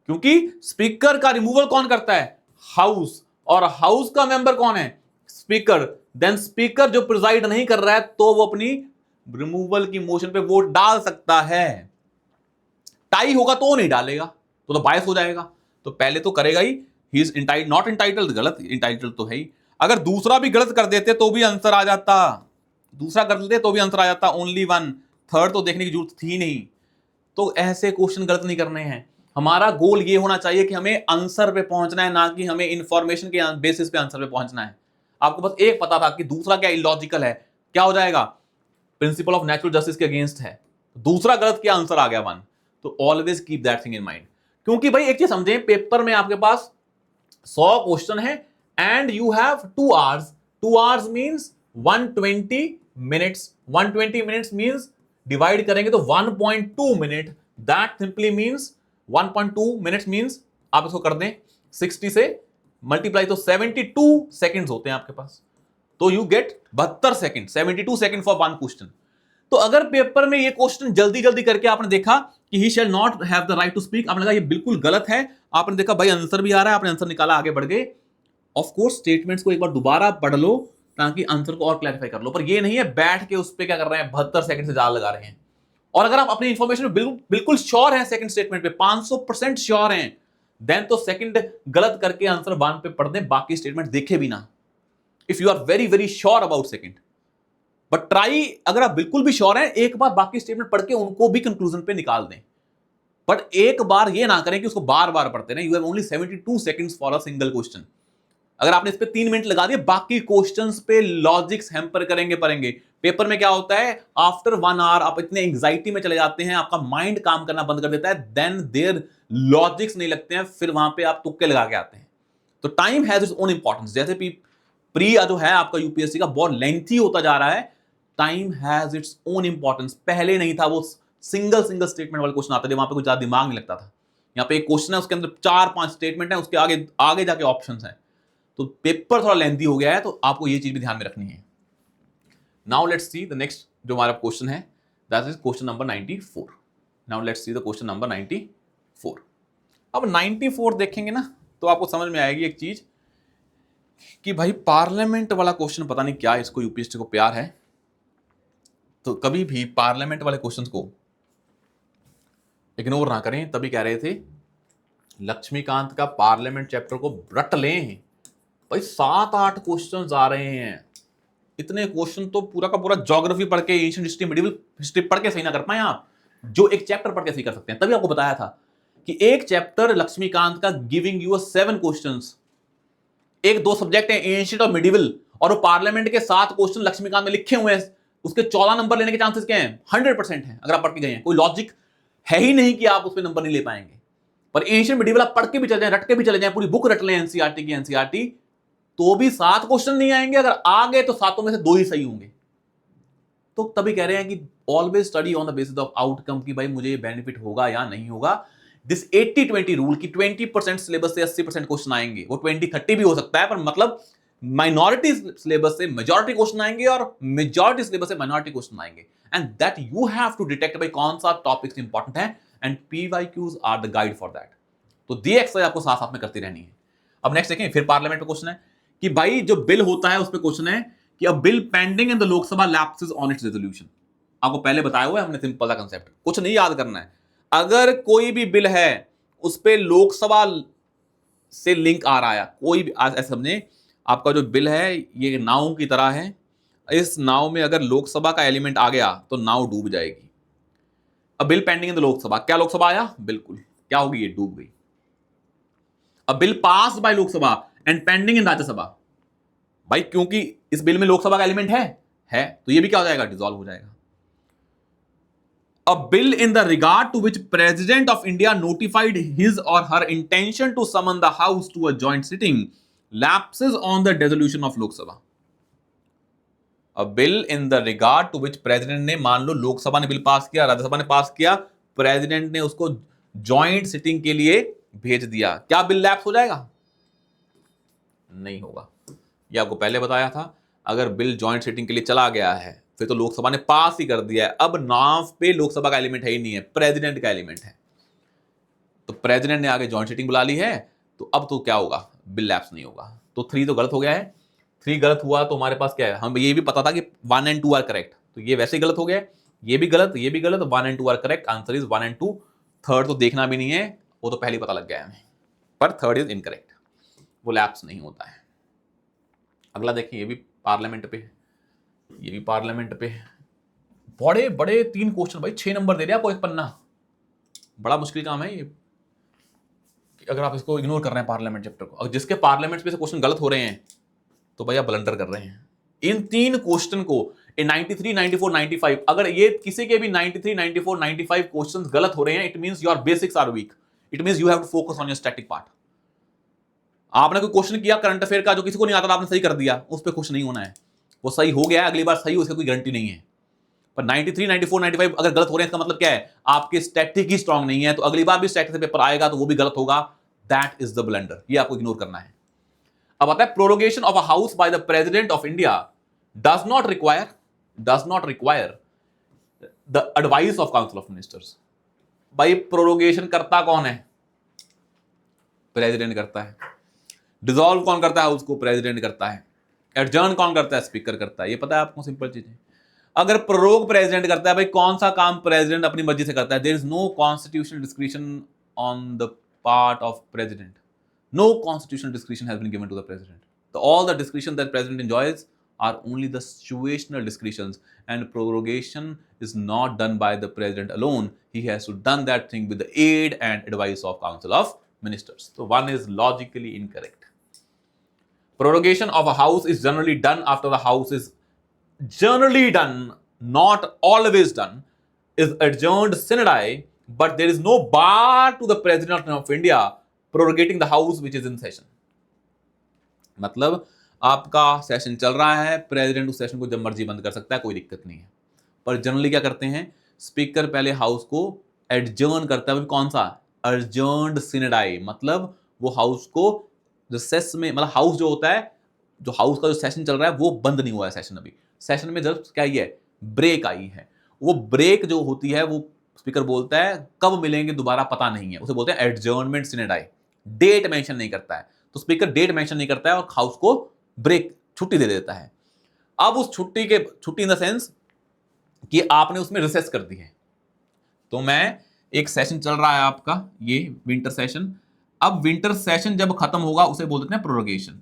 Speaker 1: क्योंकि स्पीकर का रिमूवल कौन करता है? हाउस, और हाउस का मेंबर कौन है? स्पीकर। देन स्पीकर जो प्रिजाइड नहीं कर रहा है तो वो अपनी रिमूवल की मोशन पे वोट डाल सकता है। टाई होगा तो नहीं डालेगा, तो बायस हो जाएगा, तो पहले तो करेगा ही। ही इज नॉट इंटाइटल्ड, गलत, इंटाइटल्ड तो है ही। अगर दूसरा भी गलत कर देते तो भी आंसर आ जाता, दूसरा कर देते तो भी आंसर आ जाता, ओनली वन, थर्ड तो देखने की जरूरत थी नहीं। तो ऐसे क्वेश्चन गलत नहीं करने हैं। हमारा गोल ये होना चाहिए कि हमें आंसर पे पहुंचना है, ना कि हमें इंफॉर्मेशन के बेसिस पे आंसर पे पहुंचना है। आपको बस एक पता था कि दूसरा क्या इलॉजिकल है, क्या हो जाएगा, प्रिंसिपल ऑफ नेचुरल जस्टिस के अगेंस्ट है, दूसरा गलत किया, आंसर आ गया वन। तो always keep that thing in mind. क्योंकि भाई एक चीज समझें, पेपर में आपके पास 100 क्वेश्चन है and you have 2 hours. 2 hours means 120 minutes. 120 minutes means divide करेंगे तो 1.2 minute. That simply means 1.2 minutes means आप इसको कर दें 60 से मल्टीप्लाई, तो 72 सेकंड्स होते हैं आपके पास। तो you get 72 second, 72 second for one question. तो अगर पेपर में ये क्वेश्चन जल्दी जल्दी करके आपने देखा कि he shall not have the right to speak, आपने लगा ये बिल्कुल गलत है, आपने देखा भाई आंसर भी आ रहा है, आपने आंसर निकाला, आगे बढ़ गए। ऑफ कोर्स स्टेटमेंट्स को एक बार दोबारा पढ़ लो ताकि आंसर को और क्लैरिफाई कर लो, पर ये नहीं है बैठ के उस पर क्या कर रहे हैं, 72 सेकंड से ज्यादा लगा रहे हैं। और अगर आप अपनी इंफॉर्मेशन में बिल्कुल श्योर हैं, सेकंड स्टेटमेंट पे 500% श्योर हैं, देन तो सेकंड गलत करके आंसर वन पे पढ़ दें, बाकी स्टेटमेंट देखे भी ना, if you are very very sure about second. But try, अगर आप बिल्कुल भी श्योर हैं, एक बार बाकी स्टेटमेंट पढ़ के उनको भी कंक्लूजन पे निकाल दें। बट एक बार ये ना करें कि उसको बार बार पढ़ते रहें। You have only 72 seconds for a single question. अगर आपने इस पे 3 मिनट लगा दिए, बाकी क्वेश्चंस पे लॉजिक्स हैम्पर करेंगे पढ़ेंगे। पेपर में क्या होता है, आफ्टर 1 आवर आप इतने एंजाइटी में चले जाते हैं, आपका माइंड काम करना बंद कर देता है, देन देयर लॉजिक्स नहीं लगते हैं, फिर वहां पे आप तुक्के लगा के आते हैं। तो time has its own importance. जैसे प्री जो है आपका यूपीएससी का बहुत लेंथी होता जा रहा है, time has its own importance. पहले नहीं था, वो सिंगल स्टेटमेंट वाले क्वेश्चन आते थे, वहां पे कुछ ज्यादा दिमाग नहीं लगता था। यहाँ पे एक क्वेश्चन है, उसके अंदर 4-5 स्टेटमेंट है, उसके आगे आगे जाके ऑप्शंस हैं, तो पेपर थोड़ा लेंथी हो गया है, तो आपको ये चीज भी ध्यान में रखनी है। Now let's see the next जो हमारा क्वेश्चन है, that is question number 94। Now let's see the question number 94। अब 94 देखेंगे ना तो आपको समझ में आएगी एक चीज कि भाई पार्लियामेंट वाला क्वेश्चन पता नहीं क्या इसको यूपीएससी को प्यार है, तो कभी भी पार्लियामेंट वाले क्वेश्चंस को इग्नोर ना करें। तभी कह रहे थे लक्ष्मीकांत का पार्लियामेंट चैप्टर को रट लें भाई, 7-8 क्वेश्चंस आ रहे हैं। इतने क्वेश्चन तो पूरा का पूरा ज्योग्राफी पढ़ के, एशियन हिस्ट्री, मिडिवल हिस्ट्री पढ़ के सही ना कर पाए आप, जो एक चैप्टर पढ़ के सही कर सकते हैं। तभी आपको बताया था कि एक चैप्टर लक्ष्मीकांत का गिविंग यू 7 क्वेश्चंस, एक 2 सब्जेक्ट है एशियन और मिडिवल, और वो पार्लियामेंट के 7 क्वेश्चन लक्ष्मीकांत में लिखे हुए हैं, उसके 14 नंबर लेने के चांसेस क्या हैं, 100% है अगर आप पढ़ के गए हैं। कोई लॉजिक है ही नहीं कि आप उस पर नंबर नहीं ले पाएंगे। पर एशियन मिडिवल आप पढ़ के भी चले जाए, रट के भी चले जाए, पूरी बुक रट लें एनसीईआरटी की एनसीईआरटी, तो भी 7 क्वेश्चन नहीं आएंगे। अगर आ गए तो 7 में से 2 ही सही होंगे। तो तभी कह रहे हैं कि always study on the basis of outcome, कि भाई मुझे बेनिफिट होगा या नहीं होगा। दिस 80-20 रूल की 20% सिलेबस से 80% क्वेश्चन आएंगे, वो 20-30 भी हो सकता है, पर मतलब माइनॉरिटी सिलेबस से मेजॉरिटी क्वेश्चन आएंगे और मेजॉरिटी सिलेबस से माइनॉरिटी क्वेश्चन आएंगे, and that you have to detect भाई कौन सा टॉपिक्स इंपॉर्टेंट है, and PYQs are the guide for that. तो ये एक्सरसाइज आपको साथ साथ में करती रहनी है। अब नेक्स्ट देखें, फिर पार्लियामेंट पे क्वेश्चन है कि भाई जो बिल होता है उस पर क्वेश्चन है कि अ bill pending in the Lok Sabha lapses on it's resolution. आपको पहले बताया हुआ है हमने, सिंपल सा कंसेप्ट, कुछ नहीं याद करना है। अगर कोई भी बिल है उस पे लोकसभा से लिंक आ रहा है, कोई भी ऐसे समझे आपका जो बिल है ये नाव की तरह है, इस नाव में अगर लोकसभा का एलिमेंट आ गया तो नाव डूब जाएगी। अब bill pending in the Lok Sabha, क्या लोकसभा आया, बिल्कुल, क्या होगी, ये डूब गई। अब bill pass by Lok Sabha and pending in Rajya Sabha, भाई क्योंकि इस बिल में लोकसभा का एलिमेंट है तो ये भी क्या हो जाएगा, डिसॉल्व हो जाएगा। A bill in the regard to which President of India notified his or her intention to summon the House to a joint sitting lapses on the dissolution of Lok Sabha. A bill in the regard to which President ने, मान लो लोकसभा ने बिल पास किया, राज्यसभा ने पास किया, प्रेसिडेंट ने उसको जॉइंट सिटिंग के लिए भेज दिया, क्या बिल लैप्स हो जाएगा, नहीं होगा। ये आपको पहले बताया था, अगर बिल जॉइंट सिटिंग के लिए चला गया है फिर तो लोकसभा ने पास ही कर दिया है। अब नाव पे लोकसभा का एलिमेंट है ही नहीं है, प्रेसिडेंट का एलिमेंट है, तो प्रेसिडेंट ने आगे जॉइंट सिटिंग बुला ली है, तो अब तो क्या होगा, बिल लैप्स नहीं होगा। तो 3 तो गलत हो गया है। 3 गलत हुआ तो हमारे पास क्या है, हम ये भी पता था कि 1 and 2 आर करेक्ट, तो ये वैसे ही गलत हो गया, ये भी गलत, ये भी गलत, 1 and 2 are correct, answer is 1 and 2। Third तो देखना भी नहीं है, वो तो पहले ही पता लग गया हमें, पर थर्ड इज इनकरेक्ट, वो लैप्स नहीं होता है। अगला देखिए, ये भी पार्लियामेंट पे है, ये भी पार्लियामेंट पे है। बड़े बड़े 3 क्वेश्चन भाई, 6 नंबर दे रहे हैं आपको एक पन्ना, बड़ा मुश्किल काम है ये, अगर आप इसको इग्नोर कर रहे हैं पार्लियामेंट चैप्टर को। और जिसके पार्लियामेंट पे से क्वेश्चन गलत हो रहे हैं तो भैया ब्लंडर कर रहे हैं। इन 3 क्वेश्चन को 93, 94, 95, अगर ये किसी के भी 93, 94, 95 क्वेश्चंस गलत हो रहे हैं, it means your basics are weak, it means you have to focus on your static part. आपने कोई क्वेश्चन किया करंट अफेयर का जो किसी को नहीं आता था, आपने सही कर दिया, उस पर खुश नहीं होना है, वो सही हो गया है, अगली बार सही हो इसका कोई गारंटी नहीं है। पर 93, 94, 95 अगर गलत हो रहे हैं इसका मतलब क्या है, आपके स्टैटिक ही स्ट्रांग नहीं है, तो अगली बार भी स्टैटिक से पेपर आएगा तो वो भी गलत होगा। दैट इज द ब्लंडर, ये आपको इग्नोर करना है। अब आता है prorogation of a house by the president of India does not require the advice of council of ministers. भाई प्रोरोगेशन करता कौन है, प्रेसिडेंट करता है। डिसॉल्व कौन करता है, हाउस को प्रेसिडेंट करता है। एडजर्न कौन करता है, स्पीकर करता है। ये पता है आपको, सिंपल चीज है। अगर प्रोरोग प्रेसिडेंट करता है, भाई कौन सा काम प्रेसिडेंट अपनी मर्जी से करता है, there is no constitutional discretion on the part of president, no constitutional discretion has been given to the president, तो all the discretion that president enjoys are only the situational discretions, and prorogation is not done by the president alone. He has to done that thing with the aid and advice of council of ministers. So one is logically incorrect. Prorogation of a house is generally done after the house is generally done, not always done, is adjourned sine die, but there is no bar to the president of India prorogating the house which is in session. मतलब आपका सेशन चल रहा है, प्रेसिडेंट उस सेशन को जब मर्जी बंद कर सकता है, कोई दिक्कत नहीं है। पर जनरली क्या करते हैं, स्पीकर पहले हाउस को एडजर्न करता है, कौन सा, एडजर्न्ड सिने डाई, मतलब वो हाउस को रिसेस में, मतलब हाउस जो होता है, जो हाउस का जो सेशन चल रहा है वो बंद नहीं हुआ है सेशन, अभी सेशन में जब क्या ही है, ब्रेक आई है, वो ब्रेक जो होती है वो स्पीकर बोलता है कब मिलेंगे दोबारा पता नहीं है, उसे बोलते हैं एडजर्नमेंट सिने डाई। डेट मेंशन नहीं करता है, तो स्पीकर डेट मेंशन नहीं करता है और हाउस को ब्रेक, छुट्टी दे देता है। अब उस छुट्टी इन द सेंस कि आपने उसमें रिसेस कर दी है। तो मैं एक सेशन चल रहा है आपका, ये विंटर सेशन, अब विंटर सेशन जब खत्म होगा उसे बोल देते हैं प्रोरोगेशन।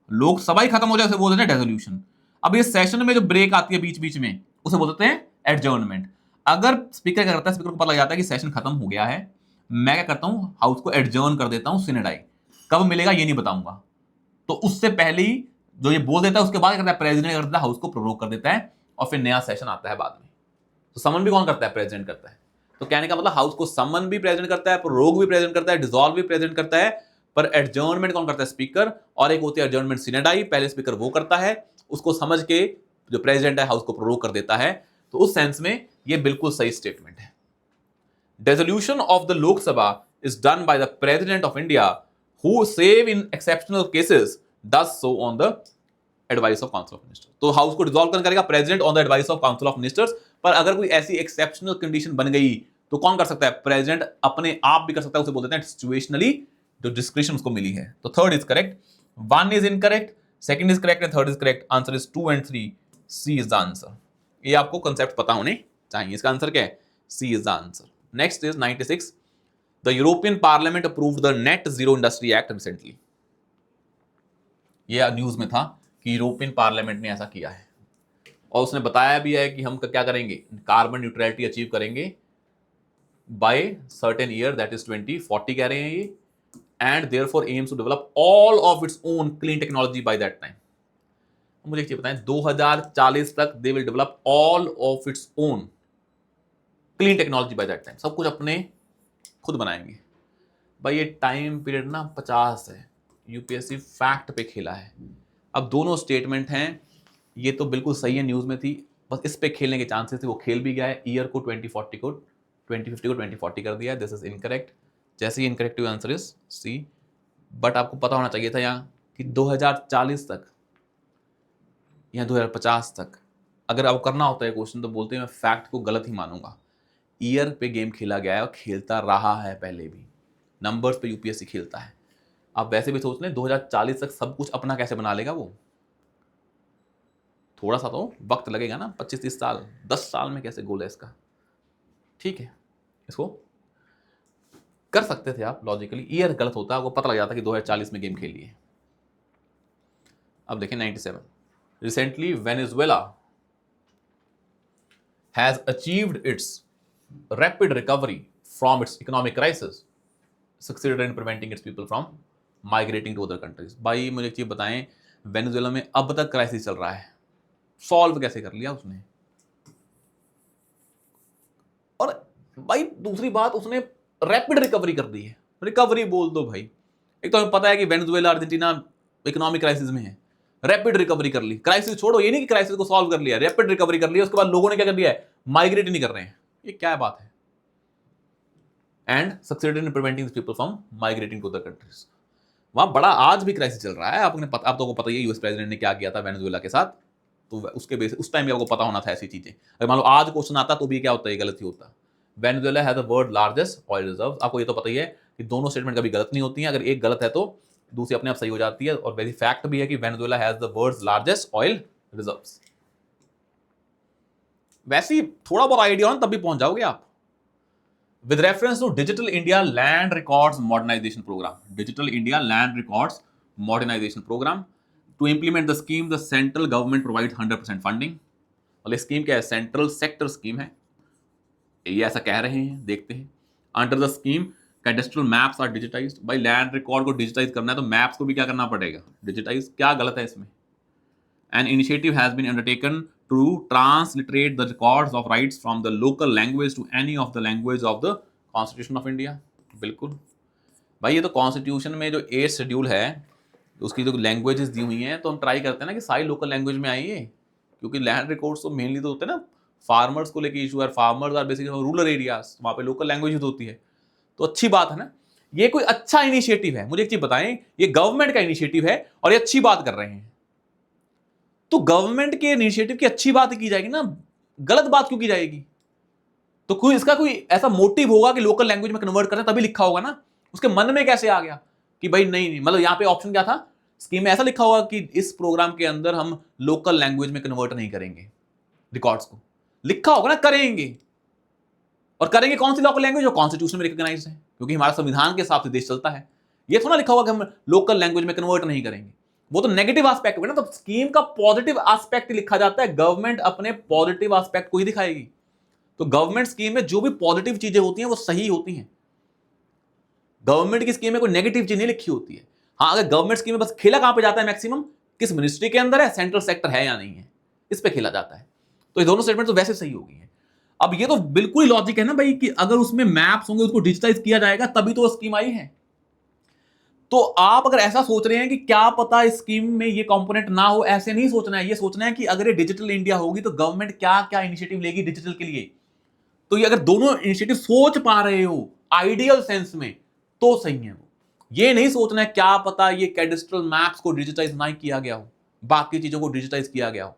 Speaker 1: लोकसभा ही खत्म हो जाए उसे बोल देते हैं डेसोल्यूशन। अब ये सेशन में जो ब्रेक आती है बीच बीच में उसे बोल देते हैं एडजर्नमेंट। अगर स्पीकर क्या करता है, स्पीकर को पता लग जाता है कि सेशन खत्म हो गया है, मैं क्या करता हूं, हाउस को एडजर्न कर देता हूं सिने डाई, कब मिलेगा ये नहीं बताऊंगा, तो उससे पहले ही जो ये बोल देता है उसके बाद क्या करता है, प्रेसिडेंट करता है, हाउस को प्रोरोग कर देता है और फिर नया सेशन आता है बाद में। तो समन भी कौन करता है, प्रेसिडेंट करता है। तो कहने का मतलब हाउस को समन भी प्रेजेंट करता है, प्रोरोग भी प्रेजेंट करता है, डिसॉल्व भी प्रेजेंट करता है, पर एडजर्नमेंट कौन करता है? स्पीकर। और एक होती है एडजर्नमेंट सिनेडाई, पहले स्पीकर वो करता है, उसको समझ के जो प्रेसिडेंट है हाउस को प्रोरोग कर देता है। तो उस सेंस में ये बिल्कुल सही स्टेटमेंट है। Dissolution of the Lok Sabha is done by the President of India, who, save in exceptional cases, does so on the advice of Council of Ministers. तो हाउस को डिसॉल्व करेगा president on the advice of council of ministers. पर अगर कोई ऐसी एक्सेप्शनल कंडीशन बन गई तो कौन कर सकता है? प्रेसिडेंट अपने आप भी कर सकता है, उसे बोल देते हैं सिचुएशनली जो डिस्क्रिप्शन उसको मिली है। तो third is correct, 1 is incorrect, second is correct and third is correct. Answer is 2 and 3, C is the answer. ये आपको कंसेप्ट पता होने चाहिए। इसका आंसर क्या है? C is the answer. Next is 96, the European parliament approved the net zero industry act recently. ये न्यूज में था कि यूरोपियन पार्लियामेंट ने ऐसा किया है और उसने बताया भी है कि हम क्या करेंगे? कार्बन न्यूट्रलिटी अचीव करेंगे by certain year, that is 2040 कह रहे हैं ये, and therefore aims to develop all of its own clean technology by that time. मुझे एक चीज बताएं, 2040 तक they will develop all of its own clean technology by that time. सब कुछ अपने खुद बनाएंगे। भाई ये टाइम पीरियड ना 50 है, यूपीएससी फैक्ट पे खेला है। अब दोनों स्टेटमेंट हैं, ये तो बिल्कुल सही है, न्यूज में थी, बस इस पे खेलने के चांसेस थे, वो खेल भी गया है। ईयर को 2050 को 2040 कर दिया। This is incorrect. जैसे ही incorrect answer is C. But आपको पता होना चाहिए था यहाँ कि 2040 तक या 2050 तक अगर आपको करना होता है क्वेश्चन तो बोलते हैं मैं फैक्ट को गलत ही मानूंगा। ईयर पे गेम खेला गया है और खेलता रहा है पहले भी, नंबर्स पे यूपीएससी खेलता है। आप वैसे भी सोच लें 2040 तक सब कुछ अपना कैसे बना लेगा वो? थोड़ा सा तो वक्त लगेगा ना, 25-30 साल, 10 साल में कैसे गोल है इसका? ठीक है, इसको कर सकते थे आप लॉजिकली। ईयर गलत होता है, आपको पता लग जाता कि 2040 में गेम खेली है। अब देखें 97, recently Venezuela has achieved its rapid recovery from its economic crisis, succeeded in preventing its people from migrating to other countries. भाई मुझे एक चीज बताएं, वेनेजुएला में अब तक क्राइसिस चल रहा है, सॉल्व कैसे कर लिया उसने? और भाई दूसरी बात, उसने रैपिड रिकवरी कर दी है। रिकवरी बोल दो भाई, एक तो हमें पता है कि वेनेजुएला अर्जेंटीना इकोनॉमिक क्राइसिस में है, रैपिड रिकवरी कर ली। क्राइसिस छोड़ो, ये नहीं कि क्राइसिस को सॉल्व कर लिया, रैपिड रिकवरी कर लिया। उसके बाद लोगों ने क्या कर दिया है? माइग्रेट नहीं कर रहे हैं। ये क्या बात है? And succeeded in preventing people from migrating to other countries. वहां बड़ा आज भी क्राइसिस चल रहा है। आप तो पता ही है यूएस प्रेसिडेंट ने क्या किया था वेनेजुएला के साथ, तो उसके बेस उस टाइम भी आपको पता होना था ऐसी चीजें। अगर मान लो आज क्वेश्चन आता तो भी क्या होता है? गलत ही होता। Venezuela has the world largest oil reserve. आपको ये तो पता ही है कि दोनों स्टेटमेंट कभी गलत नहीं होती हैं। अगर एक गलत है तो दूसरी अपने आप सही हो जाती है। और वेरी फैक्ट भी है कि Venezuela has the world's largest oil reserves. वैसे ही थोड़ा बहुत आइडिया हो तब भी पहुंच जाओगे आप। With reference to Digital India Land Records Modernization Program, Digital India Land Records Modernization Program, to implement the scheme, the central government provides 100% funding. और ये स्कीम क्या है? सेंट्रल सेक्टर स्कीम है, ये ऐसा कह रहे हैं, देखते हैं। Under the scheme cadastral maps are digitised. भाई लैंड रिकॉर्ड को डिजिटाइज करना है तो मैप्स को भी क्या करना पड़ेगा? डिजिटाइज। क्या गलत है इसमें? An initiative has been undertaken to transliterate the records of rights from the local language to any of the language of the Constitution of India. बिल्कुल भाई, ये तो कॉन्स्टिट्यूशन में जो 8 शेड्यूल है उसकी जो लैंग्वेजेस दी हुई हैं, तो हम ट्राई करते हैं ना कि सारी लोकल लैंग्वेज में आइए, क्योंकि लैंड रिकॉर्ड्स तो मेनली तो होते हैं ना फार्मर्स को लेके इशू है। Farmers are basically rural areas, वहाँ पे लोकल लैंग्वेज होती है। तो अच्छी बात है ना, ये कोई अच्छा इनिशिएटिव है। मुझे एक चीज बताएं, ये गवर्नमेंट का इनिशिएटिव है और ये अच्छी बात कर रहे हैं, तो गवर्नमेंट के इनिशिएटिव की अच्छी बात की जाएगी ना, गलत बात क्यों की जाएगी? तो कोई इसका कोई ऐसा मोटिव होगा कि लोकल लैंग्वेज में कन्वर्ट करें, तभी लिखा होगा ना। उसके मन में कैसे आ गया कि भाई नहीं, मतलब यहां पे ऑप्शन क्या था? स्कीम में ऐसा लिखा होगा कि इस प्रोग्राम के अंदर हम लोकल लैंग्वेज में कन्वर्ट नहीं करेंगे रिकॉर्ड्स को। लिखा होगा ना करेंगे, और करेंगे कौन सी लोकल लैंग्वेज जो कॉन्स्टिट्यूशन में रिकॉग्नाइज्ड है, क्योंकि हमारा संविधान के हिसाब से देश चलता है। ये थोड़ा लिखा होगा कि हम लोकल लैंग्वेज में कन्वर्ट नहीं करेंगे, वो तो नेगेटिव एस्पेक्ट होगा ना। तो स्कीम का पॉजिटिव एस्पेक्ट लिखा जाता है, गवर्नमेंट अपने पॉजिटिव एस्पेक्ट को ही दिखाएगी। तो गवर्नमेंट स्कीम में जो भी पॉजिटिव चीजें होती हैं वो सही होती हैं। गवर्नमेंट की स्कीम में कोई नेगेटिव चीज नहीं लिखी होती है। हाँ, अगर गवर्नमेंट स्कीम में बस खेला कहां पे जाता है मैक्सिमम, किस मिनिस्ट्री के अंदर है, सेंट्रल सेक्टर है या नहीं है, इस पे खेला जाता है। तो ये दोनों स्टेटमेंट तो वैसे सही हो गई है। अब ये तो बिल्कुल ही लॉजिक है ना भाई कि अगर उसमें मैप्स होंगे उसको डिजिटाइज किया जाएगा तभी तो वो स्कीम आई है। तो आप अगर ऐसा सोच रहे हैं कि क्या पता इस स्कीम में ये कंपोनेंट ना हो, ऐसे नहीं सोचना है। ये सोचना है कि अगर ये डिजिटल इंडिया होगी तो गवर्नमेंट क्या क्या इनिशिएटिव लेगी डिजिटल के लिए। तो ये अगर दोनों इनिशिएटिव सोच पा रहे हो आइडियल सेंस में तो सही है। वो ये नहीं सोचना है क्या पता ये कैडेस्ट्रल मैप्स को डिजिटाइज ना किया गया हो, बाकी चीजों को डिजिटाइज किया गया हो।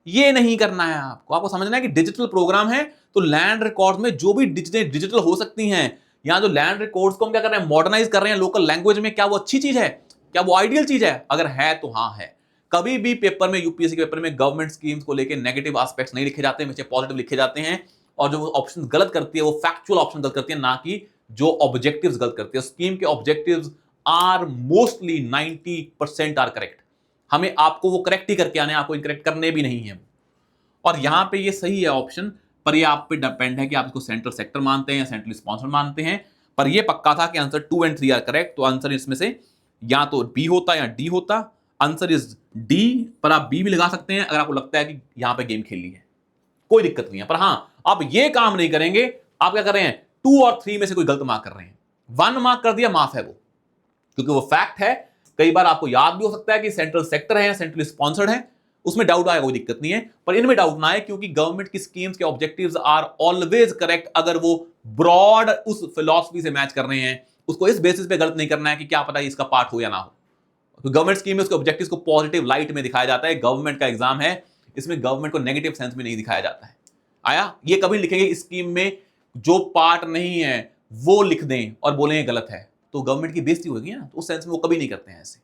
Speaker 1: ये नहीं करना है आपको। आपको समझना है कि डिजिटल प्रोग्राम है तो लैंड रिकॉर्ड में जो भी डिजिटल हो सकती हैं, यहां जो लैंड रिकॉर्ड्स को हम क्या कर रहे हैं, मॉडर्नाइज कर रहे हैं लोकल लैंग्वेज में, क्या वो अच्छी चीज है? क्या वो आइडियल चीज है? अगर है तो हाँ है। कभी भी पेपर में, यूपीएससी के पेपर में गवर्नमेंट स्कीम्स को लेकर नेगेटिव एस्पेक्ट्स नहीं लिखे जाते, हमेशा पॉजिटिव लिखे जाते हैं। और जो ऑप्शन गलत करती है वो फैक्चुअल ऑप्शन गलत करती है, ना कि जो ऑब्जेक्टिव्स गलत करती है। स्कीम के objectives are mostly 90% are correct. हमें आपको वो करेक्ट ही करके आने, आपको इनकरेक्ट करने भी नहीं है। और यहां पे ये सही है ऑप्शन, पर ये आप पे डिपेंड है कि आप इसको सेंट्रल सेक्टर मानते हैं या सेंट्रल स्पॉन्सर मानते हैं। पर ये पक्का था कि आंसर 2 और 3 आर करेक्ट। तो आंसर इसमें से या तो बी होता या डी होता। आंसर इज डी, पर आप बी भी लगा सकते हैं अगर आपको लगता है कि यहां पे गेम खेली है, कोई दिक्कत नहीं है। पर हां, आप ये काम नहीं करेंगे। आप क्या कर रहे हैं, 2 और 3 में से कोई गलत मार्क कर रहे हैं। 1 मार्क कर दिया, माफ है वो, क्योंकि वो फैक्ट है। कई बार आपको याद भी हो सकता है कि सेंट्रल सेक्टर है, सेंट्रल स्पॉन्सर्ड है, उसमें डाउट आएगा, कोई दिक्कत नहीं है। पर इनमें डाउट ना आए, क्योंकि गवर्नमेंट की स्कीम्स के ऑब्जेक्टिव्स आर ऑलवेज करेक्ट अगर वो ब्रॉड उस फिलॉसफी से मैच कर रहे हैं। उसको इस बेसिस पे गलत नहीं करना है कि क्या पता इसका पार्ट हो या ना हो। तो गवर्नमेंट स्कीम में उसके ऑब्जेक्टिव्स को पॉजिटिव लाइट में दिखाया जाता है। गवर्नमेंट का एग्जाम है, इसमें गवर्नमेंट को नेगेटिव सेंस में नहीं दिखाया जाता है। आया? ये कभी लिखेंगे इस स्कीम में जो पार्ट नहीं है वो लिख दें और बोलें गलत है, तो गवर्नमेंट की बेइज्जती होगी ना। तो उस सेंस में वो कभी नहीं करते हैं ऐसे।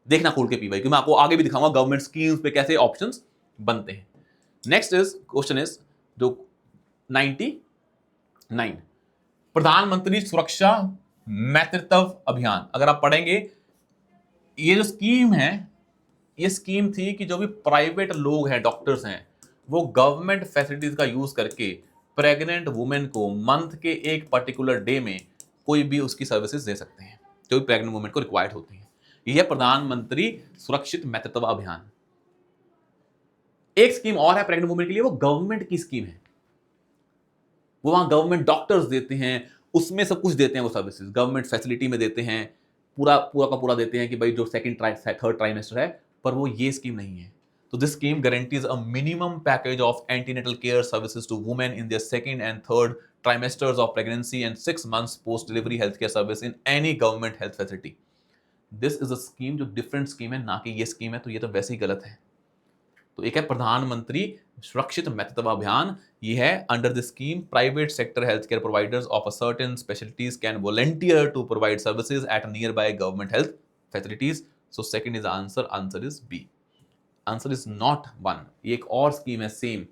Speaker 1: देखना खोल के पीवाई, क्योंकि मैं आपको आगे भी दिखाऊंगा गवर्नमेंट स्कीम्स पे कैसे ऑप्शंस बनते हैं। नेक्स्ट इज क्वेश्चन इज जो 99, प्रधानमंत्री सुरक्षा नेतृत्व अभियान। अगर आप पढ़ेंगे, ये जो स्कीम है, ये स्कीम थी कि जो भी प्राइवेट लोग हैं, डॉक्टर्स हैं, वो गवर्नमेंट फैसिलिटीज का यूज करके प्रेग्नेंट वुमेन को मंथ के एक पर्टिकुलर डे में कोई भी उसकी सर्विसेज दे सकते हैं जो भी प्रेग्नेंट वुमेन को रिक्वायर्ड होती है। यह प्रधानमंत्री सुरक्षित मातृत्व अभियान। एक स्कीम और है प्रेग्नेंट वुमेन के लिए, वो गवर्नमेंट की स्कीम है। वो वहां गवर्नमेंट डॉक्टर्स देते हैं, उसमें सब कुछ देते हैं, वो सर्विसेज गवर्नमेंट फैसिलिटी में देते हैं, पूरा पूरा का पूरा देते हैं कि भाई जो थर्ड ट्राइमेस्टर है। पर वो ये स्कीम नहीं है। तो this scheme guarantees a minimum package of antenatal care services to women in their second and third trimesters of pregnancy and 6 months post delivery health care service in any government health facility. This is a scheme जो डिफरेंट स्कीम है, ना कि ये स्कीम है। तो ये तो वैसे ही गलत है। तो एक है प्रधानमंत्री सुरक्षित मातृत्व अभियान। ये है under the scheme private sector health care providers of a certain specialities can volunteer to provide services at nearby government health facilities. So second is answer, answer is B. Answer is not 1। ये एक और स्कीम है सेम।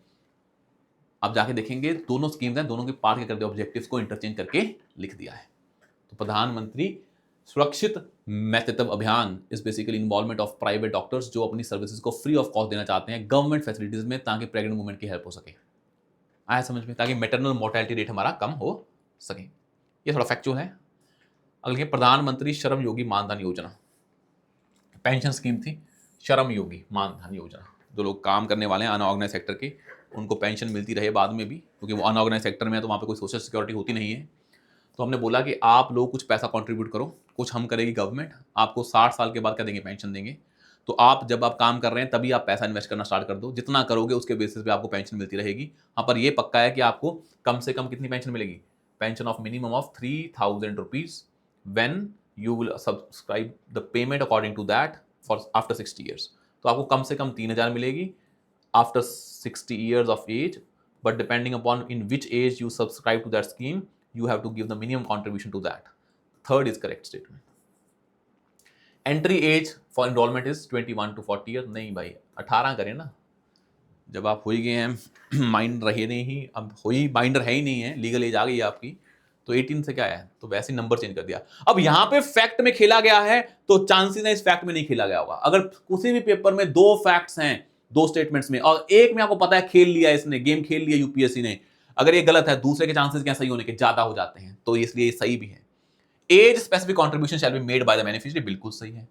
Speaker 1: आप जाके देखेंगे दोनों स्कीम्स हैं, दोनों के पार्ट कर दिया, ऑब्जेक्टिव्स को इंटरचेंज करके लिख दिया है। तो प्रधानमंत्री सुरक्षित मातृत्व अभियान is basically involvement of private doctors जो अपनी सर्विसेज को फ्री ऑफ कॉस्ट देना चाहते हैं गवर्नमेंट फैसिलिटीज में, ताकि प्रेग्नेंट वुमेन की हेल्प हो सके। आया समझ में? ताकि मैटरनल मोर्टेलिटी रेट हमारा कम हो सके। ये थोड़ा फैक्चुअल है। अगले प्रधानमंत्री श्रम योगी मानधन योजना, पेंशन स्कीम थी। श्रम योगी मानधन योजना, जो लोग काम करने वाले हैं अनऑर्गेनाइज सेक्टर के, उनको पेंशन मिलती रहे बाद में भी, क्योंकि वो अनऑर्गेनाइज सेक्टर में है तो वहाँ पे कोई सोशल सिक्योरिटी होती नहीं है। तो हमने बोला कि आप लोग कुछ पैसा कंट्रीब्यूट करो, कुछ हम करेगी गवर्नमेंट, आपको 60 साल के बाद क्या देंगे, पेंशन देंगे। तो आप जब आप काम कर रहे हैं तभी आप पैसा इन्वेस्ट करना स्टार्ट कर दो, जितना करोगे उसके बेसिस पे आपको पेंशन मिलती रहेगी। हाँ, पर ये पक्का है कि आपको कम से कम कितनी पेंशन मिलेगी, pension of minimum of 3000 rupees when you will subscribe the payment according to that for after 60 years. तो आपको कम से कम 3000 मिलेगी after 60 years of age, but depending upon in which age you subscribe to that scheme, you have to give the minimum contribution to that. Third is correct statement. Entry age for enrollment is 21 to 40 years. नहीं भाई, 18 करें ना। जब आप हो ही गए हैं माइंड रहे नहीं, अब हो ही माइंडर है ही नहीं है, लीगल एज आ गई है आपकी, तो 18 से क्या है, तो वैसे नंबर चेंज कर दिया। अब यहां पे फैक्ट में खेला गया है तो चांसेस है इस फैक्ट में नहीं खेला गया होगा। अगर किसी भी पेपर में 2 फैक्ट्स हैं 2 स्टेटमेंट्स में, और एक में आपको पता है खेल लिया, इसने गेम खेल लिया यूपीएससी ने, अगर ये गलत है दूसरे के चांसेस क्या सही होने के ज्यादा हो जाते हैं, तो इसलिए ये सही भी है। As specific contribution shall be made by the beneficiary, बिल्कुल सही है।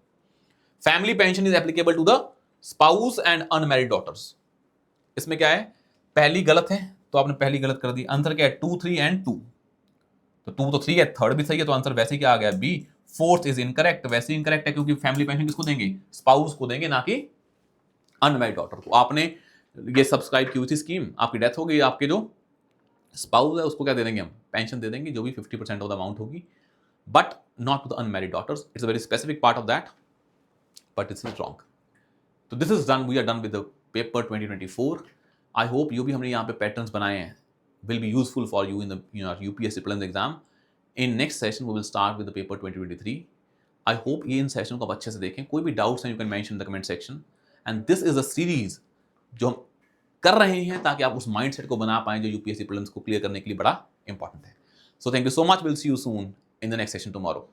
Speaker 1: Family pension is applicable to the spouse and unmarried daughters. इसमें क्या है, पहली गलत है, तो आपने पहली गलत कर दी। आंसर क्या है? 2 3 एंड 2। तो 2 तो 3 है, थर्ड भी सही है, तो आंसर वैसे ही क्या आ गया? बी। फोर्थ इज इनकरेक्ट, वैसे ही इनकरेक्ट है क्योंकि फैमिली पेंशन किसको देंगे? स्पाउस को देंगे, ना कि अनमैरिड डॉटर को। आपने ये सब्सक्राइब की हुई थी स्कीम, आपकी डेथ हो गई, आपके जो स्पाउस है उसको क्या दे देंगे हम? पेंशन दे देंगे, जो भी 50% ऑफ द अमाउंट होगी, but not to the unmarried daughters. It's a very specific part of that, but it's wrong. तो this is done, we are done with the paper 2024। I hope जो भी हमने यहाँ पे पैटर्न्स बनाए हैं will be useful for you in the UPSC prelims exam. In next session we will start with the paper 2023. I hope ये इन सेशन को आप अच्छे से देखें। कोई भी डाउट्स हैं, you can mention in the comment section. And this is a series जो हम कर रहे हैं ताकि आप उस माइंडसेट को बना पाएं जो यूपीएससी प्रीलिम्स को क्लियर करने के लिए बड़ा इंपॉर्टेंट है। So thank you so much. We'll see you soon in the next session tomorrow.